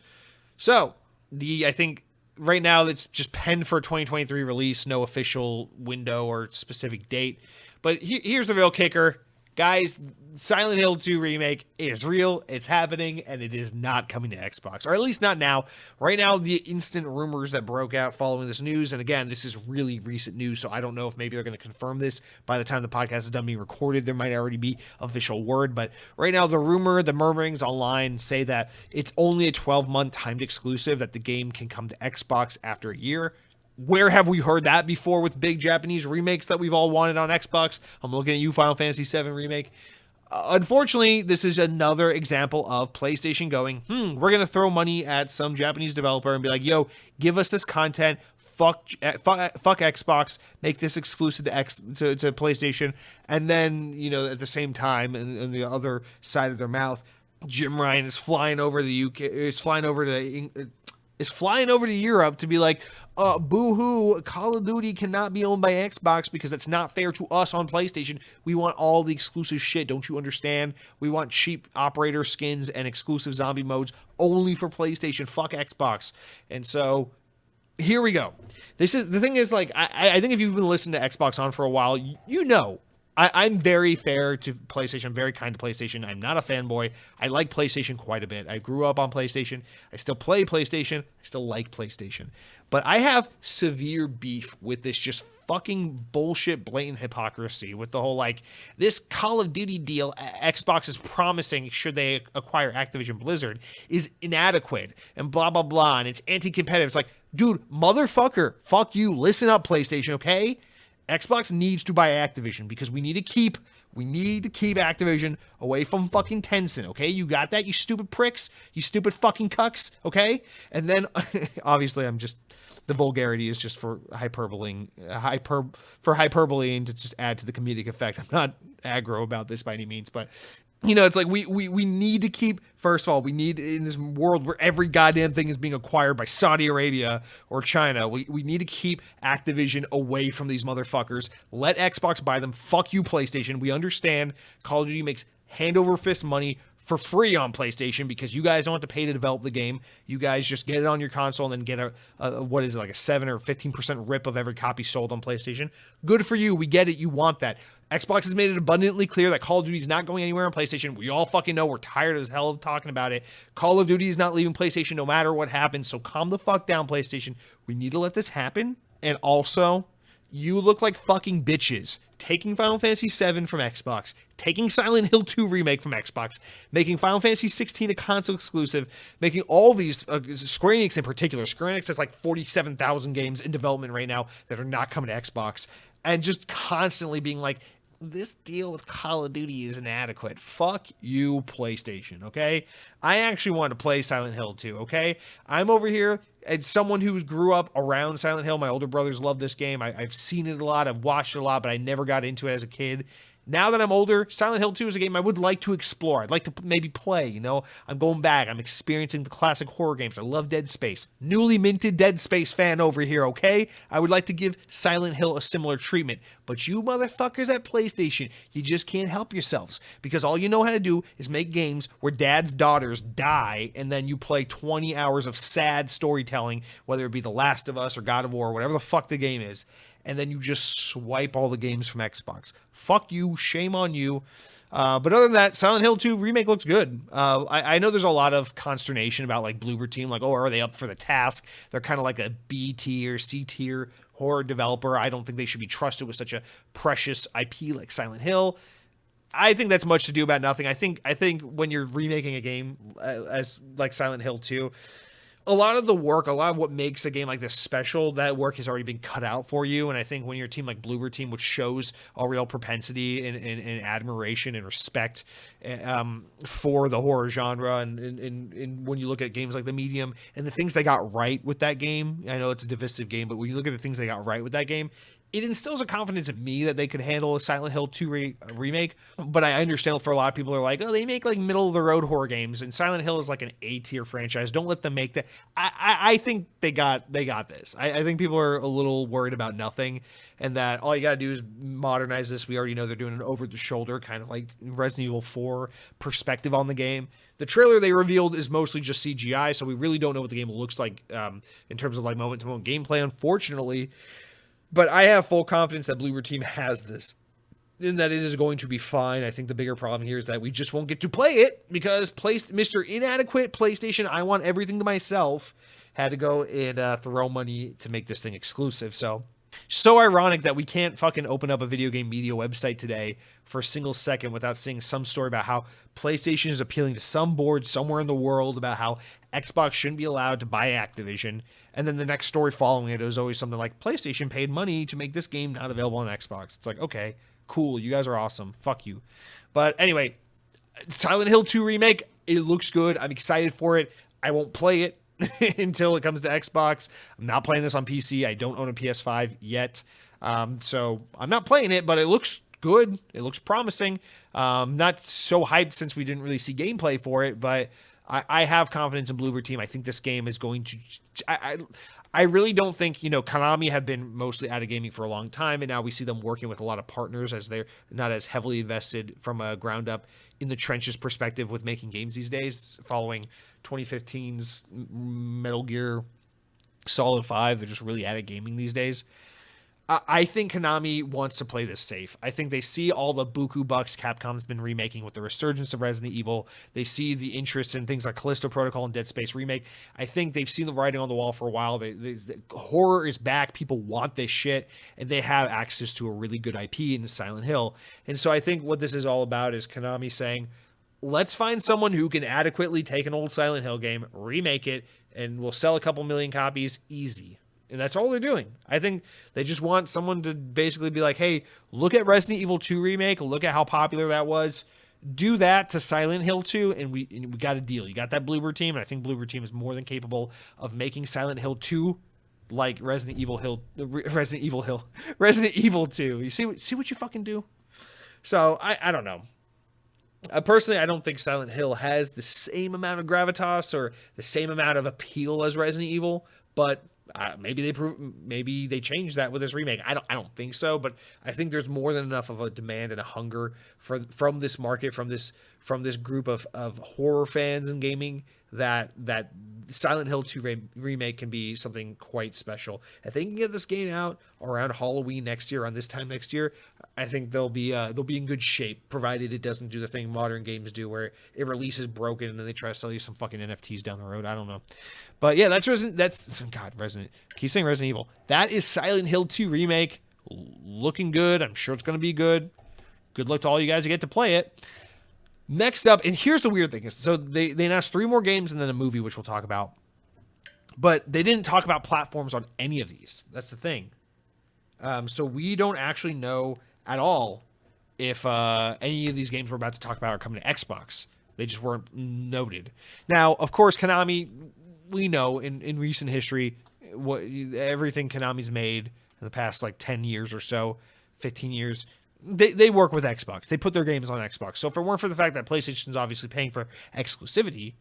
So, I think right now it's just penned for 2023 release, no official window or specific date. But here's the real kicker. guys, Silent Hill 2 remake is real, it's happening, and it is not coming to Xbox, or at least not now. Right now, the instant rumors that broke out following this news, and again, this is really recent news, so I don't know if maybe they're going to confirm this by the time the podcast is done being recorded. There might already be official word, but right now, the murmurings online say that it's only a 12-month timed exclusive, that the game can come to Xbox after a year. Where have we heard that before with big Japanese remakes that we've all wanted on Xbox? I'm looking at you, Final Fantasy VII Remake. Unfortunately, this is another example of PlayStation going, we're going to throw money at some Japanese developer and be like, yo, give us this content, fuck Xbox, make this exclusive to PlayStation, and then, at the same time, and the other side of their mouth, Jim Ryan is flying over the UK, is flying over to Europe to be like, boo-hoo, Call of Duty cannot be owned by Xbox because it's not fair to us on PlayStation. We want all the exclusive shit, don't you understand? We want cheap operator skins and exclusive zombie modes only for PlayStation. Fuck Xbox. And so, here we go. The thing is, like, I think if you've been listening to Xbox on for a while, you know, I'm very fair to PlayStation. I'm very kind to PlayStation. I'm not a fanboy. I like PlayStation quite a bit. I grew up on PlayStation. I still play PlayStation. I still like PlayStation. But I have severe beef with this just fucking bullshit, blatant hypocrisy with the whole, like, this Call of Duty deal Xbox is promising should they acquire Activision Blizzard is inadequate and blah, blah, blah, and it's anti-competitive. It's like, dude, motherfucker, fuck you. Listen up, PlayStation, okay? Xbox needs to buy Activision because we need to keep Activision away from fucking Tencent, okay? You got that, you stupid pricks? You stupid fucking cucks, okay? And then, obviously, the vulgarity is just for hyperbole and to just add to the comedic effect. I'm not aggro about this by any means, but it's like we need to keep, first of all, we need, in this world where every goddamn thing is being acquired by Saudi Arabia or China, we need to keep Activision away from these motherfuckers. Let Xbox buy them. Fuck you, PlayStation. We understand Call of Duty makes hand over fist money for free on PlayStation because you guys don't have to pay to develop the game. You guys just get it on your console and then get a 7 or 15% rip of every copy sold on PlayStation. Good for you. We get it. You want that. Xbox has made it abundantly clear that Call of Duty is not going anywhere on PlayStation. We all fucking know. We're tired as hell of talking about it. Call of Duty is not leaving PlayStation no matter what happens. So calm the fuck down, PlayStation. We need to let this happen. And also, you look like fucking bitches taking Final Fantasy VII from Xbox, taking Silent Hill 2 remake from Xbox, making Final Fantasy 16 a console exclusive, making all these, Square Enix in particular, Square Enix has like 47,000 games in development right now that are not coming to Xbox, and just constantly being like, this deal with Call of Duty is inadequate. Fuck you, PlayStation, okay? I actually want to play Silent Hill 2, okay? I'm over here as someone who grew up around Silent Hill. My older brothers love this game. I've seen it a lot. I've watched it a lot, but I never got into it as a kid. Now that I'm older, Silent Hill 2 is a game I would like to explore. I'd like to maybe play, I'm going back. I'm experiencing the classic horror games. I love Dead Space. Newly minted Dead Space fan over here, okay? I would like to give Silent Hill a similar treatment. But you motherfuckers at PlayStation, you just can't help yourselves. Because all you know how to do is make games where dad's daughters die, and then you play 20 hours of sad storytelling, whether it be The Last of Us or God of War, or whatever the fuck the game is. And then you just swipe all the games from Xbox. Fuck you, shame on you. But other than that, Silent Hill 2 remake looks good. I know there's a lot of consternation about like Bloober Team, like, oh, are they up for the task? They're kind of like a B tier, C tier horror developer. I don't think they should be trusted with such a precious IP like Silent Hill. I think that's much to do about nothing. I think when you're remaking a game as like Silent Hill 2, a lot of the work, a lot of what makes a game like this special, that work has already been cut out for you. And I think when you're a team like Bloober Team, which shows a real propensity and admiration and respect for the horror genre, and when you look at games like The Medium and the things they got right with that game, I know it's a divisive game, but when you look at the things they got right with that game, it instills a confidence in me that they could handle a Silent Hill 2 remake. But I understand for a lot of people are like, oh, they make like middle of the road horror games, and Silent Hill is like an A tier franchise. Don't let them make that. I think they got this. I think people are a little worried about nothing, and that all you gotta do is modernize this. We already know they're doing an over the shoulder kind of like Resident Evil 4 perspective on the game. The trailer they revealed is mostly just CGI, so we really don't know what the game looks like in terms of like moment to moment gameplay, unfortunately. But I have full confidence that Bloober Team has this and that it is going to be fine. I think the bigger problem here is that we just won't get to play it because Mr. Inadequate PlayStation, I want everything to myself, had to go and throw money to make this thing exclusive. So ironic that we can't fucking open up a video game media website today for a single second without seeing some story about how PlayStation is appealing to some board somewhere in the world about how Xbox shouldn't be allowed to buy Activision. And then the next story following it is always something like PlayStation paid money to make this game not available on Xbox. It's like, okay, cool. You guys are awesome. Fuck you. But anyway, Silent Hill 2 remake, it looks good. I'm excited for it. I won't play it until it comes to Xbox. I'm not playing this on PC. I don't own a PS5 yet. So I'm not playing it, but it looks good. It looks promising. Not so hyped since we didn't really see gameplay for it, but I have confidence in Bloober Team. I think this game is going to... I really don't think, Konami have been mostly out of gaming for a long time, and now we see them working with a lot of partners as they're not as heavily invested from a ground up in the trenches perspective with making games these days, following 2015's Metal Gear Solid 5. They're just really out of gaming these days. I think Konami wants to play this safe. I think they see all the buku bucks Capcom's been remaking with the resurgence of Resident Evil. They see the interest in things like Callisto Protocol and Dead Space Remake. I think they've seen the writing on the wall for a while. The horror is back. People want this shit, and they have access to a really good IP in Silent Hill. And so I think what this is all about is Konami saying, let's find someone who can adequately take an old Silent Hill game, remake it, and we'll sell a couple million copies easy. And that's all they're doing. I think they just want someone to basically be like, hey, look at Resident Evil 2 remake. Look at how popular that was. Do that to Silent Hill 2, and we got a deal. You got that Bloober Team, and I think Bloober Team is more than capable of making Silent Hill 2 like Resident Evil 2. You see what you fucking do? So I don't know. Personally, I don't think Silent Hill has the same amount of gravitas or the same amount of appeal as Resident Evil, but maybe they changed that with this remake. I don't think so, but I think there's more than enough of a demand and a hunger from this market, from this group of horror fans in gaming that Silent Hill 2 remake can be something quite special. If they can get this game out around Halloween next year, on this time next year, I think they'll be in good shape, provided it doesn't do the thing modern games do where it releases broken and then they try to sell you some fucking NFTs down the road. I don't know. But yeah, Resident. Keep saying Resident Evil. That is Silent Hill 2 remake. Looking good. I'm sure it's going to be good. Good luck to all you guys who get to play it. Next up, and here's the weird thing. So they announced 3 more games and then a movie, which we'll talk about. But they didn't talk about platforms on any of these. That's the thing. So we don't actually know at all if any of these games we're about to talk about are coming to Xbox. They just weren't noted. Now, of course, Konami, we know in recent history, everything Konami's made in the past 10 years or so, 15 years, they work with Xbox. They put their games on Xbox. So if it weren't for the fact that PlayStation's obviously paying for exclusivity,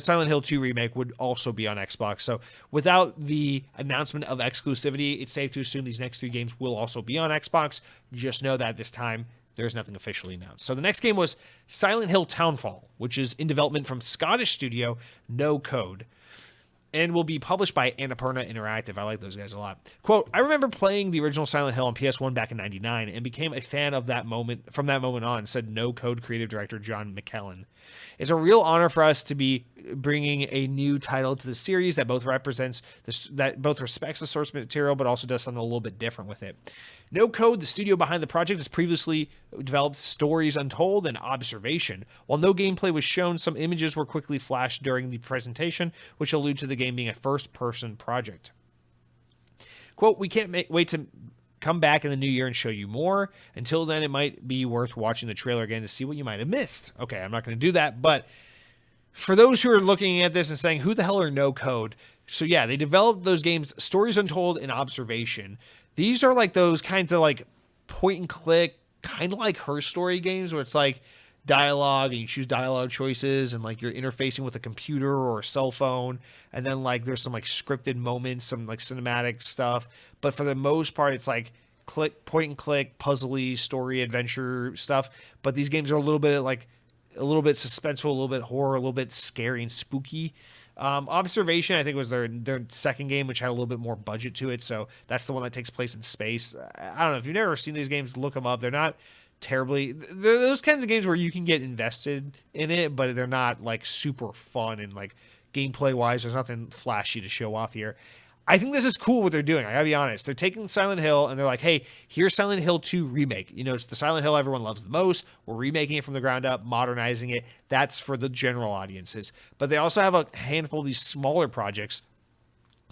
Silent Hill 2 remake would also be on Xbox. So without the announcement of exclusivity, it's safe to assume these next 3 games will also be on Xbox. Just know that this time there's nothing officially announced. So the next game was Silent Hill Townfall, which is in development from Scottish studio No Code, and will be published by Annapurna Interactive. I like those guys a lot. Quote, I remember playing the original Silent Hill on PS1 back in 99 and became a fan of that moment from that moment on, said No Code creative director John McKellen. It's a real honor for us to be bringing a new title to the series that both respects the source material, but also does something a little bit different with it. No Code, the studio behind the project, has previously developed Stories Untold and Observation. While no gameplay was shown, some images were quickly flashed during the presentation, which allude to the game being a first-person project. Quote, we can't wait to come back in the new year and show you more. Until then, it might be worth watching the trailer again to see what you might have missed. Okay, I'm not going to do that, but for those who are looking at this and saying, who the hell are No Code? So yeah, they developed those games, Stories Untold and Observation. These are those kinds of point and click, kind of like Her Story games where it's dialogue and you choose dialogue choices and you're interfacing with a computer or a cell phone. And then there's some scripted moments, some cinematic stuff. But for the most part, it's point and click, puzzly, story, adventure stuff. But these games are a little bit suspenseful, a little bit horror, a little bit scary and spooky. Observation, I think, was their second game, which had a little bit more budget to it. So that's the one that takes place in space. I don't know if you've never seen these games, look them up. They're not terribly. They're those kinds of games where you can get invested in it, but they're not like super fun and like gameplay wise. There's nothing flashy to show off here. I think this is cool what they're doing. I gotta be honest. They're taking Silent Hill and they're like, hey, here's Silent Hill 2 remake. You know, it's the Silent Hill everyone loves the most. We're remaking it from the ground up, modernizing it. That's for the general audiences. But they also have a handful of these smaller projects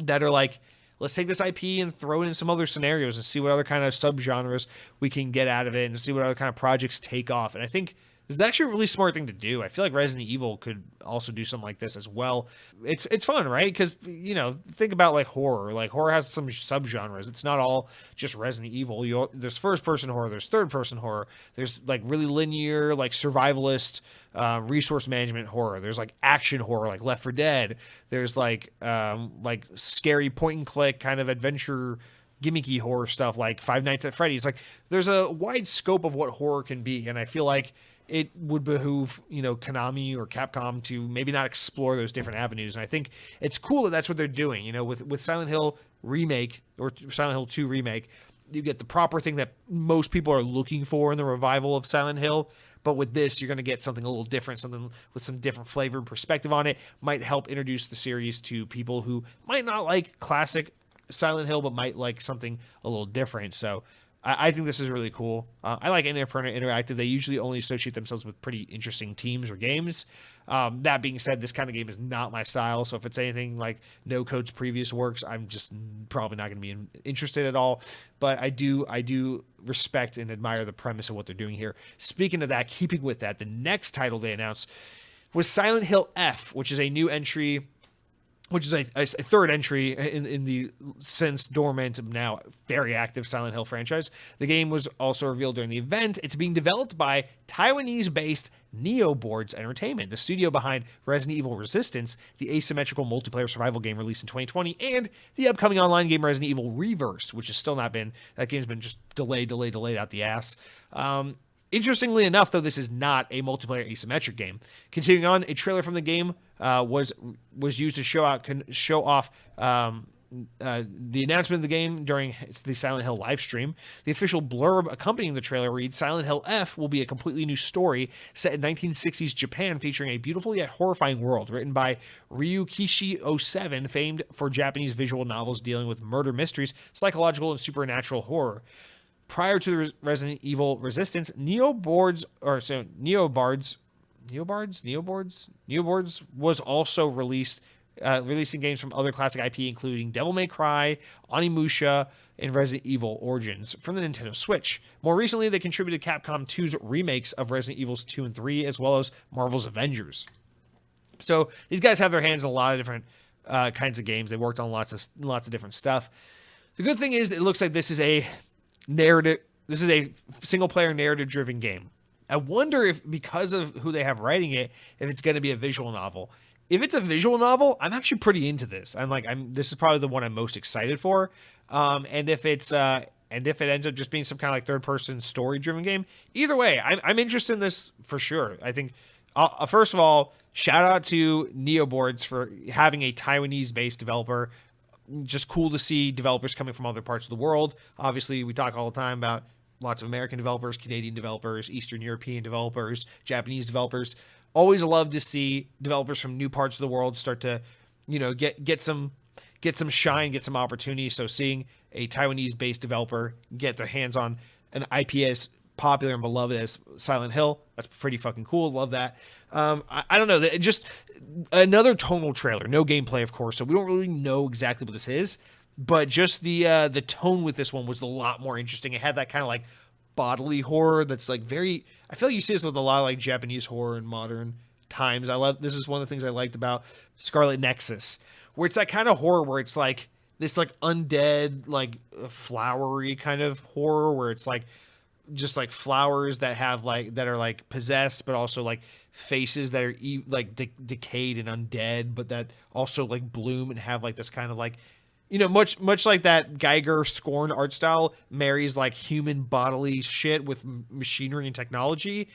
that are like, let's take this IP and throw it in some other scenarios and see what other kind of subgenres we can get out of it and see what other kind of projects take off. And I think this is actually a really smart thing to do. I feel like Resident Evil could also do something like this as well. It's fun, right? Because, you know, think about like horror. Like horror has some subgenres. It's not all just Resident Evil. There's first-person horror. There's third-person horror. There's like really linear, like survivalist, resource management horror. There's like action horror, like Left 4 Dead. There's like scary point-and-click kind of adventure gimmicky horror stuff like Five Nights at Freddy's. Like there's a wide scope of what horror can be, and I feel like it would behoove, you know, Konami or Capcom to maybe not explore those different avenues. And I think it's cool that that's what they're doing. You know, with Silent Hill remake or Silent Hill 2 remake, you get the proper thing that most people are looking for in the revival of Silent Hill. But with this, you're going to get something a little different, something with some different flavor and perspective on it. Might help introduce the series to people who might not like classic Silent Hill, but might like something a little different. So I think this is really cool. I like Annapurna Interactive. They usually only associate themselves with pretty interesting teams or games. That being said, this kind of game is not my style. So if it's anything like No Code's previous works, I'm just probably not going to be interested at all. But I do respect and admire the premise of what they're doing here. Speaking of that, keeping with that, the next title they announced was Silent Hill F, which is a new entry, which is a third entry in the since dormant, now very active Silent Hill franchise. The game was also revealed during the event. It's being developed by Taiwanese-based Neoboards Entertainment, the studio behind Resident Evil Resistance, the asymmetrical multiplayer survival game released in 2020, and the upcoming online game Resident Evil Reverse, which has still not been, that game's been just delayed out the ass. Interestingly enough, though, this is not a multiplayer asymmetric game. Continuing on, a trailer from the game was used to show off the announcement of the game during the Silent Hill live stream. The official blurb accompanying the trailer reads, Silent Hill F will be a completely new story set in 1960s Japan featuring a beautiful yet horrifying world written by Ryukishi 07, famed for Japanese visual novels dealing with murder mysteries, psychological and supernatural horror. Prior to the Resident Evil Resistance, Neoboards was also releasing games from other classic IP, including Devil May Cry, Onimusha, and Resident Evil Origins from the Nintendo Switch. More recently, they contributed Capcom 2's remakes of Resident Evils 2 and 3, as well as Marvel's Avengers. So these guys have their hands in a lot of different kinds of games. They worked on lots of different stuff. The good thing is, it looks like this is a single player narrative driven game. I wonder if, because of who they have writing it, if it's going to be a visual novel. If it's a visual novel, I'm actually pretty into this. This is probably the one I'm most excited for. And if it ends up just being some kind of like third person story driven game, either way, I'm interested in this for sure. I think, first of all, shout out to Neoboards for having a Taiwanese based developer. Just cool to see developers coming from other parts of the world. Obviously, we talk all the time about lots of American developers, Canadian developers, Eastern European developers, Japanese developers. Always love to see developers from new parts of the world start to, you know, get some shine, get some opportunity. So seeing a Taiwanese-based developer get their hands on an IP as popular and beloved as Silent Hill, that's pretty fucking cool. Love that. I don't know. Just another tonal trailer. No gameplay, of course, so we don't really know exactly what this is. But just the tone with this one was a lot more interesting. It had that kind of like bodily horror that's like very. I feel like you see this with a lot of like Japanese horror in modern times. This is one of the things I liked about Scarlet Nexus, where it's that kind of horror where it's like this like undead, like flowery kind of horror where it's like just like flowers that have like that are like possessed, but also like faces that are like decayed and undead, but that also like bloom and have like this kind of like, you know, much like that Geiger Scorn art style marries like human bodily shit with machinery and technology.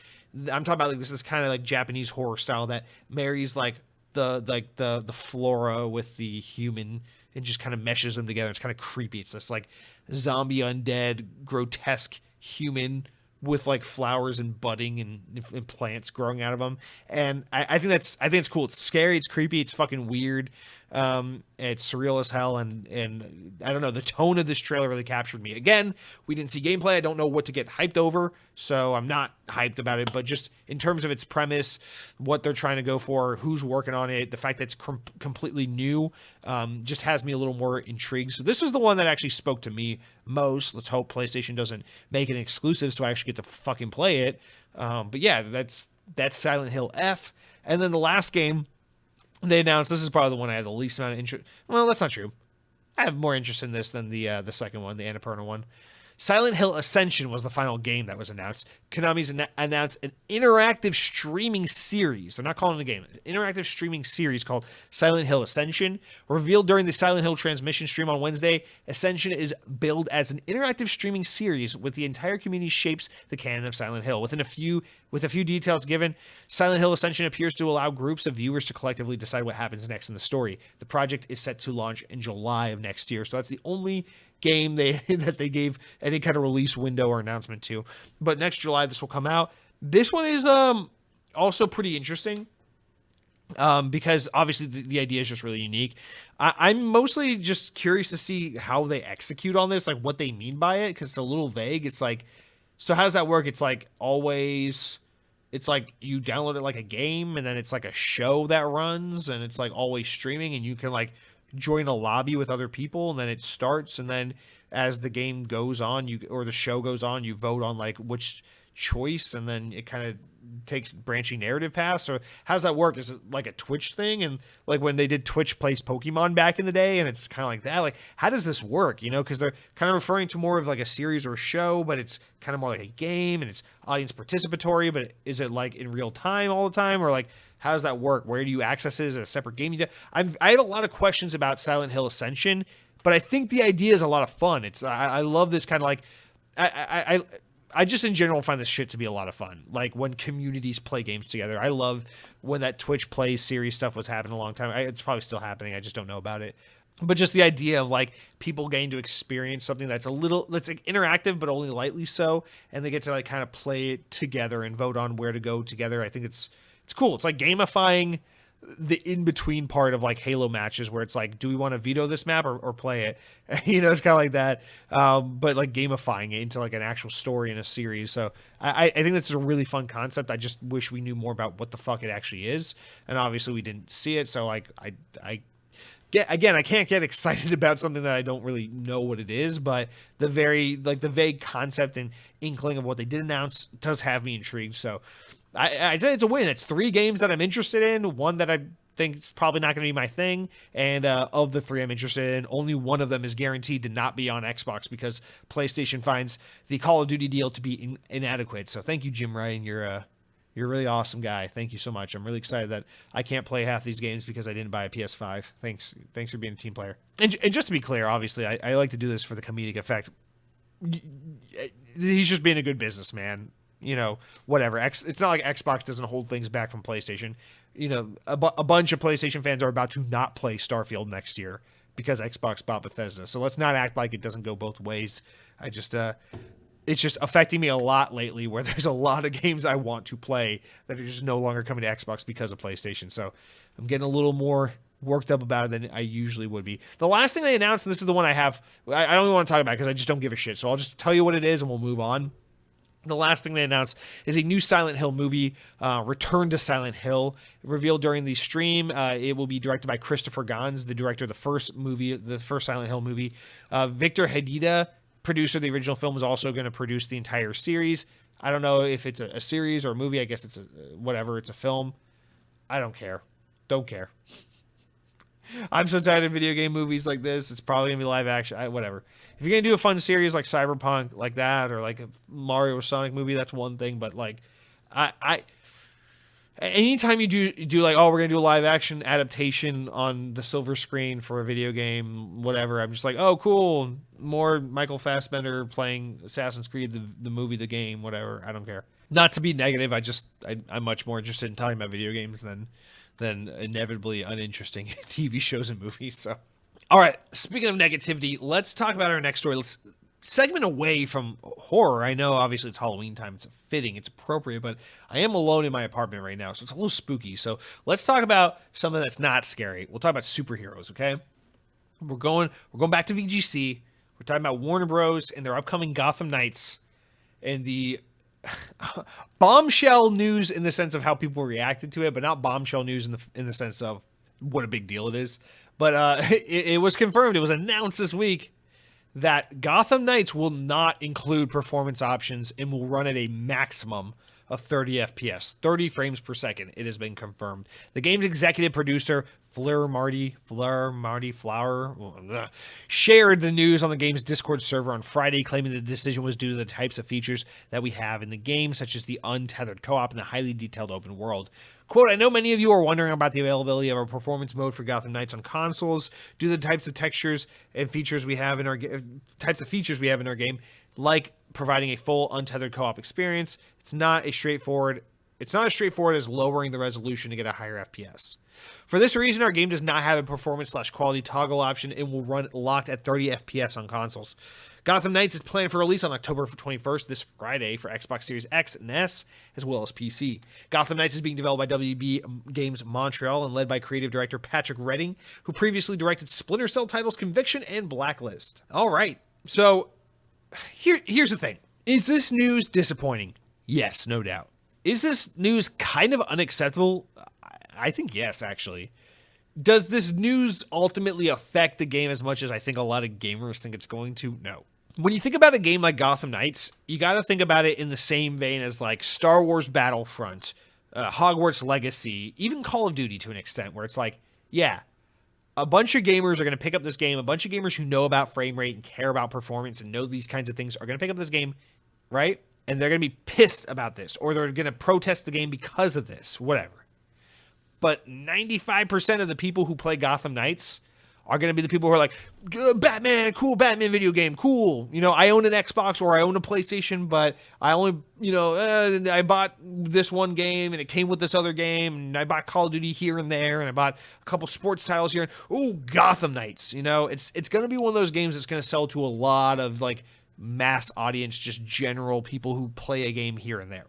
I'm talking about like this is kind of like Japanese horror style that marries like the flora with the human and just kind of meshes them together. It's kind of creepy. It's this like zombie undead grotesque human with like flowers and budding and plants growing out of them. And I think it's cool. It's scary. It's creepy. It's fucking weird. It's surreal as hell. And I don't know, the tone of this trailer really captured me. Again, we didn't see gameplay. I don't know what to get hyped over, so I'm not hyped about it, but just in terms of its premise, what they're trying to go for, who's working on it, the fact that it's completely new, just has me a little more intrigued. So this is the one that actually spoke to me most. Let's hope PlayStation doesn't make it an exclusive so I actually get to fucking play it. But yeah, that's Silent Hill F. And then the last game they announced, this is probably the one I had the least amount of interest. Well, that's not true. I have more interest in this than the second one, the Annapurna one. Silent Hill Ascension was the final game that was announced. Konami's announced an interactive streaming series. They're not calling it a game. An interactive streaming series called Silent Hill Ascension. Revealed during the Silent Hill transmission stream on Wednesday, Ascension is billed as an interactive streaming series with the entire community shapes the canon of Silent Hill. With a few details given, Silent Hill Ascension appears to allow groups of viewers to collectively decide what happens next in the story. The project is set to launch in July of next year, so that's the only game that they gave any kind of release window or announcement to. But next July this will come out. This one is also pretty interesting because obviously the idea is just really unique. I'm mostly just curious to see how they execute on this, like what they mean by it, because it's a little vague. It's like, so how does that work? It's like always, it's like you download it like a game and then it's like a show that runs and it's like always streaming and you can like join a lobby with other people and then it starts, and then as the game goes on, or the show goes on, you vote on like which choice, and then it kind of takes branching narrative paths. Or how does that work? Is it like a Twitch thing, and like when they did Twitch plays Pokemon back in the day, and it's kind of like that? Like, how does this work? You know, because they're kind of referring to more of like a series or a show, but it's kind of more like a game and it's audience participatory. But is it like in real time all the time, or like how does that work? Where do you access it? Is it a separate game? I have a lot of questions about Silent Hill Ascension, but I think the idea is a lot of fun. I love this kind of like I just in general find this shit to be a lot of fun. Like when communities play games together. I love when that Twitch Plays series stuff was happening a long time. It's probably still happening. I just don't know about it. But just the idea of like people getting to experience something that's like interactive, but only lightly so, and they get to like kind of play it together and vote on where to go together. I think it's cool. It's like gamifying the in-between part of like Halo matches where it's like, do we want to veto this map or play it? You know, it's kind of like that. But like gamifying it into like an actual story in a series. So I think that's a really fun concept. I just wish we knew more about what the fuck it actually is. And obviously we didn't see it. So like I can't get excited about something that I don't really know what it is, but the vague concept and inkling of what they did announce does have me intrigued. So I'd say it's a win. It's 3 games that I'm interested in, one that I think is probably not going to be my thing, and of the 3 I'm interested in, only one of them is guaranteed to not be on Xbox because PlayStation finds the Call of Duty deal to be inadequate. So thank you, Jim Ryan. You're a really awesome guy. Thank you so much. I'm really excited that I can't play half these games because I didn't buy a PS5. Thanks for being a team player. And just to be clear, obviously, I like to do this for the comedic effect. He's just being a good businessman. You know, whatever. It's not like Xbox doesn't hold things back from PlayStation. You know, a bunch of PlayStation fans are about to not play Starfield next year because Xbox bought Bethesda. So let's not act like it doesn't go both ways. It's just affecting me a lot lately where there's a lot of games I want to play that are just no longer coming to Xbox because of PlayStation. So I'm getting a little more worked up about it than I usually would be. The last thing they announced, and this is the one I don't even want to talk about because I just don't give a shit. So I'll just tell you what it is and we'll move on. The last thing they announced is a new Silent Hill movie, Return to Silent Hill, revealed during the stream. It will be directed by Christopher Gans, the director of the first Silent Hill movie. Victor Hedida, producer of the original film, is also going to produce the entire series. I don't know if it's a series or a movie. I guess it's whatever. It's a film. I don't care. Don't care. I'm so tired of video game movies like this. It's probably going to be live action. Whatever. If you're going to do a fun series like Cyberpunk, like that, or like a Mario or Sonic movie, that's one thing. But like, anytime you do like, oh, we're going to do a live action adaptation on the silver screen for a video game, whatever, I'm just like, oh, cool. More Michael Fassbender playing Assassin's Creed, the movie, the game, whatever. I don't care. Not to be negative. I'm much more interested in talking about video games than than inevitably uninteresting TV shows and movies. So, all right. Speaking of negativity, let's talk about our next story. Let's segment away from horror. I know, obviously, it's Halloween time. It's fitting. It's appropriate. But I am alone in my apartment right now, so it's a little spooky. So let's talk about something that's not scary. We'll talk about superheroes. Okay. We're going back to VGC. We're talking about Warner Bros. And their upcoming Gotham Knights, and the bombshell news in the sense of how people reacted to it, but not bombshell news in the sense of what a big deal it is. But it was confirmed. It was announced this week that Gotham Knights will not include performance options and will run at a maximum of 30 FPS, 30 frames per second. It has been confirmed. The game's executive producer, Flower, shared the news on the game's Discord server on Friday, claiming the decision was due to the types of features that we have in the game, such as the untethered co-op and the highly detailed open world. Quote, I know many of you are wondering about the availability of a performance mode for Gotham Knights on consoles due to the types of textures and features we have in our game, like providing a full untethered co-op experience. It's not as straightforward as lowering the resolution to get a higher FPS. For this reason, our game does not have a performance/quality toggle option and will run locked at 30 FPS on consoles. Gotham Knights is planned for release on October 21st, this Friday, for Xbox Series X and S, as well as PC. Gotham Knights is being developed by WB Games Montreal and led by creative director Patrick Redding, who previously directed Splinter Cell titles Conviction and Blacklist. All right, so here's the thing. Is this news disappointing? Yes, no doubt. Is this news kind of unacceptable? I think yes, actually. Does this news ultimately affect the game as much as I think a lot of gamers think it's going to? No. When you think about a game like Gotham Knights, you got to think about it in the same vein as like Star Wars Battlefront, Hogwarts Legacy, even Call of Duty to an extent, where it's like, yeah, a bunch of gamers are going to pick up this game. A bunch of gamers who know about frame rate and care about performance and know these kinds of things are going to pick up this game, right? And they're going to be pissed about this, or they're going to protest the game because of this, whatever. But 95% of the people who play Gotham Knights are going to be the people who are like, Batman, cool Batman video game, cool. You know, I own an Xbox or I own a PlayStation, but I only, I bought this one game and it came with this other game, and I bought Call of Duty here and there, and I bought a couple sports titles here. Ooh, Gotham Knights. You know, it's going to be one of those games that's going to sell to a lot of like mass audience, just general people who play a game here and there.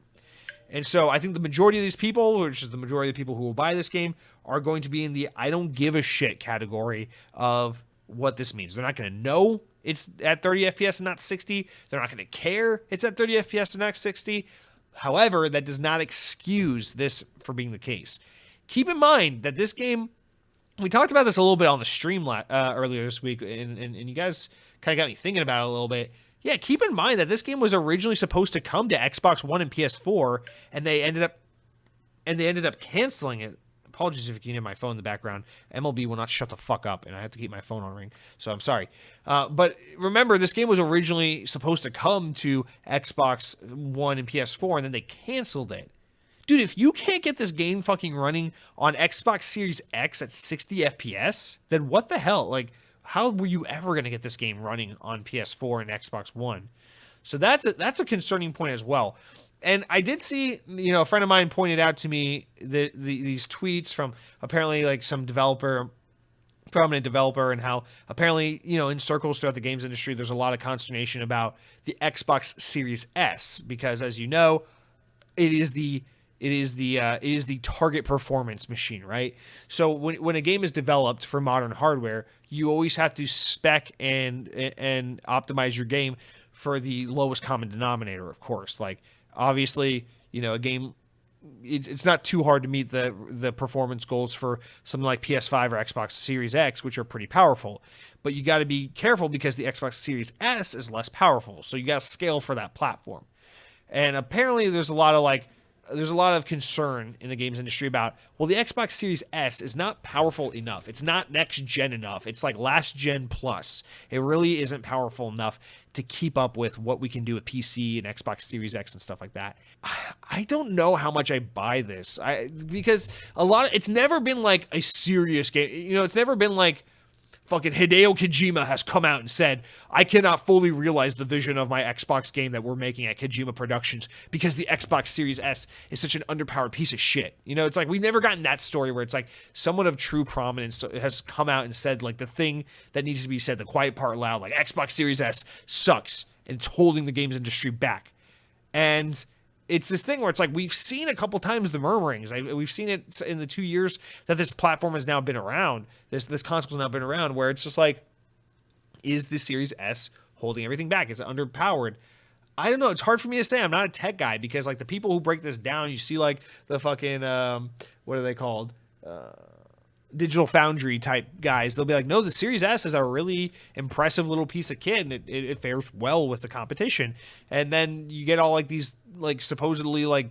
And so I think the majority of these people, which is the majority of the people who will buy this game, are going to be in the I don't give a shit category of what this means. They're not going to know it's at 30 FPS and not 60. They're not going to care it's at 30 FPS and not 60. However, that does not excuse this for being the case. Keep in mind that this game, we talked about this a little bit on the stream earlier this week, and you guys kind of got me thinking about it a little bit. Yeah, keep in mind that this game was originally supposed to come to Xbox One and PS4, and they ended up canceling it. Apologies if you can hear my phone in the background. MLB will not shut the fuck up, and I have to keep my phone on ring, so I'm sorry. But remember, this game was originally supposed to come to Xbox One and PS4, and then they canceled it. Dude, if you can't get this game fucking running on Xbox Series X at 60 FPS, then what the hell? Like, how were you ever going to get this game running on PS4 and Xbox One? So that's a concerning point as well. And I did see, a friend of mine pointed out to me these tweets from apparently like some prominent developer, and how apparently, in circles throughout the games industry, there's a lot of consternation about the Xbox Series S, because as you know, it is the target performance machine, right? So when a game is developed for modern hardware, you always have to spec and optimize your game for the lowest common denominator, of course. Like, obviously, a game, it's not too hard to meet the performance goals for something like PS5 or Xbox Series X, which are pretty powerful. But you got to be careful because the Xbox Series S is less powerful. So you got to scale for that platform. And apparently there's a lot of concern in the games industry about, well, the Xbox Series S is not powerful enough. It's not next gen enough. It's like last gen plus. It really isn't powerful enough to keep up with what we can do with PC and Xbox Series X and stuff like that. I don't know how much I buy this. Because it's never been like a serious game. It's never been like, fucking Hideo Kojima has come out and said, I cannot fully realize the vision of my Xbox game that we're making at Kojima Productions because the Xbox Series S is such an underpowered piece of shit. You know, it's like we've never gotten that story where it's like someone of true prominence has come out and said like the thing that needs to be said, the quiet part loud, like Xbox Series S sucks and it's holding the games industry back. And it's this thing where it's like we've seen a couple times the murmurings. We've seen it in the 2 years that this platform has now been around. This console has now been around, where it's just like, is the Series S holding everything back? Is it underpowered? I don't know. It's hard for me to say. I'm not a tech guy because like the people who break this down, you see like the fucking what are they called? Digital Foundry type guys. They'll be like, no, the Series S is a really impressive little piece of kit and it fares well with the competition. And then you get all like these like supposedly like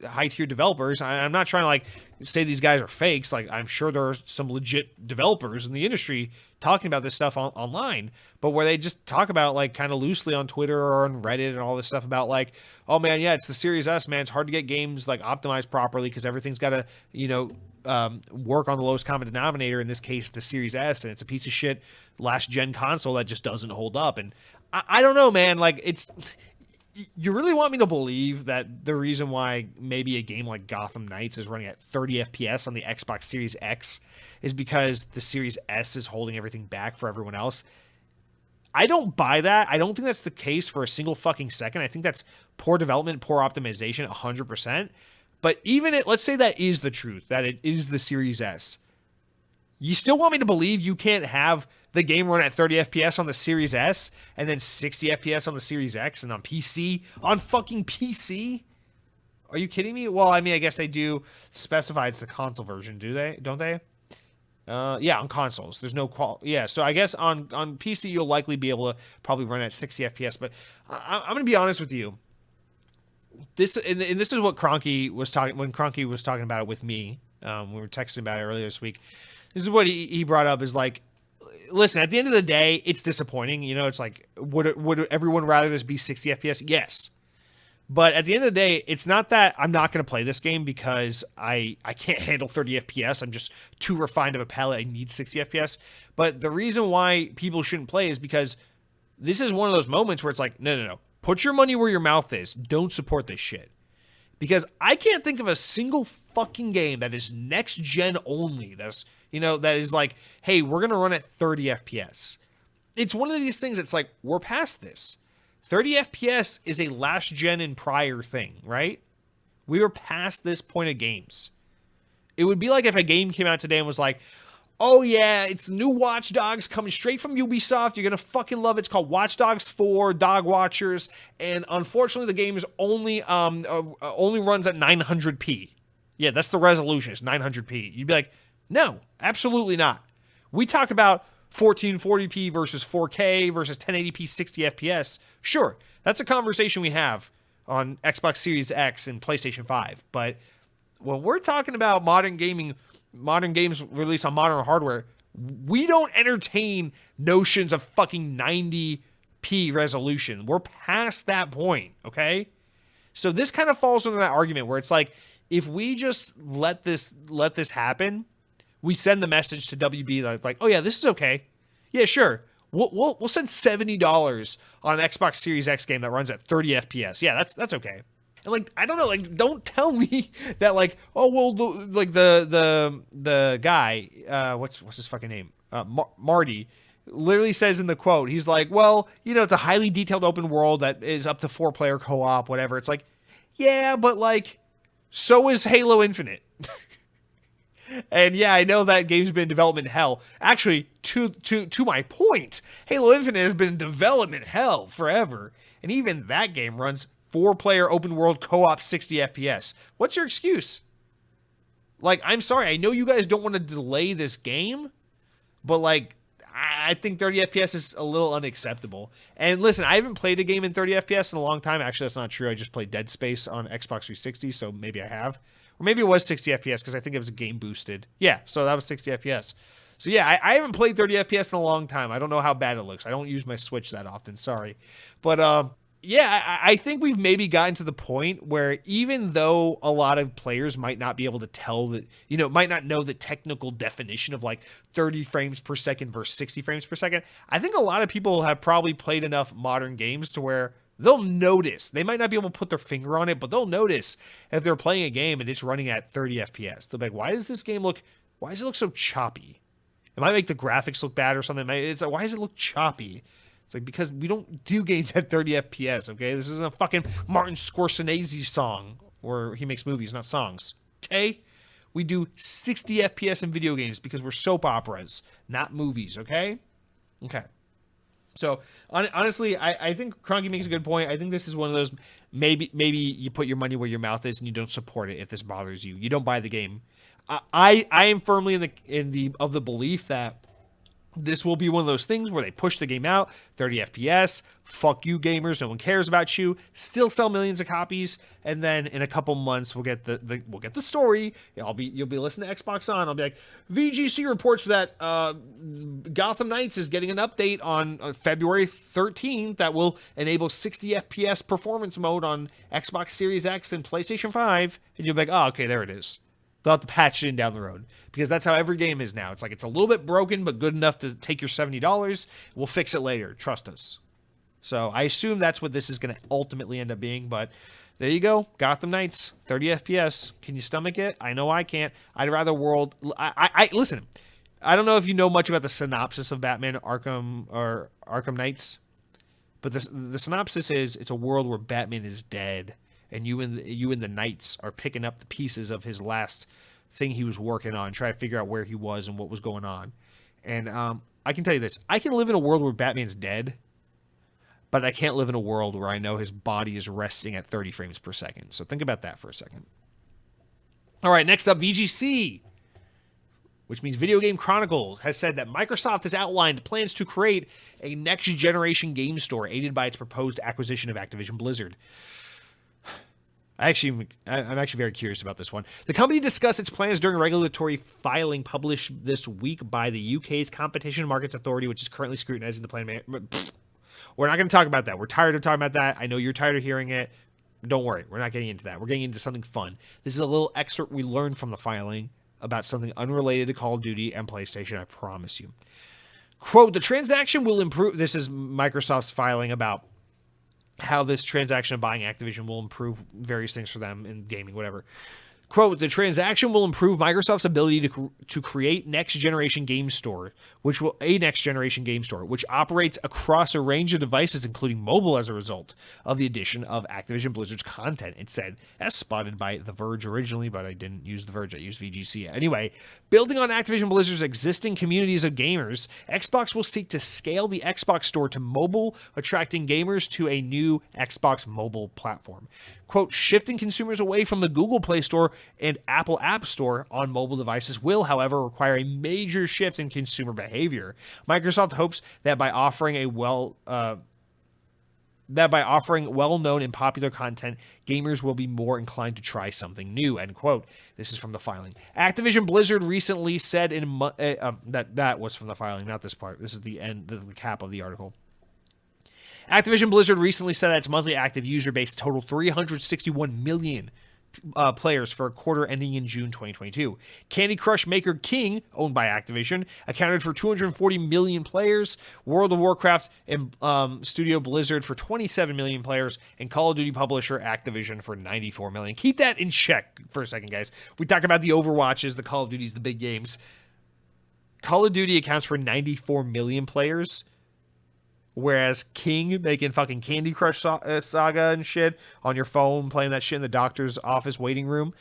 high tier developers. I'm not trying to like say these guys are fakes. Like I'm sure there are some legit developers in the industry talking about this stuff online, but where they just talk about like kind of loosely on Twitter or on Reddit and all this stuff about like, oh man, yeah, it's the Series S, man. It's hard to get games like optimized properly because everything's got to, you know, work on the lowest common denominator, in this case the Series S, and it's a piece of shit last gen console that just doesn't hold up. And I don't know, man, like it's, you really want me to believe that the reason why maybe a game like Gotham Knights is running at 30 FPS on the Xbox Series X is because the Series S is holding everything back for everyone else? I don't buy that. I don't think that's the case for a single fucking second. I think that's poor development, poor optimization, 100%. But even let's say that is the truth, that it is the Series S. You still want me to believe you can't have the game run at 30 FPS on the Series S and then 60 FPS on the Series X and on PC? On fucking PC? Are you kidding me? Well, I mean, I guess they do specify it's the console version, do they? Don't they? Yeah, on consoles. There's no yeah, so I guess on PC you'll likely be able to probably run at 60 FPS, but I'm going to be honest with you. This is what Cronky was talking when Cronky was talking about it with me. We were texting about it earlier this week. This is what he brought up, is like, listen, at the end of the day, it's disappointing. You know, it's like, would everyone rather this be 60 FPS? Yes. But at the end of the day, it's not that I'm not going to play this game because I can't handle 30 FPS. I'm just too refined of a palette. I need 60 FPS. But the reason why people shouldn't play is because this is one of those moments where it's like, no. Put your money where your mouth is. Don't support this shit. Because I can't think of a single fucking game that is next gen only. That's, you know, that is like, hey, we're going to run at 30 FPS. It's one of these things that's like, we're past this. 30 FPS is a last gen and prior thing, right? We were past this point of games. It would be like if a game came out today and was like, oh yeah, it's the new Watch Dogs coming straight from Ubisoft. You're going to fucking love it. It's called Watch Dogs 4 Dog Watchers. And unfortunately, the game is only runs at 900p. Yeah, that's the resolution. It's 900p. You'd be like, no, absolutely not. We talk about 1440p versus 4K versus 1080p 60 FPS. Sure, that's a conversation we have on Xbox Series X and PlayStation 5. But when we're talking about modern games released on modern hardware, we don't entertain notions of fucking 90p resolution. We're past that point, okay? So this kind of falls into that argument where it's like, if we just let this happen, we send the message to WB like, oh yeah, this is okay. Yeah, sure. We'll send $70 on an Xbox Series X game that runs at 30 FPS. Yeah, that's okay. And like, I don't know, like, don't tell me that like, oh well, the guy, what's his fucking name, Marty, literally says in the quote, he's like, well, you know, it's a highly detailed open world that is up to 4-player co-op, whatever. It's like, yeah, but like, so is Halo Infinite. And yeah, I know that game's been in development hell. Actually, to my point, Halo Infinite has been in development hell forever. And even that game runs 4-player open world co-op 60 FPS. What's your excuse? Like, I'm sorry, I know you guys don't want to delay this game, but like, I think 30 FPS is a little unacceptable. And listen, I haven't played a game in 30 FPS in a long time. Actually, that's not true. I just played Dead Space on Xbox 360, so maybe I have. Or maybe it was 60 FPS because I think it was game boosted. Yeah, so that was 60 FPS. So yeah, I haven't played 30 FPS in a long time. I don't know how bad it looks. I don't use my Switch that often, sorry. But Yeah, I think we've maybe gotten to the point where even though a lot of players might not be able to tell that, might not know the technical definition of like 30 frames per second versus 60 frames per second, I think a lot of people have probably played enough modern games to where they'll notice. They might not be able to put their finger on it, but they'll notice if they're playing a game and it's running at 30 FPS. They'll be like, why does it look so choppy? It might make the graphics look bad or something. It's like, why does it look choppy? It's like, because we don't do games at 30 FPS, okay? This isn't a fucking Martin Scorsese song where he makes movies, not songs, okay? We do 60 FPS in video games because we're soap operas, not movies, okay? Okay. So, honestly, I think Cronky makes a good point. I think this is one of those, maybe you put your money where your mouth is and you don't support it if this bothers you. You don't buy the game. I am firmly in the belief that this will be one of those things where they push the game out, 30 FPS, fuck you gamers, no one cares about you, still sell millions of copies, and then in a couple months we'll get the story. You'll be listening to Xbox On. I'll be like, VGC reports that Gotham Knights is getting an update on February 13th that will enable 60 FPS performance mode on Xbox Series X and PlayStation 5, and you'll be like, oh, okay, there it is. They'll have to patch it in down the road because that's how every game is now. It's like it's a little bit broken, but good enough to take your $70. We'll fix it later. Trust us. So I assume that's what this is going to ultimately end up being. But there you go. Gotham Knights, 30 FPS. Can you stomach it? I know I can't. I'd rather world. I listen. I don't know if you know much about the synopsis of Batman Arkham Knights, but the synopsis is it's a world where Batman is dead. And you and the Knights are picking up the pieces of his last thing he was working on, trying to figure out where he was and what was going on. And I can tell you this. I can live in a world where Batman's dead, but I can't live in a world where I know his body is resting at 30 frames per second. So think about that for a second. All right, next up, VGC, which means Video Game Chronicles, has said that Microsoft has outlined plans to create a next-generation game store aided by its proposed acquisition of Activision Blizzard. I'm actually very curious about this one. The company discussed its plans during a regulatory filing published this week by the UK's Competition and Markets Authority, which is currently scrutinizing the plan. We're not going to talk about that. We're tired of talking about that. I know you're tired of hearing it. Don't worry. We're not getting into that. We're getting into something fun. This is a little excerpt we learned from the filing about something unrelated to Call of Duty and PlayStation, I promise you. Quote, the transaction will improve. This is Microsoft's filing about how this transaction of buying Activision will improve various things for them in gaming, whatever. Quote, the transaction will improve Microsoft's ability to create next-generation game store, which operates across a range of devices, including mobile, as a result of the addition of Activision Blizzard's content, it said, as spotted by The Verge originally, but I didn't use The Verge, I used VGC. Anyway, building on Activision Blizzard's existing communities of gamers, Xbox will seek to scale the Xbox store to mobile, attracting gamers to a new Xbox mobile platform. Quote, shifting consumers away from the Google Play Store and Apple App Store on mobile devices will, however, require a major shift in consumer behavior. Microsoft hopes that by offering well-known and popular content, gamers will be more inclined to try something new, end quote. This is from the filing. Activision Blizzard recently said that was from the filing, not this part. This is the end, the cap of the article. Activision Blizzard recently said that its monthly active user base totaled 361 million players for a quarter ending in June 2022. Candy Crush maker King, owned by Activision, accounted for 240 million players, World of Warcraft and Studio Blizzard for 27 million players, and Call of Duty publisher Activision for 94 million. Keep that in check for a second, guys. We talk about the Overwatches, the Call of Duties, the big games. Call of Duty accounts for 94 million players, whereas King making fucking Candy Crush Saga and shit on your phone, playing that shit in the doctor's office waiting room,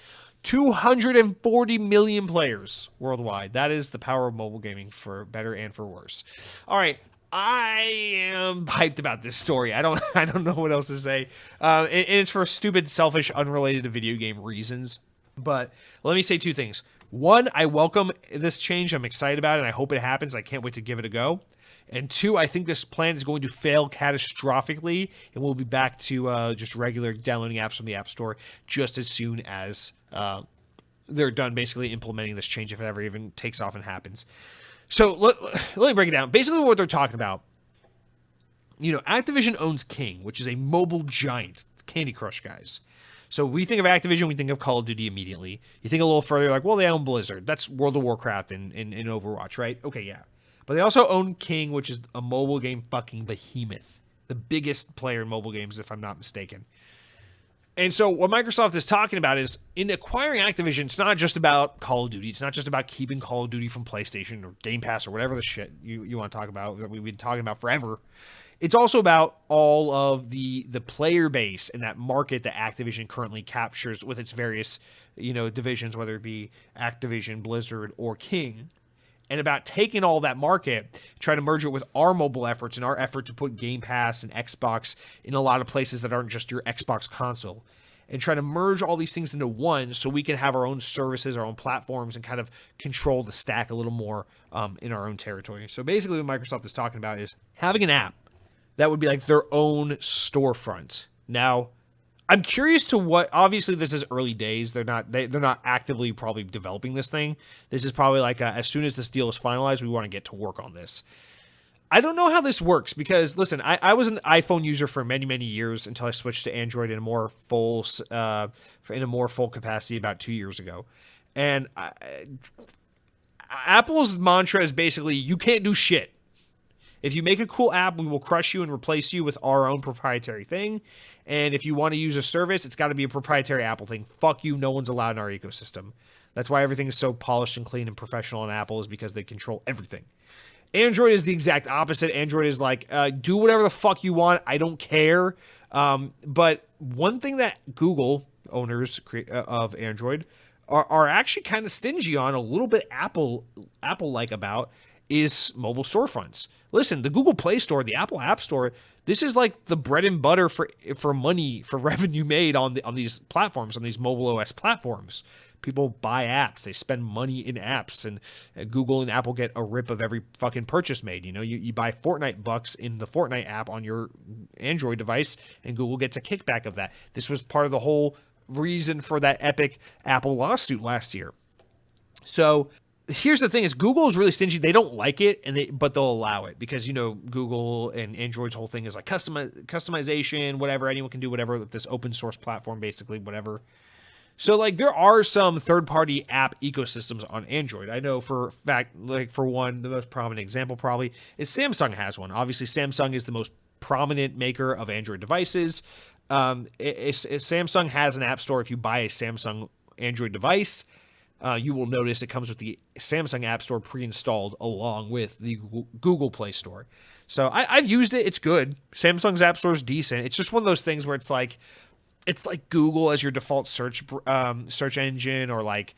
240 million players worldwide. That is the power of mobile gaming, for better and for worse. All right, I am hyped about this story. I don't know what else to say. And it's for stupid, selfish, unrelated to video game reasons. But let me say two things. One, I welcome this change. I'm excited about it, and I hope it happens. I can't wait to give it a go. And two, I think this plan is going to fail catastrophically, and we'll be back to just regular downloading apps from the App Store just as soon as they're done basically implementing this change, if it ever even takes off and happens. So let me break it down. Basically what they're talking about Activision owns King, which is a mobile giant, Candy Crush guys. So we think of Activision, we think of Call of Duty immediately. You think a little further, like, well, they own Blizzard. That's World of Warcraft and Overwatch, right? Okay, yeah. But they also own King, which is a mobile game fucking behemoth. The biggest player in mobile games, if I'm not mistaken. And so what Microsoft is talking about is, in acquiring Activision, it's not just about Call of Duty. It's not just about keeping Call of Duty from PlayStation or Game Pass or whatever the shit you want to talk about that we've been talking about forever. It's also about all of the player base and that market that Activision currently captures with its various, divisions, whether it be Activision, Blizzard, or King. And about taking all that market, trying to merge it with our mobile efforts and our effort to put Game Pass and Xbox in a lot of places that aren't just your Xbox console. And trying to merge all these things into one so we can have our own services, our own platforms, and kind of control the stack a little more in our own territory. So basically what Microsoft is talking about is having an app that would be like their own storefront. Now, I'm curious to what. Obviously, this is early days. They're not actively probably developing this thing. This is probably like as soon as this deal is finalized, we want to get to work on this. I don't know how this works because listen, I was an iPhone user for many years until I switched to Android in a more full capacity about 2 years ago, and Apple's mantra is basically you can't do shit. If you make a cool app, we will crush you and replace you with our own proprietary thing. And if you want to use a service, it's got to be a proprietary Apple thing. Fuck you, no one's allowed in our ecosystem. That's why everything is so polished and clean and professional on Apple, is because they control everything. Android is the exact opposite. Android is like, do whatever the fuck you want. I don't care. But one thing that Google owners of Android are actually kind of stingy on, a little bit Apple-like about, is mobile storefronts. Listen, the Google Play Store, the Apple App Store, this is like the bread and butter for money, for revenue made on these platforms, on these mobile OS platforms. People buy apps, they spend money in apps, and Google and Apple get a rip of every fucking purchase made. You buy Fortnite bucks in the Fortnite app on your Android device, and Google gets a kickback of that. This was part of the whole reason for that epic Apple lawsuit last year. So here's the thing: is Google is really stingy. They don't like it, but they'll allow it because Google and Android's whole thing is like customization, whatever. Anyone can do whatever with this open source platform, basically whatever. So like there are some third party app ecosystems on Android. I know for a fact, like for one, the most prominent example probably is Samsung has one. Obviously, Samsung is the most prominent maker of Android devices. Samsung has an app store. If you buy a Samsung Android device, you will notice it comes with the Samsung App Store pre-installed along with the Google Play Store. So I've used it. It's good. Samsung's App Store is decent. It's just one of those things where it's like Google as your default search engine, or like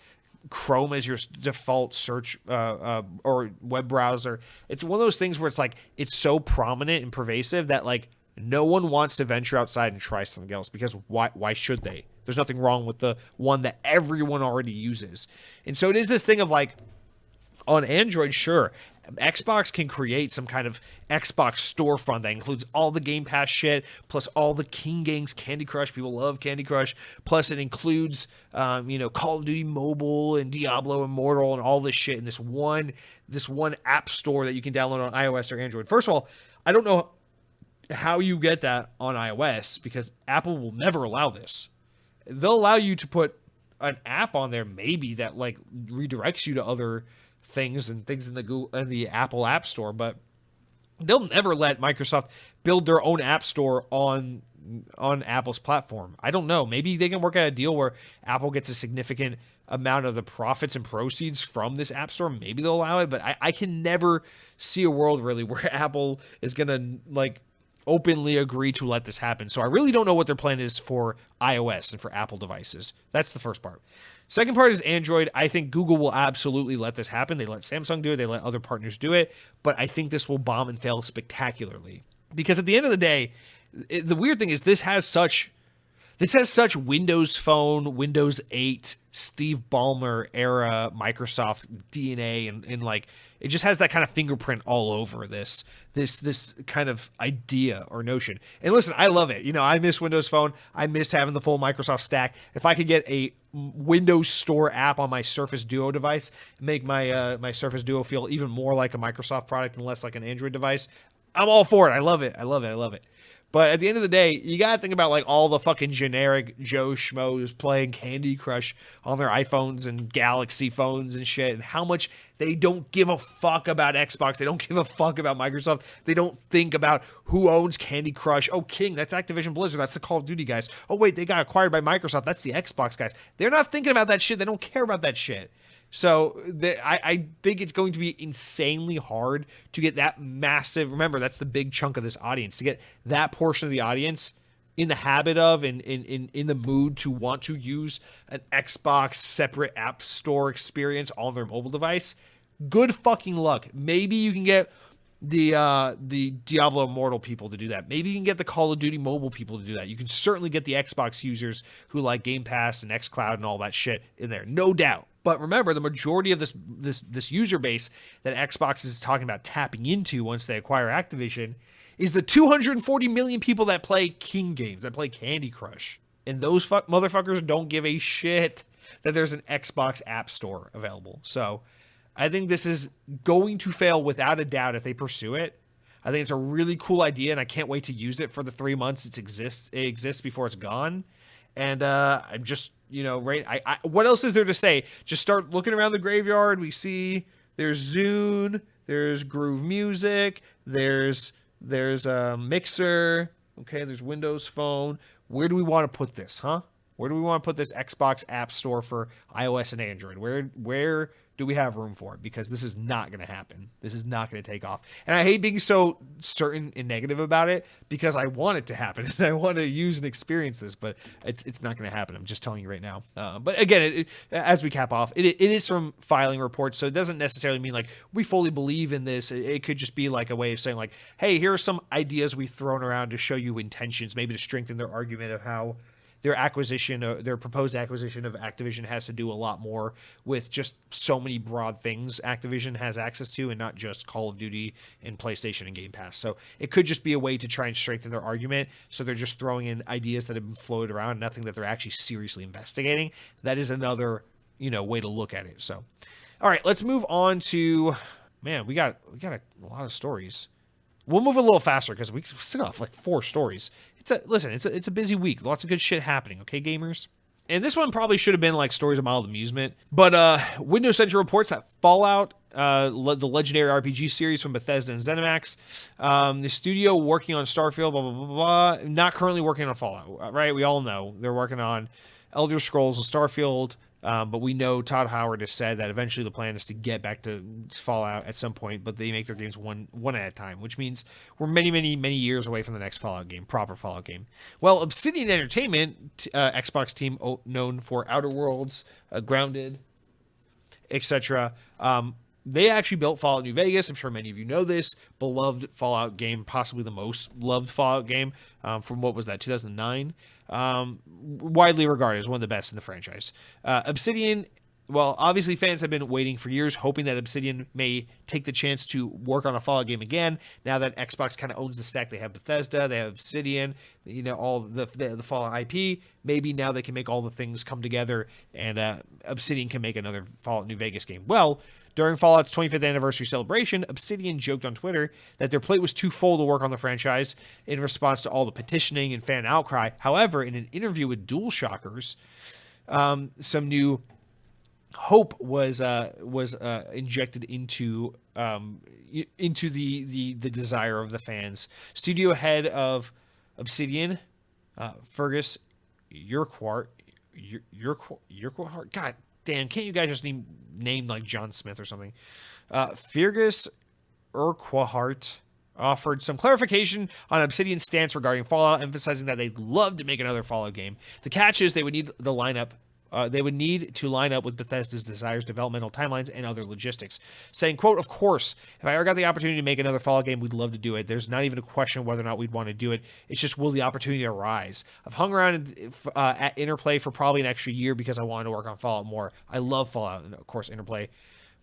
Chrome as your default search or web browser. It's one of those things where it's like it's so prominent and pervasive that like no one wants to venture outside and try something else, because why should they? There's nothing wrong with the one that everyone already uses. And so it is this thing of like, on Android, sure, Xbox can create some kind of Xbox storefront that includes all the Game Pass shit, plus all the King games, Candy Crush. People love Candy Crush. Plus it includes, Call of Duty Mobile and Diablo Immortal and all this shit in this one app store that you can download on iOS or Android. First of all, I don't know how you get that on iOS, because Apple will never allow this. They'll allow you to put an app on there maybe that like redirects you to other things and things in the Apple App Store, but they'll never let Microsoft build their own app store on Apple's platform. I don't know. Maybe they can work out a deal where Apple gets a significant amount of the profits and proceeds from this app store. Maybe they'll allow it, but I can never see a world really where Apple is gonna like openly agree to let this happen. So I really don't know what their plan is for iOS and for Apple devices. That's the first part. Second part is Android. I think Google will absolutely let this happen. They let Samsung do it. They let other partners do it. But I think this will bomb and fail spectacularly. Because at the end of the day, the weird thing is this has such Windows Phone, Windows 8, Steve Ballmer era Microsoft DNA, and like it just has that kind of fingerprint all over this kind of idea or notion. And listen, I love it. I miss Windows Phone. I miss having the full Microsoft stack. If I could get a Windows Store app on my Surface Duo device, make my Surface Duo feel even more like a Microsoft product and less like an Android device, I'm all for it. I love it. I love it. I love it. But at the end of the day, you gotta think about like all the fucking generic Joe Schmoes playing Candy Crush on their iPhones and Galaxy phones and shit, and how much they don't give a fuck about Xbox. They don't give a fuck about Microsoft. They don't think about who owns Candy Crush. Oh, King, that's Activision Blizzard. That's the Call of Duty guys. Oh, wait, they got acquired by Microsoft. That's the Xbox guys. They're not thinking about that shit. They don't care about that shit. So I think it's going to be insanely hard to get that massive. Remember, that's the big chunk of this audience. To get that portion of the audience in the habit of and in the mood to want to use an Xbox separate app store experience on their mobile device. Good fucking luck. Maybe you can get the Diablo Immortal people to do that. Maybe you can get the Call of Duty mobile people to do that. You can certainly get the Xbox users who like Game Pass and xCloud and all that shit in there. No doubt. But remember, the majority of this user base that Xbox is talking about tapping into once they acquire Activision is the 240 million people that play King games, that play Candy Crush. And those motherfuckers don't give a shit that there's an Xbox app store available. So I think this is going to fail without a doubt if they pursue it. I think it's a really cool idea, and I can't wait to use it for the 3 months it exists before it's gone. And I'm just, right. What else is there to say? Just start looking around the graveyard. We see there's Zune, there's Groove Music, there's Mixer. Okay, there's Windows Phone. Where do we want to put this, huh? Where do we want to put this Xbox App Store for iOS and Android? Where do we have room for it? Because this is not going to happen. This is not going to take off. And I hate being so certain and negative about it because I want it to happen and I want to use and experience this, but it's not going to happen. I'm just telling you right now. But again, as we cap off, it is from filing reports, so it doesn't necessarily mean like we fully believe in this. It could just be like a way of saying like, hey, here are some ideas we've thrown around to show you intentions, maybe to strengthen their argument of how their proposed acquisition of Activision has to do a lot more with just so many broad things Activision has access to and not just Call of Duty and PlayStation and Game Pass. So it could just be a way to try and strengthen their argument. So they're just throwing in ideas that have been floated around, nothing that they're actually seriously investigating. That is another, way to look at it. So, all right, let's move on to, man, we got a lot of stories. We'll move a little faster because we still have like 4 stories. It's a busy week. Lots of good shit happening, okay, gamers? And this one probably should have been like stories of mild amusement. But Windows Central reports that Fallout, the legendary RPG series from Bethesda and ZeniMax, the studio working on Starfield, blah, blah, blah, blah, not currently working on Fallout, right? We all know they're working on Elder Scrolls and Starfield. But we know Todd Howard has said that eventually the plan is to get back to Fallout at some point, but they make their games one at a time, which means we're many, many, many years away from the next Fallout game, proper Fallout game. Well, Obsidian Entertainment, Xbox team known for Outer Worlds, Grounded, etc., they actually built Fallout New Vegas. I'm sure many of you know this. Beloved Fallout game, possibly the most loved Fallout game from, what was that, 2009? Widely regarded as one of the best in the franchise. Obsidian, well, obviously fans have been waiting for years, hoping that Obsidian may take the chance to work on a Fallout game again. Now that Xbox kind of owns the stack, they have Bethesda, they have Obsidian, all the Fallout IP. Maybe now they can make all the things come together, and Obsidian can make another Fallout New Vegas game. Well, during Fallout's 25th anniversary celebration, Obsidian joked on Twitter that their plate was too full to work on the franchise in response to all the petitioning and fan outcry. However, in an interview with DualShockers, some new hope was injected into the desire of the fans. Studio head of Obsidian, Fergus Urquhart. God damn, can't you guys just name like John Smith or something? Fergus Urquhart offered some clarification on Obsidian's stance regarding Fallout, emphasizing that they'd love to make another Fallout game. The catch is they would need the lineup. They would need to line up with Bethesda's desires, developmental timelines, and other logistics. Saying, quote, "Of course, if I ever got the opportunity to make another Fallout game, we'd love to do it. There's not even a question whether or not we'd want to do it. It's just, will the opportunity arise? I've hung around at Interplay for probably an extra year because I wanted to work on Fallout more. I love Fallout, and of course, Interplay.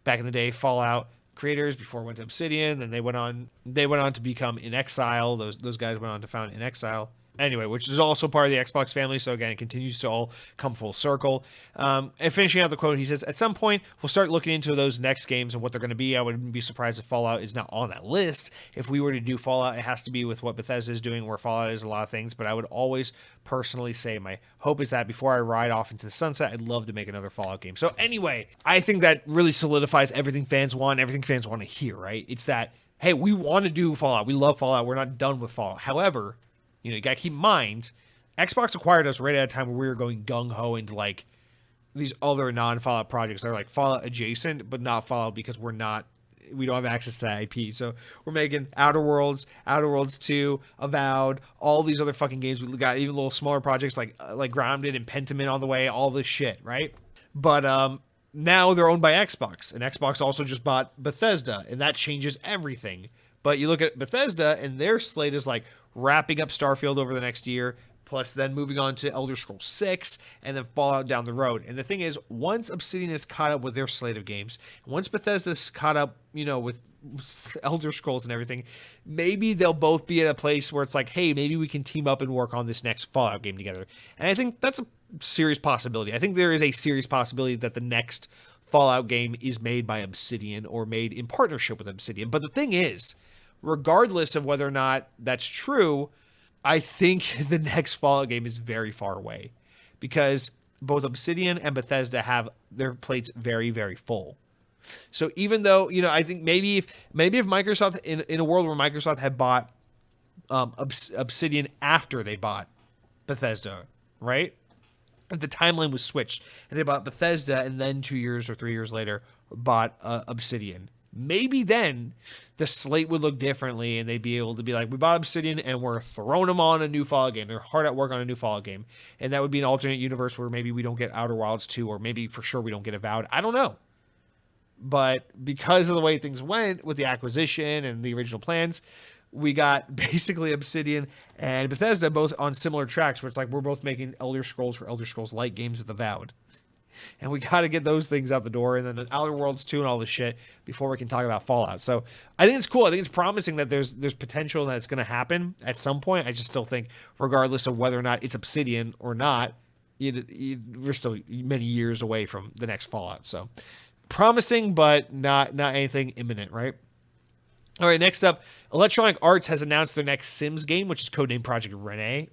Back in the day, Fallout creators before it went to Obsidian, and they went on to become In Exile. Those guys went on to found In Exile. Anyway, which is also part of the Xbox family. So again, it continues to all come full circle. And finishing out the quote, he says, "At some point, we'll start looking into those next games and what they're going to be. I wouldn't be surprised if Fallout is not on that list. If we were to do Fallout, it has to be with what Bethesda is doing, where Fallout is a lot of things. But I would always personally say my hope is that before I ride off into the sunset, I'd love to make another Fallout game." So anyway, I think that really solidifies everything fans want to hear, right? It's that, hey, we want to do Fallout. We love Fallout. We're not done with Fallout. However, you got to keep in mind, Xbox acquired us right at a time where we were going gung-ho into, like, these other non-Fallout projects. They're, like, Fallout adjacent, but not Fallout because we don't have access to that IP. So we're making Outer Worlds 2, Avowed, all these other fucking games. We got even little smaller projects like Grounded and Pentiment on the way, all this shit, right? But now they're owned by Xbox, and Xbox also just bought Bethesda, and that changes everything. But you look at Bethesda, and their slate is like wrapping up Starfield over the next year, plus then moving on to Elder Scrolls 6, and then Fallout down the road. And the thing is, once Obsidian is caught up with their slate of games, once Bethesda's caught up, with Elder Scrolls and everything, maybe they'll both be at a place where it's like, hey, maybe we can team up and work on this next Fallout game together. And I think that's a serious possibility. I think there is a serious possibility that the next Fallout game is made by Obsidian or made in partnership with Obsidian. But the thing is, regardless of whether or not that's true, I think the next Fallout game is very far away because both Obsidian and Bethesda have their plates very, very full. So even though, I think maybe if Microsoft, in a world where Microsoft had bought Obsidian after they bought Bethesda, right? The timeline was switched and they bought Bethesda and then 2 years or 3 years later bought Obsidian. Maybe then the slate would look differently and they'd be able to be like, we bought Obsidian and we're throwing them on a new Fallout game. They're hard at work on a new Fallout game. And that would be an alternate universe where maybe we don't get Outer Wilds 2 or maybe for sure we don't get Avowed. I don't know. But because of the way things went with the acquisition and the original plans, we got basically Obsidian and Bethesda both on similar tracks where it's like we're both making Elder Scrolls for Elder Scrolls-like games with Avowed. And we got to get those things out the door and then the Outer Worlds 2 and all this shit before we can talk about Fallout. So I think it's cool. I think it's promising that there's potential that it's going to happen at some point. I just still think regardless of whether or not it's Obsidian or not, we're still many years away from the next Fallout. So promising, but not anything imminent, right? All right, next up, Electronic Arts has announced their next Sims game, which is codenamed Project Rene.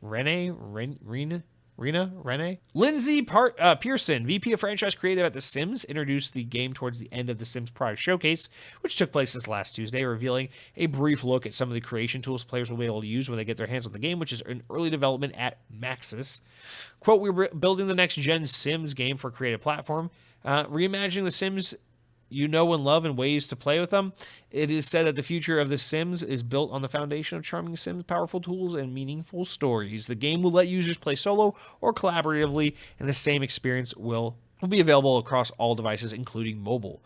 Lindsay Pearson, VP of Franchise Creative at The Sims, introduced the game towards the end of the Sims product showcase, which took place this last Tuesday, revealing a brief look at some of the creation tools players will be able to use when they get their hands on the game, which is in early development at Maxis. Quote, "We're building the next-gen Sims game for a creative platform, reimagining The Sims you know and love and ways to play with them. It is said that the future of The Sims is built on the foundation of charming Sims, powerful tools, and meaningful stories. The game will let users play solo or collaboratively, and the same experience will be available across all devices, including mobile."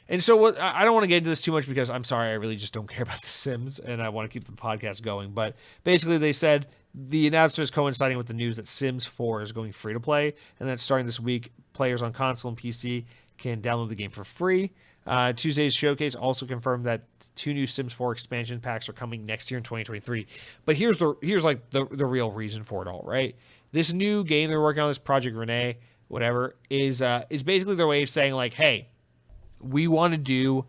And so I don't want to get into this too much because I'm sorry, I really just don't care about The Sims, and I want to keep the podcast going. But basically, they said the announcement is coinciding with the news that Sims 4 is going free to play, and that starting this week, players on console and PC can download the game for free. Tuesday's showcase also confirmed that 2 new Sims 4 expansion packs are coming next year in 2023. But here's like the real reason for it all, right? This new game they're working on, this Project Rene, whatever, is basically their way of saying like, hey, we want to do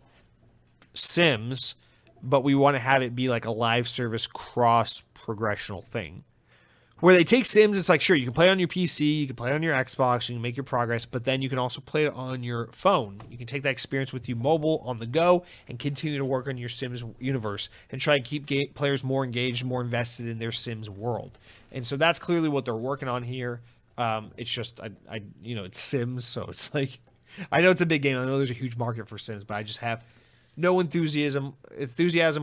Sims, but we want to have it be like a live service cross progressional thing. Where they take Sims, it's like, sure, you can play it on your PC, you can play it on your Xbox, you can make your progress, but then you can also play it on your phone. You can take that experience with you mobile, on the go, and continue to work on your Sims universe and try to keep players more engaged, more invested in their Sims world. And so that's clearly what they're working on here. It's just, it's Sims, so it's like, I know it's a big game. I know there's a huge market for Sims, but I just have no enthusiasm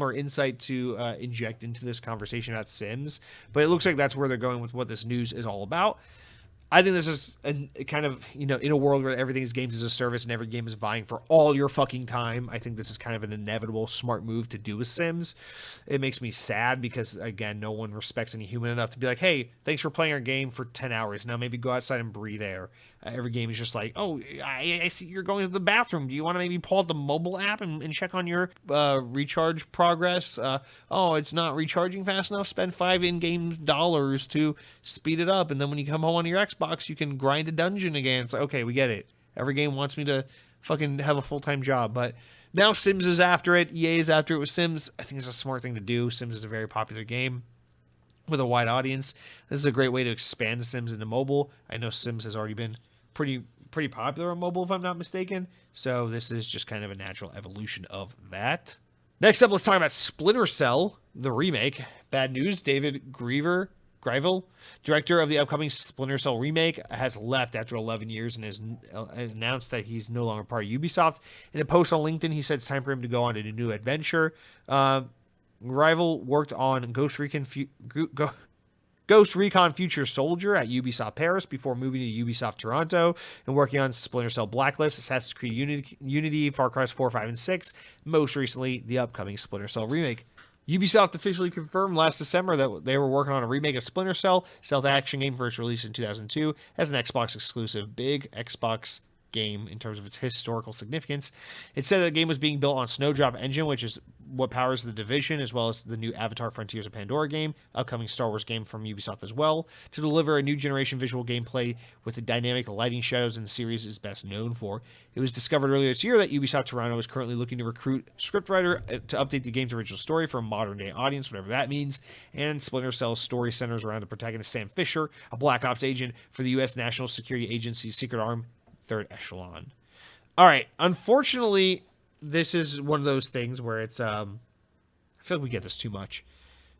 or insight to inject into this conversation about Sims. But it looks like that's where they're going with what this news is all about. I think this is a kind of, in a world where everything is games as a service and every game is vying for all your fucking time, I think this is kind of an inevitable smart move to do with Sims. It makes me sad because, again, no one respects any human enough to be like, hey, thanks for playing our game for 10 hours. Now maybe go outside and breathe air. Every game is just like, oh, I see you're going to the bathroom. Do you want to maybe pull out the mobile app and check on your recharge progress? Oh, it's not recharging fast enough. Spend $5 in-game dollars to speed it up. And then when you come home on your Xbox, you can grind a dungeon again. It's like, okay, we get it. Every game wants me to fucking have a full-time job. But now Sims is after it. EA is after it with Sims. I think it's a smart thing to do. Sims is a very popular game with a wide audience. This is a great way to expand The Sims into mobile. I know Sims has already been pretty popular on mobile, if I'm not mistaken. So this is just kind of a natural evolution of that. Next up, let's talk about Splinter Cell, the remake. Bad news, David Greivell, director of the upcoming Splinter Cell remake, has left after 11 years and has announced that he's no longer part of Ubisoft. In a post on LinkedIn, he said it's time for him to go on to a new adventure. Greivell worked on Ghost Recon Future Soldier at Ubisoft Paris before moving to Ubisoft Toronto and working on Splinter Cell Blacklist, Assassin's Creed Unity, Far Cry 4, 5, and 6, most recently the upcoming Splinter Cell remake. Ubisoft officially confirmed last December that they were working on a remake of Splinter Cell, stealth action game first released in 2002 as an Xbox exclusive, big Xbox game in terms of its historical significance. It said that the game was being built on Snowdrop Engine, which is what powers The Division, as well as the new Avatar Frontiers of Pandora game, upcoming Star Wars game from Ubisoft as well, to deliver a new generation visual gameplay with the dynamic lighting shadows in the series is best known for. It was discovered earlier this year that Ubisoft Toronto is currently looking to recruit a scriptwriter to update the game's original story for a modern-day audience, whatever that means, and Splinter Cell's story centers around the protagonist Sam Fisher, a Black Ops agent for the U.S. National Security Agency's Secret Arm, Third Echelon. All right, unfortunately, this is one of those things where it's, I feel like we get this too much.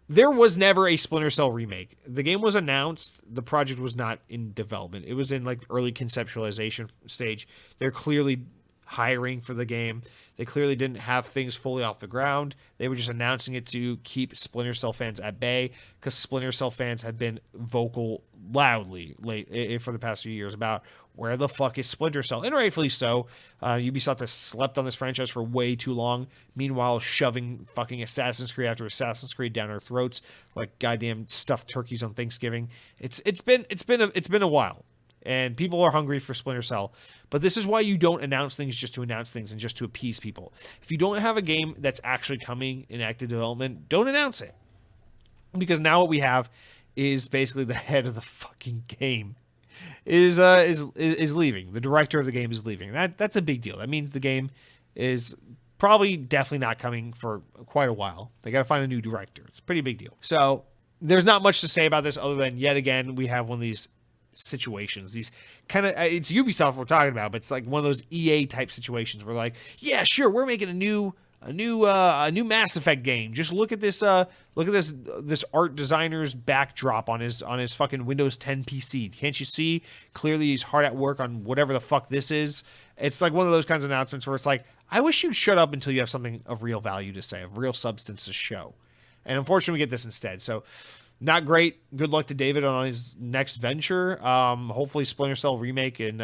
There was never a Splinter Cell remake. The game was announced. The project was not in development. It was in like early conceptualization stage. They're clearly hiring for the game. They clearly didn't have things fully off the ground. They were just announcing it to keep Splinter Cell fans at bay because Splinter Cell fans have been vocal loudly for the past few years about where the fuck is Splinter Cell, and rightfully so. Ubisoft has slept on this franchise for way too long, meanwhile shoving fucking Assassin's Creed after Assassin's Creed down our throats like goddamn stuffed turkeys on Thanksgiving. It's been a while, and people are hungry for Splinter Cell. But this is why you don't announce things just to announce things and just to appease people. If you don't have a game that's actually coming in active development, don't announce it, because now what we have is basically the head of the fucking game is leaving. The director of the game is leaving. That's a big deal. That means the game is probably definitely not coming for quite a while. They got to find a new director. It's a pretty big deal. So there's not much to say about this other than yet again we have one of these situations. These kind of it's Ubisoft we're talking about, but it's like one of those EA type situations where like, yeah, sure, we're making a new Mass Effect game. Just look at this this art designer's backdrop on his fucking Windows 10 PC. Can't you see? Clearly he's hard at work on whatever the fuck this is. It's like one of those kinds of announcements where it's like, I wish you'd shut up until you have something of real value to say, of real substance to show. And unfortunately we get this instead. So not great. Good luck to David on his next venture. Hopefully Splinter Cell remake and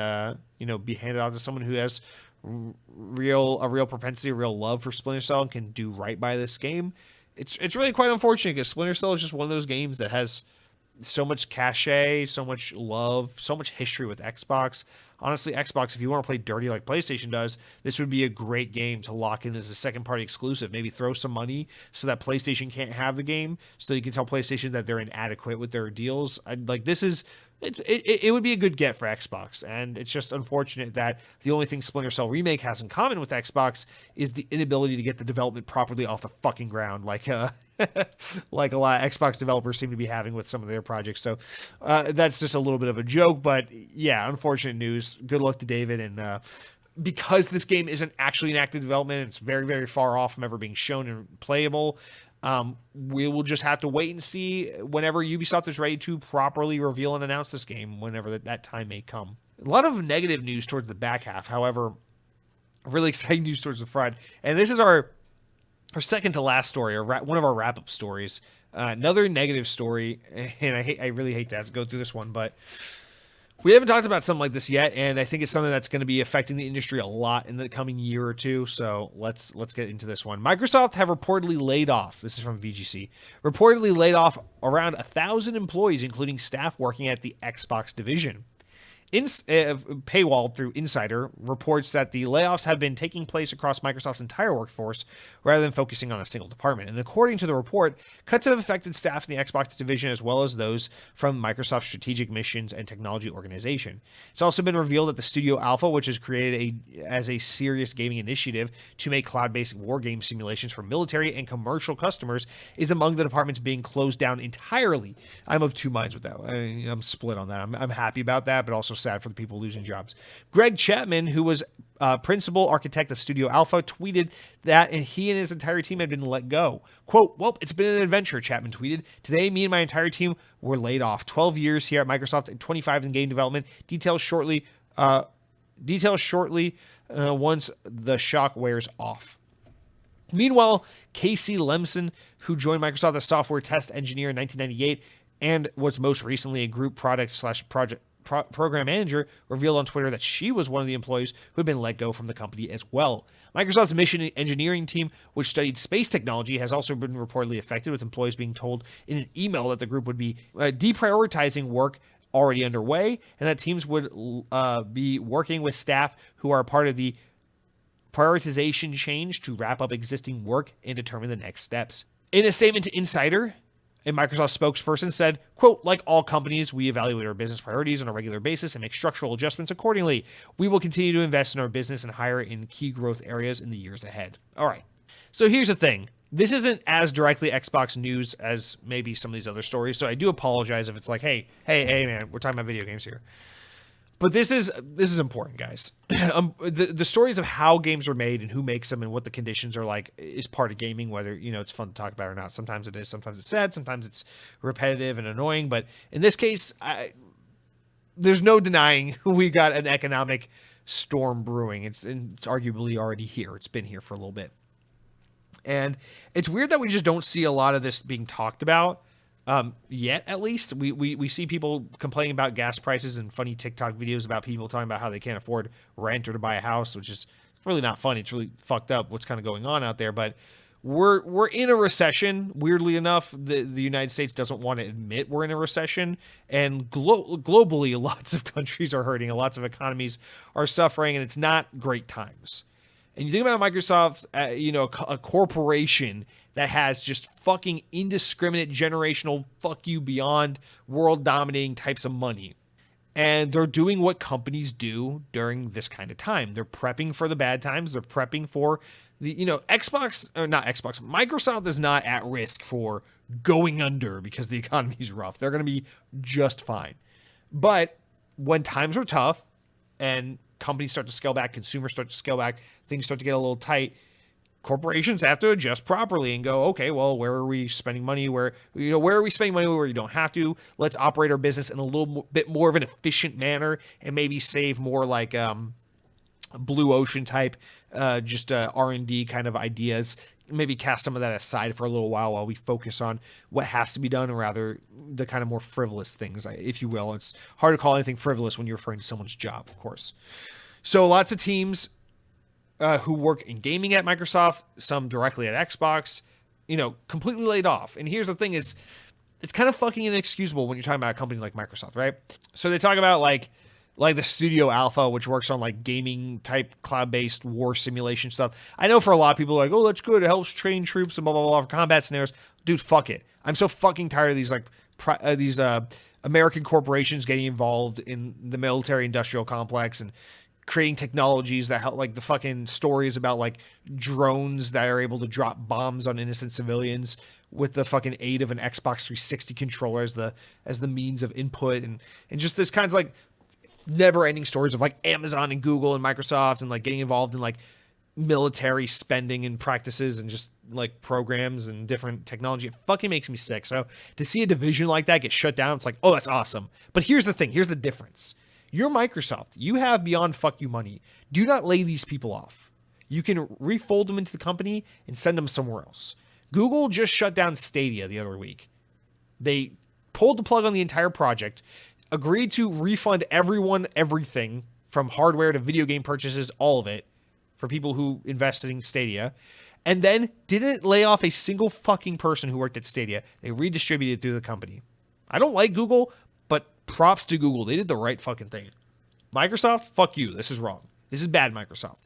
be handed out to someone who has a real propensity, a real love for Splinter Cell and can do right by this game. It's really quite unfortunate because Splinter Cell is just one of those games that has so much cachet, so much love, so much history with Xbox. Honestly, Xbox, if you want to play dirty like PlayStation does, this would be a great game to lock in as a second-party exclusive. Maybe throw some money so that PlayStation can't have the game, so you can tell PlayStation that they're inadequate with their deals. It would be a good get for Xbox, and it's just unfortunate that the only thing Splinter Cell Remake has in common with Xbox is the inability to get the development properly off the fucking ground, like a lot of Xbox developers seem to be having with some of their projects. So that's just a little bit of a joke, but yeah, unfortunate news. Good luck to David, and because this game isn't actually in active development, and it's very, very far off from ever being shown and playable. We will just have to wait and see whenever Ubisoft is ready to properly reveal and announce this game, whenever that time may come. A lot of negative news towards the back half, however, really exciting news towards the front. And this is our second to last story, or one of our wrap-up stories. Another negative story, and I really hate to have to go through this one, but we haven't talked about something like this yet, and I think it's something that's going to be affecting the industry a lot in the coming year or two, so let's get into this one. Microsoft have reportedly laid off, this is from VGC, around 1,000 employees, including staff working at the Xbox division. Paywall through Insider reports that the layoffs have been taking place across Microsoft's entire workforce rather than focusing on a single department. And according to the report, cuts have affected staff in the Xbox division as well as those from Microsoft's strategic missions and technology organization. It's also been revealed that the Studio Alpha, which is created as a serious gaming initiative to make cloud-based war game simulations for military and commercial customers, is among the departments being closed down entirely. I'm of two minds with that. I'm split on that. I'm happy about that, but also sad for the people losing jobs. Greg Chapman, who was principal architect of Studio Alpha, tweeted that he and his entire team had been let go. Quote, "Well, it's been an adventure," Chapman tweeted. "Today, me and my entire team were laid off. 12 years here at Microsoft and 25 in game development. Details shortly once the shock wears off." Meanwhile, Casey Lemson, who joined Microsoft as software test engineer in 1998 and was most recently a group product/project program manager, revealed on Twitter that she was one of the employees who had been let go from the company as well. Microsoft's mission engineering team, which studied space technology, has also been reportedly affected, with employees being told in an email that the group would be deprioritizing work already underway and that teams would be working with staff who are part of the prioritization change to wrap up existing work and determine the next steps. In a statement to Insider, a Microsoft spokesperson said, quote, "Like all companies, we evaluate our business priorities on a regular basis and make structural adjustments accordingly. We will continue to invest in our business and hire in key growth areas in the years ahead." All right. So here's the thing. This isn't as directly Xbox news as maybe some of these other stories. So I do apologize if it's like, hey, man, we're talking about video games here. But this is important, guys. The stories of how games are made and who makes them and what the conditions are like is part of gaming, whether, it's fun to talk about or not. Sometimes it is, sometimes it's sad, sometimes it's repetitive and annoying. But in this case, there's no denying we got an economic storm brewing. It's arguably already here. It's been here for a little bit. And it's weird that we just don't see a lot of this being talked about. Yet, at least, we see people complaining about gas prices and funny TikTok videos about people talking about how they can't afford rent or to buy a house, which is really not funny. It's really fucked up what's kind of going on out there. But we're in a recession. Weirdly enough, the United States doesn't want to admit we're in a recession, and globally, lots of countries are hurting, and lots of economies are suffering, and it's not great times. And you think about Microsoft, a corporation that has just fucking indiscriminate generational fuck you beyond world dominating types of money. And they're doing what companies do during this kind of time. They're prepping for the bad times. They're prepping for Microsoft is not at risk for going under because the economy's rough. They're going to be just fine. But when times are tough and companies start to scale back, consumers start to scale back, things start to get a little tight, corporations have to adjust properly and go, okay, well, where are we spending money? Where are we spending money where you don't have to? Let's operate our business in a little bit more of an efficient manner and maybe save more like blue ocean type, R&D kind of ideas. Maybe cast some of that aside for a little while we focus on what has to be done, or rather the kind of more frivolous things, if you will. It's hard to call anything frivolous when you're referring to someone's job, of course. So lots of teams who work in gaming at Microsoft, some directly at Xbox, completely laid off. And here's the thing is, it's kind of fucking inexcusable when you're talking about a company like Microsoft, right? So they talk about like the Studio Alpha, which works on like gaming type cloud-based war simulation stuff. I know for a lot of people like, oh, that's good. It helps train troops and blah, blah, blah for combat scenarios. Dude, fuck it. I'm so fucking tired of these American corporations getting involved in the military industrial complex and creating technologies that help, like the fucking stories about like drones that are able to drop bombs on innocent civilians with the fucking aid of an Xbox 360 controller as the means of input, and just this kind of like never ending stories of like Amazon and Google and Microsoft and like getting involved in like military spending and practices and just like programs and different technology. It fucking makes me sick. So to see a division like that get shut down, it's like, oh, that's awesome. But here's the thing. Here's the difference. You're Microsoft. You have beyond fuck you money. Do not lay these people off. You can refold them into the company and send them somewhere else. Google just shut down Stadia the other week. They pulled the plug on the entire project, agreed to refund everyone everything from hardware to video game purchases, all of it, for people who invested in Stadia, and then didn't lay off a single fucking person who worked at Stadia. They redistributed through the company. I don't like Google, but props to Google. They did the right fucking thing. Microsoft, fuck you. This is wrong. This is bad Microsoft.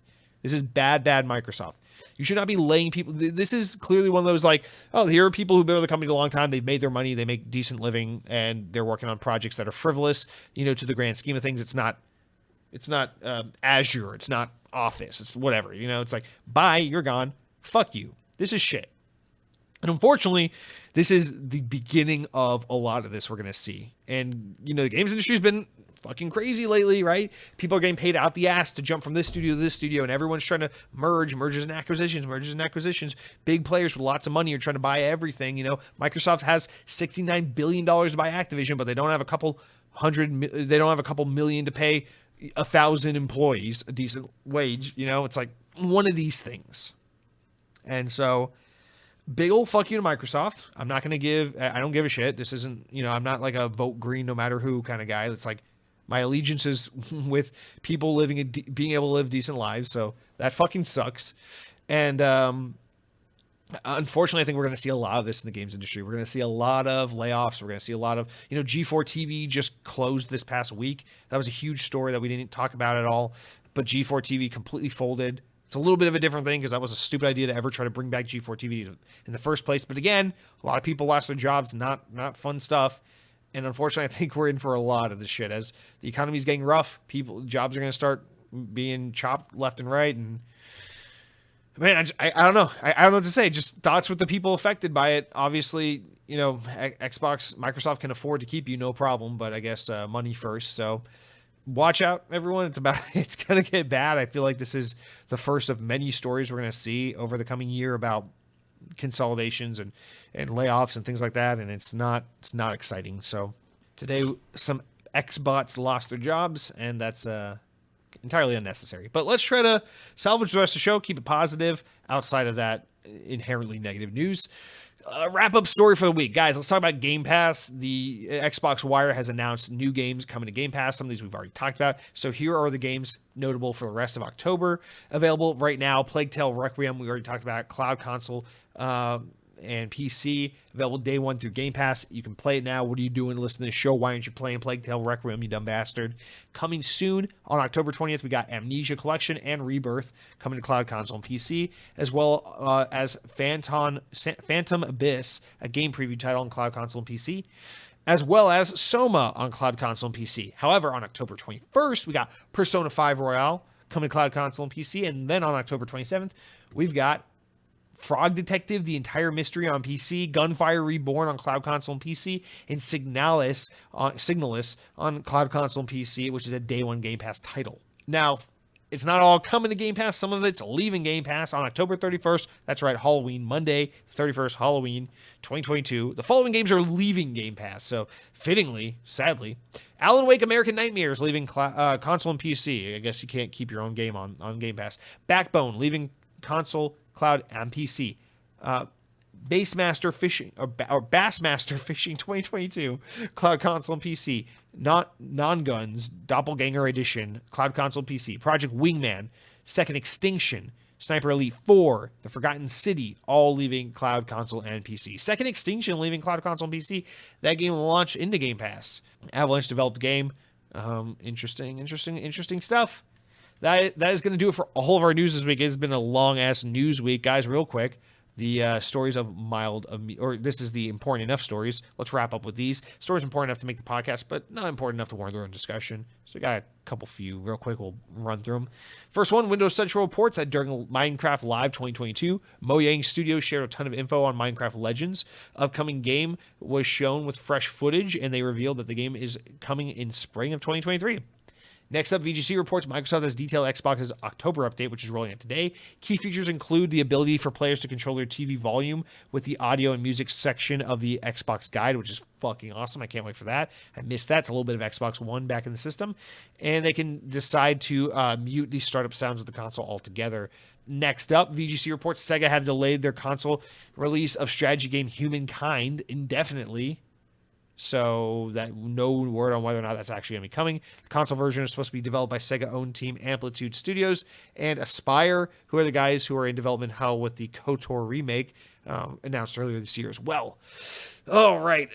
This is bad Microsoft. You should not be laying people. This is clearly one of those like, oh, here are people who've been with the company a long time. They've made their money. They make decent living, and they're working on projects that are frivolous. To the grand scheme of things, it's not Azure. It's not Office. It's whatever. It's like, bye, you're gone. Fuck you. This is shit. And unfortunately, this is the beginning of a lot of this we're going to see. And, the games industry has been fucking crazy lately, right? People are getting paid out the ass to jump from this studio to this studio, and everyone's trying to mergers and acquisitions. Big players with lots of money are trying to buy everything. Microsoft has $69 billion to buy Activision, but they don't have a couple million to pay 1,000 employees a decent wage. It's like one of these things. And so, big old fuck you to Microsoft. I don't give a shit. This isn't, I'm not like a vote green no matter who kind of guy. It's like, my allegiance is with people being able to live decent lives. So that fucking sucks. And unfortunately, I think we're going to see a lot of this in the games industry. We're going to see a lot of layoffs. We're going to see a lot of, G4 TV just closed this past week. That was a huge story that we didn't talk about at all. But G4 TV completely folded. It's a little bit of a different thing because that was a stupid idea to ever try to bring back G4 TV in the first place. But again, a lot of people lost their jobs. Not fun stuff. And unfortunately, I think we're in for a lot of this shit. As the economy is getting rough, jobs are going to start being chopped left and right. And man, I don't know. I don't know what to say. Just thoughts with the people affected by it. Obviously, Microsoft can afford to keep you, no problem. But I guess money first. So watch out, everyone. It's going to get bad. I feel like this is the first of many stories we're going to see over the coming year about consolidations and layoffs and things like that, and it's not exciting. So today some Xbots lost their jobs, and that's entirely unnecessary. But let's try to salvage the rest of the show, keep it positive outside of that inherently negative news. Wrap up story for the week, guys. Let's talk about Game Pass. The Xbox Wire has announced new games coming to Game Pass. Some of these we've already talked about. So here are the games notable for the rest of October. Available right now: Plague Tale Requiem, we already talked about. Cloud console and PC, available day one through Game Pass. You can play it now. What are you doing listening to the show? Why aren't you playing Plague Tale Requiem, you dumb bastard? Coming soon on October 20th, we got Amnesia Collection and Rebirth coming to Cloud console and PC, as well as Phantom Abyss, a game preview title on Cloud console and PC, as well as Soma on Cloud console and PC. However, on October 21st, we got Persona 5 Royale coming to Cloud console and PC, and then on October 27th, we've got Frog Detective, The Entire Mystery on PC, Gunfire Reborn on Cloud Console and PC, and Signalis on Cloud Console and PC, which is a day one Game Pass title. Now, it's not all coming to Game Pass. Some of it's leaving Game Pass on October 31st. That's right, Halloween, Monday, 31st, Halloween, 2022. The following games are leaving Game Pass. So, fittingly, sadly, Alan Wake American Nightmares leaving console and PC. I guess you can't keep your own game on Game Pass. Backbone leaving console, cloud, and PC. Bassmaster Fishing or Bassmaster Fishing 2022, Cloud Console and PC. Non-Guns Doppelganger Edition, Cloud Console PC. Project Wingman, Second Extinction, Sniper Elite 4, The Forgotten City, all leaving Cloud Console and PC. Second Extinction leaving Cloud Console and PC. That game will launch into Game Pass. Avalanche developed game. Interesting stuff. That is going to do it for all of our news this week. It's been a long-ass news week. Guys, real quick, the stories of this is the important enough stories. Let's wrap up with these. Stories important enough to make the podcast, but not important enough to warrant their own discussion. So we got a few real quick. We'll run through them. First one, Windows Central reports that during Minecraft Live 2022, Mojang Studios shared a ton of info on Minecraft Legends. Upcoming game was shown with fresh footage, and they revealed that the game is coming in spring of 2023. Next up, VGC reports Microsoft has detailed Xbox's October update, which is rolling out today. Key features include the ability for players to control their TV volume with the audio and music section of the Xbox Guide, which is fucking awesome. I can't wait for that. I missed that. It's a little bit of Xbox One back in the system. And they can decide to mute the startup sounds of the console altogether. Next up, VGC reports Sega have delayed their console release of strategy game Humankind indefinitely. So that no word on whether or not that's actually going to be coming. The console version is supposed to be developed by Sega-owned team Amplitude Studios and Aspire, who are the guys who are in development hell with the KOTOR remake announced earlier this year as well. All right.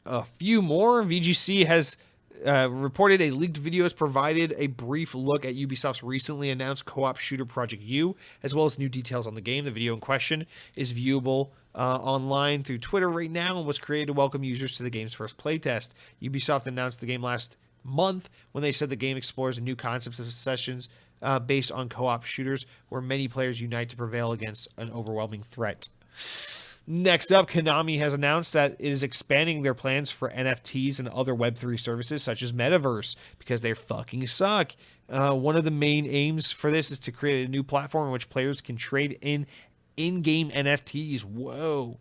A few more. VGC has reported a leaked video has provided a brief look at Ubisoft's recently announced co-op shooter Project U, as well as new details on the game. The video in question is viewable online through Twitter right now and was created to welcome users to the game's first playtest. Ubisoft announced the game last month when they said the game explores a new concepts of sessions based on co-op shooters where many players unite to prevail against an overwhelming threat. Next up, Konami has announced that it is expanding their plans for NFTs and other Web3 services such as Metaverse because they fucking suck. One of the main aims for this is to create a new platform in which players can trade in-game NFTs. Whoa.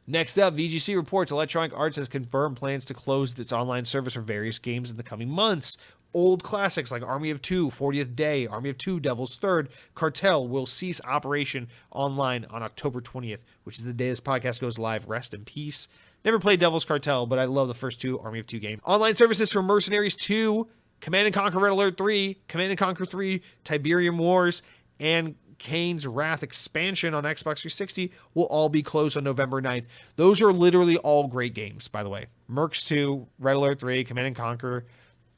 Next up, VGC reports Electronic Arts has confirmed plans to close its online service for various games in the coming months. Old classics like Army of Two, 40th Day, Army of Two, Devil's Third, Cartel will cease operation online on October 20th, which is the day this podcast goes live. Rest in peace. Never played Devil's Cartel, but I love the first two Army of Two games. Online services for Mercenaries 2, Command & Conquer Red Alert 3, Command & Conquer 3, Tiberium Wars, and Kane's Wrath expansion on Xbox 360 will all be closed on November 9th. Those are literally all great games, by the way. Mercs 2, Red Alert 3, Command & Conquer,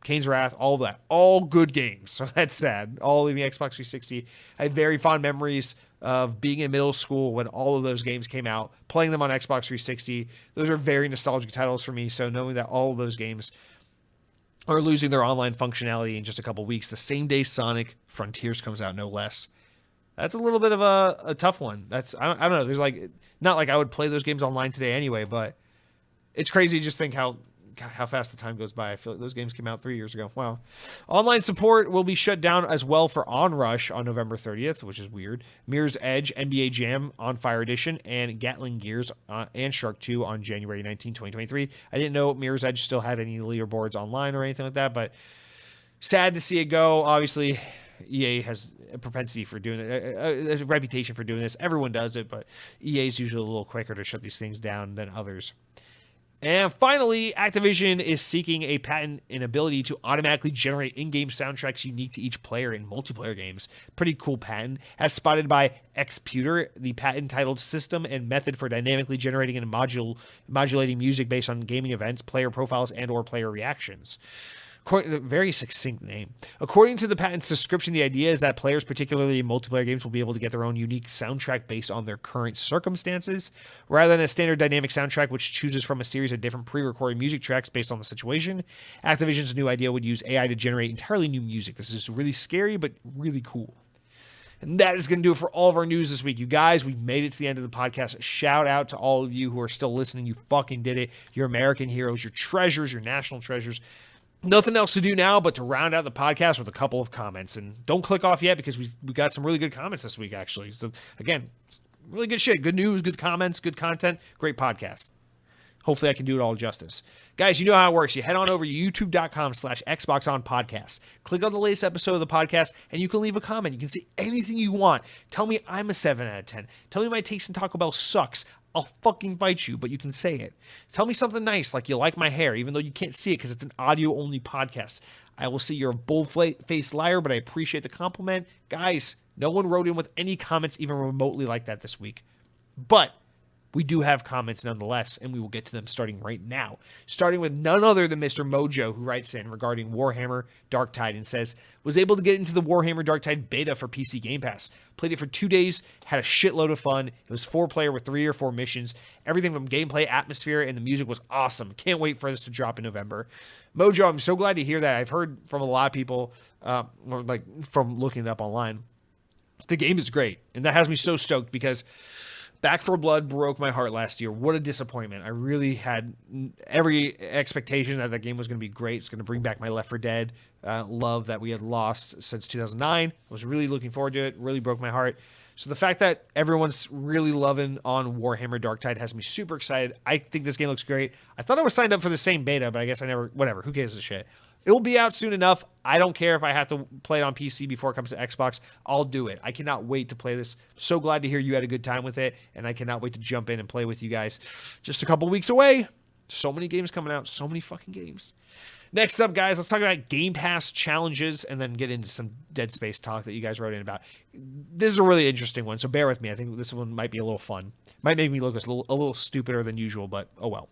Kane's Wrath, all of that. All good games. So that's sad. All leaving Xbox 360. I had very fond memories of being in middle school when all of those games came out, playing them on Xbox 360. Those are very nostalgic titles for me. So knowing that all of those games are losing their online functionality in just a couple weeks, the same day Sonic Frontiers comes out, no less. That's a little bit of a tough one. I don't know. There's like, not like I would play those games online today anyway, but it's crazy to just think how fast the time goes by. I feel like those games came out 3 years ago. Wow. Online support will be shut down as well for Onrush on November 30th, which is weird. Mirror's Edge, NBA Jam on Fire Edition, and Gatling Gears and Shark 2 on January 19, 2023. I didn't know Mirror's Edge still had any leaderboards online or anything like that, but sad to see it go. Obviously, EA has a propensity for doing it, a reputation for doing this. Everyone does it, but EA is usually a little quicker to shut these things down than others. And finally, Activision is seeking a patent in ability to automatically generate in-game soundtracks unique to each player in multiplayer games. Pretty cool patent, as spotted by Xputer, the patent titled System and Method for Dynamically Generating and Modulating Music Based on Gaming Events, Player Profiles, and or Player Reactions. Very succinct name. According to the patent's description, the idea is that players, particularly in multiplayer games, will be able to get their own unique soundtrack based on their current circumstances, rather than a standard dynamic soundtrack which chooses from a series of different pre-recorded music tracks based on the situation. Activision's new idea would use AI to generate entirely new music. This is really scary, but really cool. And that is going to do it for all of our news this week. You guys, we've made it to the end of the podcast. Shout out to all of you who are still listening. You fucking did it. You're American heroes, your treasures, your national treasures. Nothing else to do now but to round out the podcast with a couple of comments. And don't click off yet because we got some really good comments this week, actually. So, again, really good shit. Good news, good comments, good content, great podcast. Hopefully I can do it all justice. Guys, you know how it works. You head on over to youtube.com/XboxOnPodcast. Click on the latest episode of the podcast, and you can leave a comment. You can say anything you want. Tell me I'm a 7 out of 10. Tell me my taste in Taco Bell sucks. I'll fucking bite you, but you can say it. Tell me something nice, like you like my hair, even though you can't see it because it's an audio-only podcast. I will say you're a bold-faced liar, but I appreciate the compliment. Guys, no one wrote in with any comments even remotely like that this week. But we do have comments nonetheless, and we will get to them starting right now. Starting with none other than Mr. Mojo, who writes in regarding Warhammer Darktide and says, was able to get into the Warhammer Darktide beta for PC Game Pass. Played it for 2 days, had a shitload of fun. It was 4-player with 3 or 4 missions. Everything from gameplay, atmosphere, and the music was awesome. Can't wait for this to drop in November. Mojo, I'm so glad to hear that. I've heard from a lot of people, or like from looking it up online. The game is great, and that has me so stoked because Back 4 Blood broke my heart last year. What a disappointment. I really had every expectation that game was going to be great. It's going to bring back my Left 4 Dead love that we had lost since 2009. I was really looking forward to it. Really broke my heart. So the fact that everyone's really loving on Warhammer Darktide has me super excited. I think this game looks great. I thought I was signed up for the same beta, but I guess I never, whatever. Who gives a shit? It will be out soon enough. I don't care if I have to play it on PC before it comes to Xbox. I'll do it. I cannot wait to play this. So glad to hear you had a good time with it, and I cannot wait to jump in and play with you guys. Just a couple weeks away. So many games coming out. So many fucking games. Next up, guys, let's talk about Game Pass challenges and then get into some Dead Space talk that you guys wrote in about. This is a really interesting one, so bear with me. I think this one might be a little fun. Might make me look a little stupider than usual, but oh well.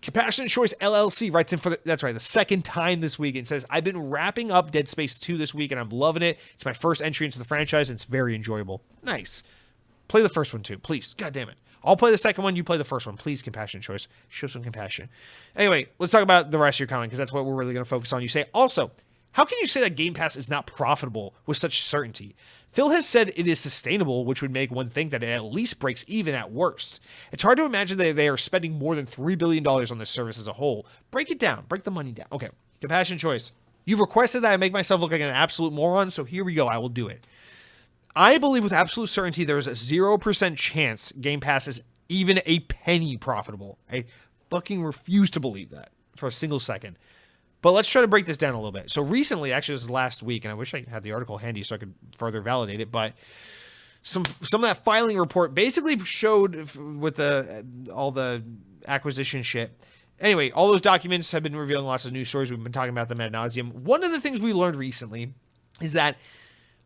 Compassionate Choice LLC writes in for the second time this week and says, I've been wrapping up Dead Space 2 this week and I'm loving it. It's my first entry into the franchise and it's very enjoyable. Nice. Play the first one too, please. God damn it. I'll play the second one, you play the first one. Please, Compassionate Choice. Show some compassion. Anyway, let's talk about the rest of your comment because that's what we're really going to focus on. You say, also, how can you say that Game Pass is not profitable with such certainty? Phil has said it is sustainable, which would make one think that it at least breaks even at worst. It's hard to imagine that they are spending more than $3 billion on this service as a whole. Break it down. Break the money down. Okay, Compassion Choice. You've requested that I make myself look like an absolute moron, so here we go. I will do it. I believe with absolute certainty there is a 0% chance Game Pass is even a penny profitable. I fucking refuse to believe that for a single second. But let's try to break this down a little bit. So recently, actually this was last week, and I wish I had the article handy so I could further validate it, but some of that filing report basically showed with all the acquisition shit. Anyway, all those documents have been revealing lots of news stories. We've been talking about them ad nauseum. One of the things we learned recently is that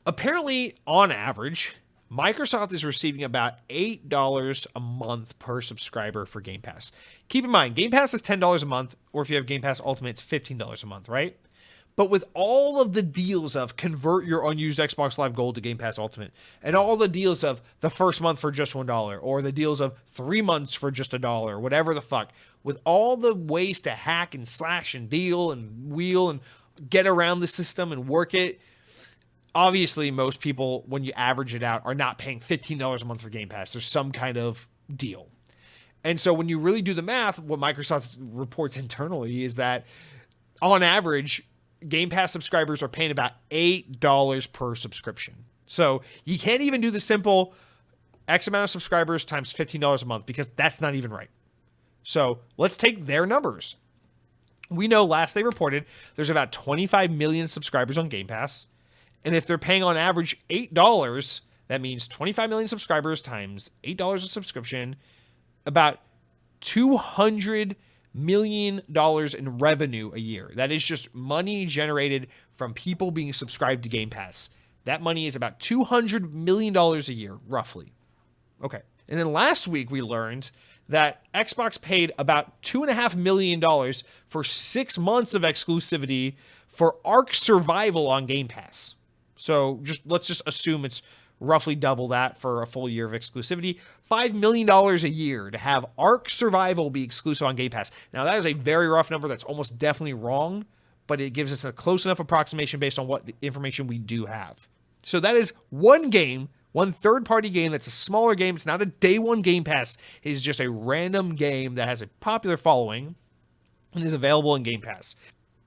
apparently, on average, Microsoft is receiving about $8 a month per subscriber for Game Pass. Keep in mind, Game Pass is $10 a month, or if you have Game Pass Ultimate, it's $15 a month, right? But with all of the deals of convert your unused Xbox Live Gold to Game Pass Ultimate, and all the deals of the first month for just $1, or the deals of 3 months for just $1, whatever the fuck, with all the ways to hack and slash and deal and wheel and get around the system and work it, obviously, most people, when you average it out, are not paying $15 a month for Game Pass. There's some kind of deal. And so when you really do the math, what Microsoft reports internally is that, on average, Game Pass subscribers are paying about $8 per subscription. So you can't even do the simple X amount of subscribers times $15 a month because that's not even right. So let's take their numbers. We know last they reported there's about 25 million subscribers on Game Pass. And if they're paying on average $8, that means 25 million subscribers times $8 a subscription, about $200 million in revenue a year. That is just money generated from people being subscribed to Game Pass. That money is about $200 million a year, roughly. Okay. And then last week we learned that Xbox paid about $2.5 million for 6 months of exclusivity for Ark Survival on Game Pass. So let's just assume it's roughly double that for a full year of exclusivity. $5 million a year to have Ark Survival be exclusive on Game Pass. Now, that is a very rough number. That's almost definitely wrong, but it gives us a close enough approximation based on what the information we do have. So that is one game, one third-party game that's a smaller game. It's not a day one Game Pass. It is just a random game that has a popular following and is available in Game Pass.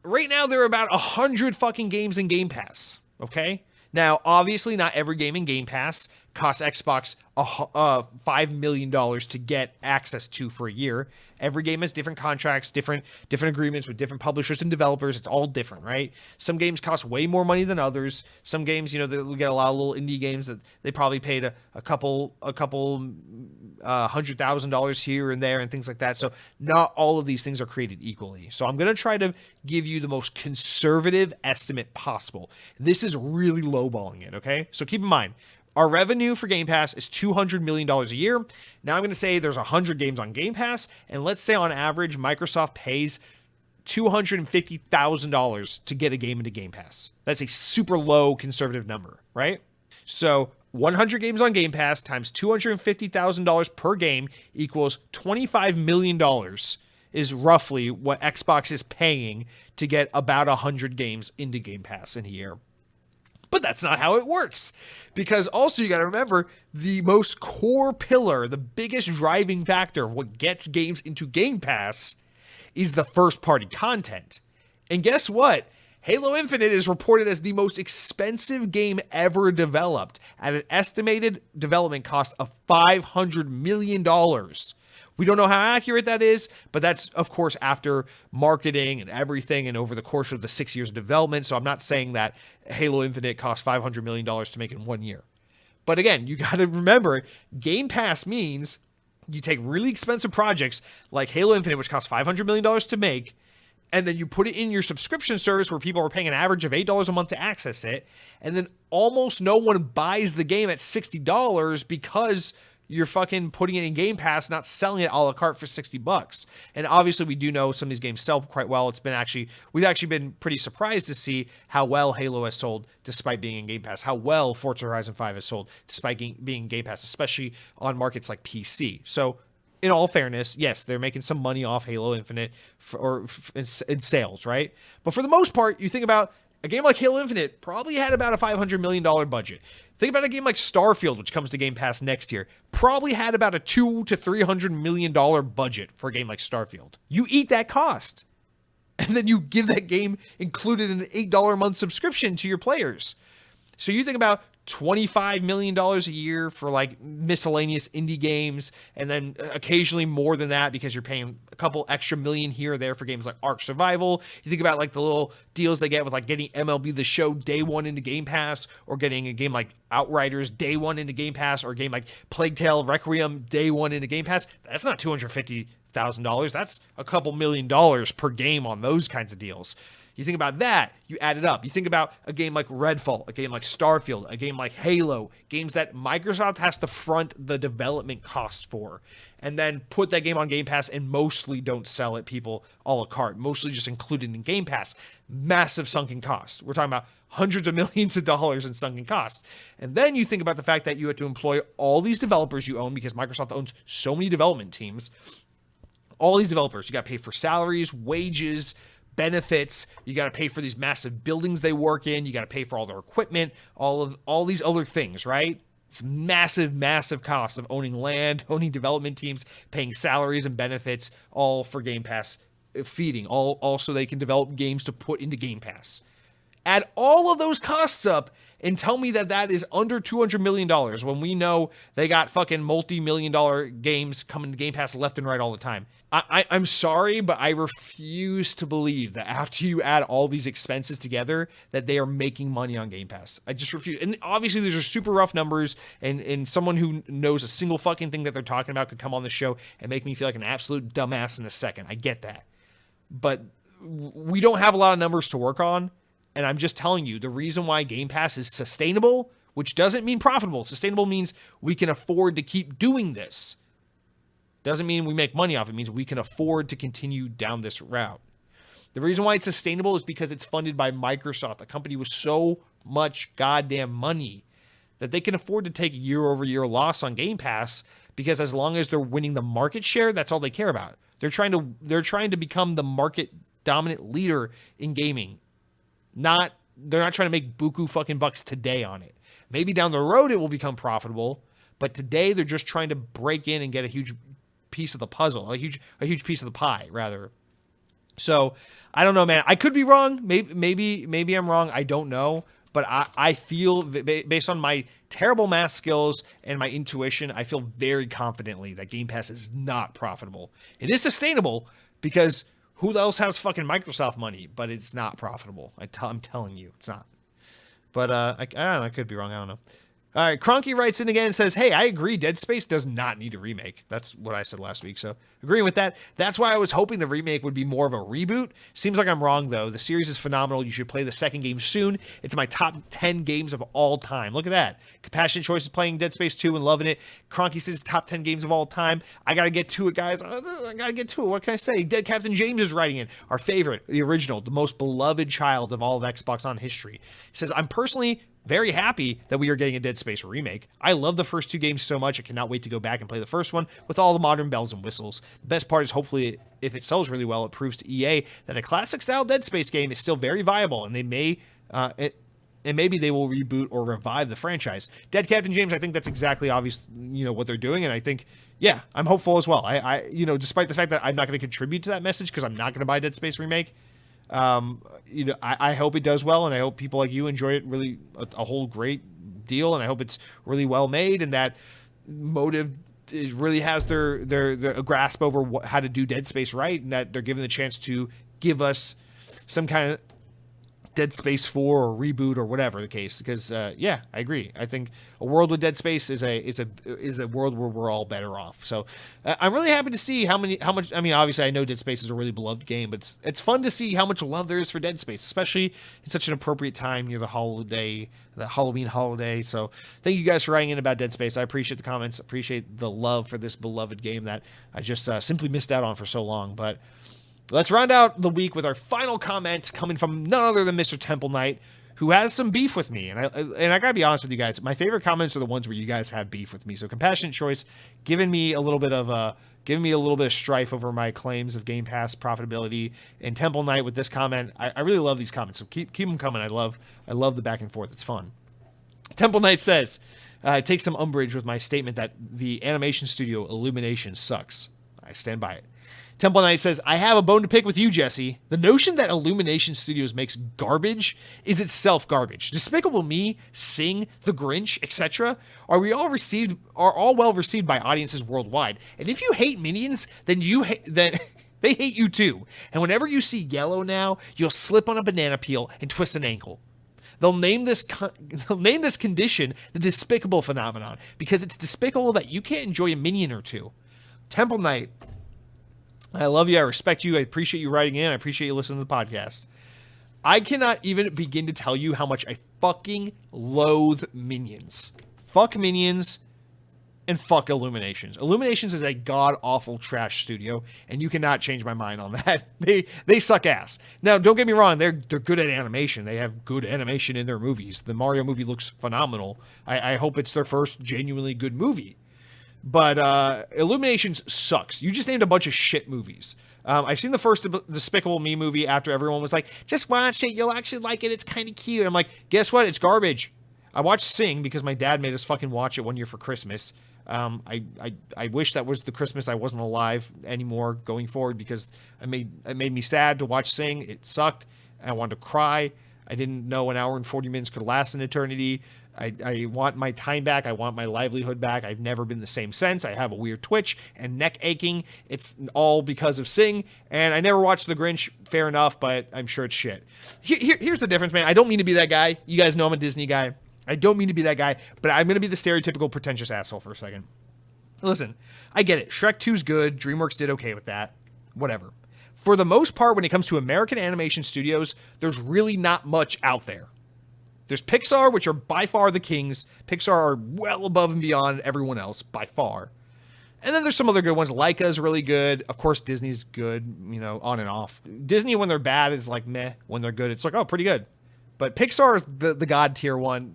Right now, there are about 100 fucking games in Game Pass. Okay? Now, obviously, not every game in Game Pass costs Xbox $5 million to get access to for a year. Every game has different contracts, different agreements with different publishers and developers. It's all different, right? Some games cost way more money than others. Some games, we get a lot of little indie games that they probably paid a couple $100,000 here and there and things like that. So not all of these things are created equally. So I'm going to try to give you the most conservative estimate possible. This is really lowballing it, okay? So keep in mind, our revenue for Game Pass is $200 million a year. Now I'm going to say there's 100 games on Game Pass, and let's say on average Microsoft pays $250,000 to get a game into Game Pass. That's a super low conservative number, right? So 100 games on Game Pass times $250,000 per game equals $25 million is roughly what Xbox is paying to get about 100 games into Game Pass in a year. But that's not how it works. Because also you got to remember, the most core pillar, the biggest driving factor of what gets games into Game Pass is the first-party content. And guess what? Halo Infinite is reported as the most expensive game ever developed at an estimated development cost of $500 million. We don't know how accurate that is, but that's, of course, after marketing and everything and over the course of the 6 years of development. So I'm not saying that Halo Infinite cost $500 million to make in 1 year. But again, you got to remember, Game Pass means you take really expensive projects like Halo Infinite, which costs $500 million to make, and then you put it in your subscription service where people are paying an average of $8 a month to access it, and then almost no one buys the game at $60 because you're fucking putting it in Game Pass, not selling it a la carte for $60. And obviously we do know some of these games sell quite well. We've actually been pretty surprised to see how well Halo has sold despite being in Game Pass, how well Forza Horizon 5 has sold despite being in Game Pass, especially on markets like PC. So in all fairness, yes, they're making some money off Halo Infinite in sales, right? But for the most part, you think about a game like Halo Infinite probably had about a $500 million budget. Think about a game like Starfield, which comes to Game Pass next year, probably had about a $200 to $300 million budget for a game like Starfield. You eat that cost, and then you give that game included an $8 a month subscription to your players. So you think about $25 million a year for like miscellaneous indie games, and then occasionally more than that because you're paying a couple extra million here or there for games like Ark Survival. You think about like the little deals they get with like getting MLB The Show day one into Game Pass, or getting a game like Outriders day one into Game Pass, or a game like Plague Tale Requiem day one into Game Pass. That's not $250,000. That's a couple $1 million per game on those kinds of deals. You think about that, you add it up. You think about a game like Redfall, a game like Starfield, a game like Halo, games that Microsoft has to front the development cost for, and then put that game on Game Pass and mostly don't sell it people a la carte, mostly just included in Game Pass. Massive sunken cost. We're talking about hundreds of millions of dollars in sunken costs. And then you think about the fact that you have to employ all these developers you own, because Microsoft owns so many development teams. All these developers, you got to pay for salaries, wages, benefits. You got to pay for these massive buildings they work in. You got to pay for all their equipment, all these other things, right? It's massive costs of owning land, owning development teams, paying salaries and benefits, all for Game Pass feeding, all so they can develop games to put into Game Pass. Add all of those costs up and tell me that is under $200 million when we know they got fucking multi-million-dollar games coming to Game Pass left and right all the time. I'm sorry, but I refuse to believe that after you add all these expenses together that they are making money on Game Pass. I just refuse. And obviously these are super rough numbers, and someone who knows a single fucking thing that they're talking about could come on the show and make me feel like an absolute dumbass in a second. I get that. But we don't have a lot of numbers to work on. And I'm just telling you, the reason why Game Pass is sustainable, which doesn't mean profitable. Sustainable means we can afford to keep doing this. Doesn't mean we make money off it. It means we can afford to continue down this route. The reason why it's sustainable is because it's funded by Microsoft, a company with so much goddamn money that they can afford to take year-over-year loss on Game Pass, because as long as they're winning the market share, that's all they care about. They're trying to become the market dominant leader in gaming. They're not trying to make buku fucking bucks today on it. Maybe down the road it will become profitable, but today they're just trying to break in and get a huge piece of the puzzle, a huge piece of the pie, rather. So I don't know, man. I could be wrong. Maybe I'm wrong. I don't know, but I feel, based on my terrible math skills and my intuition, I feel very confidently that Game Pass is not profitable. It is sustainable because who else has fucking Microsoft money? But it's not profitable. I'm telling you, it's not. But I don't know. I could be wrong. I don't know. All right, Cronky writes in again and says, hey, I agree. Dead Space does not need a remake. That's what I said last week. So agreeing with that. That's why I was hoping the remake would be more of a reboot. Seems like I'm wrong, though. The series is phenomenal. You should play the second game soon. It's my top 10 games of all time. Look at that. Compassionate Choice is playing Dead Space 2 and loving it. Cronky says top 10 games of all time. I got to get to it, guys. I got to get to it. What can I say? Dead Captain James is writing in. Our favorite, the original, the most beloved child of all of Xbox on history. He says, I'm personally very happy that we are getting a Dead Space remake. I love the first two games so much. I cannot wait to go back and play the first one with all the modern bells and whistles. The best part is, hopefully, if it sells really well, it proves to EA that a classic style Dead Space game is still very viable, and maybe they will reboot or revive the franchise. Dead Captain James, I think that's exactly obvious, what they're doing, and I think, yeah, I'm hopeful as well. I despite the fact that I'm not going to contribute to that message because I'm not going to buy Dead Space remake, I hope it does well, and I hope people like you enjoy it. Really, a whole great deal, and I hope it's really well made, and that Motive really has their grasp over how to do Dead Space right, and that they're given the chance to give us some kind of Dead Space 4 or reboot or whatever the case. Because yeah, I agree. I think a world with Dead Space is a world where we're all better off. So I'm really happy to see how much. I mean, obviously I know Dead Space is a really beloved game, but it's fun to see how much love there is for Dead Space, especially in such an appropriate time near the Halloween holiday. So thank you guys for writing in about Dead Space. I appreciate the comments, appreciate the love for this beloved game that I just simply missed out on for so long. But let's round out the week with our final comment coming from none other than Mr. Temple Knight, who has some beef with me. And I gotta be honest with you guys, my favorite comments are the ones where you guys have beef with me. So Compassionate Choice, giving me a little bit of strife over my claims of Game Pass profitability, and Temple Knight with this comment. I really love these comments, so keep them coming. I love the back and forth. It's fun. Temple Knight says, take some umbrage with my statement that the animation studio Illumination sucks. I stand by it. Temple Knight says, I have a bone to pick with you, Jesse. The notion that Illumination Studios makes garbage is itself garbage. Despicable Me, Sing, The Grinch, etc. are all well received by audiences worldwide. And if you hate Minions, then they hate you too. And whenever you see yellow now, you'll slip on a banana peel and twist an ankle. They'll name this condition the despicable phenomenon because it's despicable that you can't enjoy a Minion or two. Temple Knight, I love you. I respect you. I appreciate you writing in. I appreciate you listening to the podcast. I cannot even begin to tell you how much I fucking loathe Minions. Fuck Minions and fuck Illuminations. Illuminations is a god-awful trash studio, and you cannot change my mind on that. They suck ass. Now, don't get me wrong. They're good at animation. They have good animation in their movies. The Mario movie looks phenomenal. I hope it's their first genuinely good movie. But Illuminations sucks. You just named a bunch of shit movies. I've seen the first Despicable Me movie after everyone was like, just watch it. You'll actually like it. It's kind of cute. I'm like, guess what? It's garbage. I watched Sing because my dad made us fucking watch it one year for Christmas. I wish that was the Christmas I wasn't alive anymore going forward because it made me sad to watch Sing. It sucked. I wanted to cry. I didn't know an hour and 40 minutes could last an eternity. I want my time back. I want my livelihood back. I've never been the same since. I have a weird twitch and neck aching. It's all because of Sing. And I never watched The Grinch. Fair enough, but I'm sure it's shit. Here's the difference, man. I don't mean to be that guy. You guys know I'm a Disney guy. I don't mean to be that guy, but I'm going to be the stereotypical pretentious asshole for a second. Listen, I get it. Shrek 2's good. DreamWorks did okay with that. Whatever. For the most part, when it comes to American animation studios, there's really not much out there. There's Pixar, which are by far the kings. Pixar are well above and beyond everyone else, by far. And then there's some other good ones. Laika's really good. Of course, Disney's good, on and off. Disney, when they're bad, is like meh. When they're good, it's like, oh, pretty good. But Pixar is the god tier one.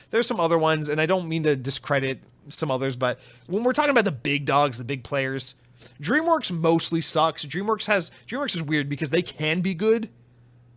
There's some other ones, and I don't mean to discredit some others, but when we're talking about the big dogs, the big players, DreamWorks mostly sucks. DreamWorks is weird because they can be good,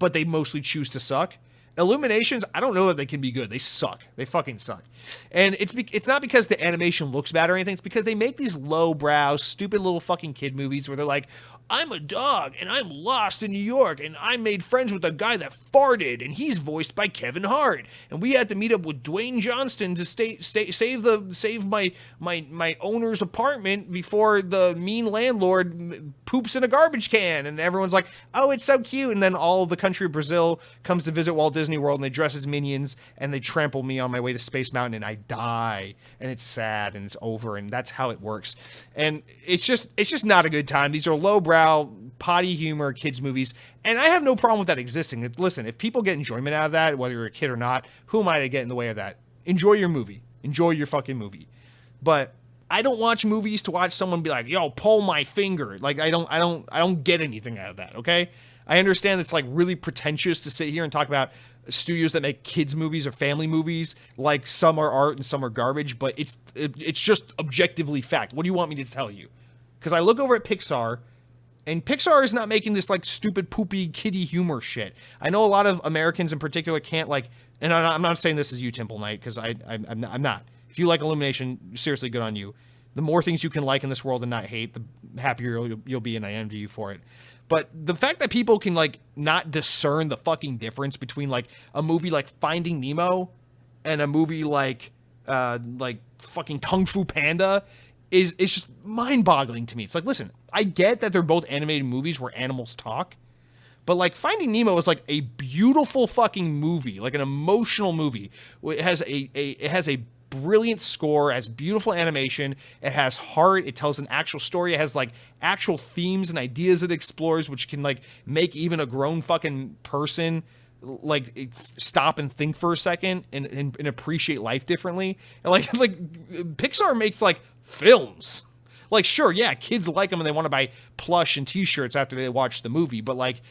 but they mostly choose to suck. Illuminations, I don't know that they can be good. They suck. They fucking suck. And it's not because the animation looks bad or anything. It's because they make these lowbrow, stupid little fucking kid movies where they're like, I'm a dog and I'm lost in New York and I made friends with a guy that farted and he's voiced by Kevin Hart and we had to meet up with Dwayne Johnston to save my owner's apartment before the mean landlord poops in a garbage can. And everyone's like, oh, it's so cute. And then all the country of Brazil comes to visit Walt Disney World and they dress as minions and they trample me on my way to Space Mountain and I die and it's sad and it's over and that's how it works. And it's just not a good time. These are lowbrow, potty humor kids movies, and I have no problem with that existing. Listen, if people get enjoyment out of that, whether you're a kid or not, who am I to get in the way of that? Enjoy your movie. Enjoy your fucking movie. But I don't watch movies to watch someone be like, yo, pull my finger. Like I don't get anything out of that, okay? I understand it's like really pretentious to sit here and talk about studios that make kids movies or family movies, like some are art and some are garbage, but it's just objectively fact. What do you want me to tell you? Because I look over at Pixar, and Pixar is not making this like stupid poopy kiddie humor shit. I know a lot of Americans in particular can't like, and I'm not saying this is you, Temple Knight, because I'm not. If you like Illumination, seriously, good on you. The more things you can like in this world and not hate, the happier you'll be, and I envy you for it. But the fact that people can like not discern the fucking difference between like a movie like Finding Nemo and a movie like fucking Kung Fu Panda is just mind-boggling to me. It's like, listen, I get that they're both animated movies where animals talk, But like Finding Nemo is like a beautiful fucking movie, like an emotional movie. It has a brilliant score, it has beautiful animation, it has heart, it tells an actual story, it has like actual themes and ideas it explores, which can like make even a grown fucking person like stop and think for a second and appreciate life differently. And like Pixar makes like films. Like, sure, yeah, kids like them and they want to buy plush and t-shirts after they watch the movie, but like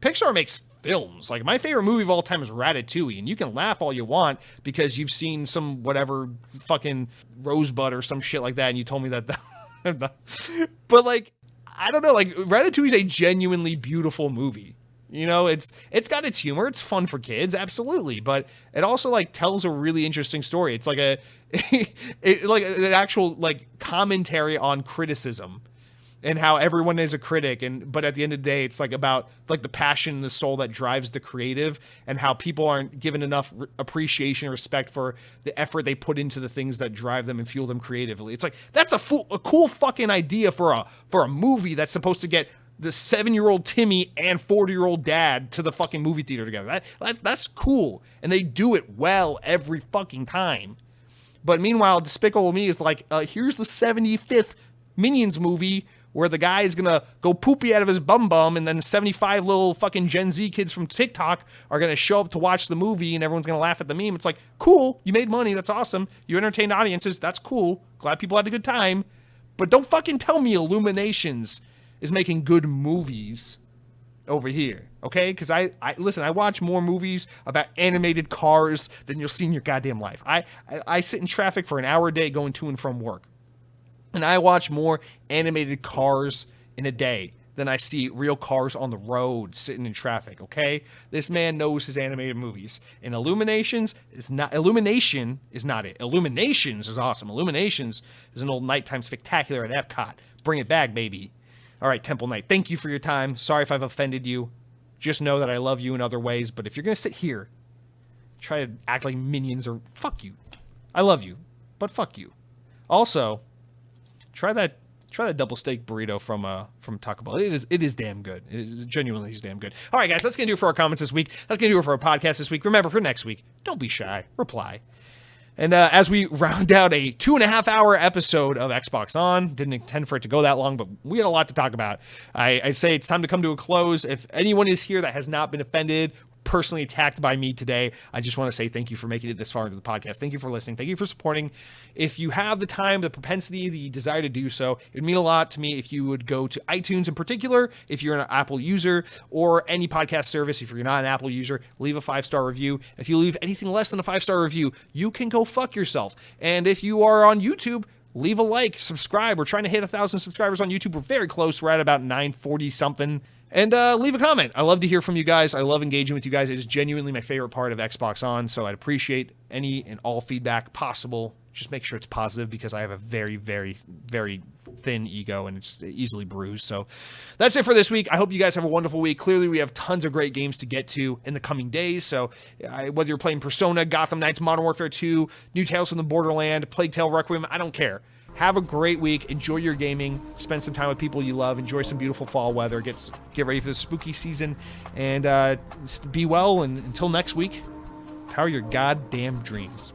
Pixar makes films. Like, my favorite movie of all time is Ratatouille, and you can laugh all you want because you've seen some whatever fucking Rosebud or some shit like that, and you told me that. But like, I don't know, like Ratatouille is a genuinely beautiful movie. You know, it's got its humor, it's fun for kids, absolutely, but it also like tells a really interesting story. It's like like an actual like commentary on criticism and how everyone is a critic, but at the end of the day, it's like about like the passion and the soul that drives the creative, and how people aren't given enough appreciation and respect for the effort they put into the things that drive them and fuel them creatively. It's like, that's a cool fucking idea for a movie that's supposed to get the 7-year-old Timmy and 40-year-old dad to the fucking movie theater together. That's cool, and they do it well every fucking time. But meanwhile, Despicable Me is like, here's the 75th Minions movie where the guy is gonna go poopy out of his bum, and then 75 little fucking Gen Z kids from TikTok are gonna show up to watch the movie, and everyone's gonna laugh at the meme. It's like, cool, you made money, that's awesome. You entertained audiences, that's cool. Glad people had a good time. But don't fucking tell me Illuminations is making good movies over here, okay? Because I listen, I watch more movies about animated cars than you'll see in your goddamn life. I sit in traffic for an hour a day going to and from work, and I watch more animated cars in a day than I see real cars on the road sitting in traffic, okay? This man knows his animated movies. And Illumination is not it. Illuminations is awesome. Illuminations is an old nighttime spectacular at Epcot. Bring it back, baby. All right, Temple Knight, thank you for your time. Sorry if I've offended you. Just know that I love you in other ways, but if you're going to sit here, try to act like minions, or fuck you. I love you, but fuck you. Also, try that double steak burrito from Taco Bell. It is damn good. It is genuinely damn good. All right, guys, that's gonna do it for our comments this week. That's gonna do it for our podcast this week. Remember, for next week, don't be shy. Reply. And as we round out a 2.5-hour episode of Xbox On, didn't intend for it to go that long, but we had a lot to talk about. I'd say it's time to come to a close. If anyone is here that has not been offended, personally attacked by me today, I just want to say thank you for making it this far into the podcast. Thank you for listening. Thank you for supporting. If you have the time, the propensity, the desire to do so, it would mean a lot to me if you would go to iTunes in particular, if you're an Apple user, or any podcast service. If you're not an Apple user, leave a 5-star review. If you leave anything less than a 5-star review, you can go fuck yourself. And if you are on YouTube, leave a like, subscribe. We're trying to hit 1,000 subscribers on YouTube. We're very close. We're at about 940 something. And leave a comment. I love to hear from you guys. I love engaging with you guys. It is genuinely my favorite part of Xbox On, so I'd appreciate any and all feedback possible. Just make sure it's positive, because I have a very, very, very thin ego, and it's easily bruised. So that's it for this week. I hope you guys have a wonderful week. Clearly, we have tons of great games to get to in the coming days. So whether you're playing Persona, Gotham Knights, Modern Warfare 2, New Tales from the Borderland, Plague Tale Requiem, I don't care. Have a great week. Enjoy your gaming. Spend some time with people you love. Enjoy some beautiful fall weather. Get ready for the spooky season. And be well. And until next week, power your goddamn dreams.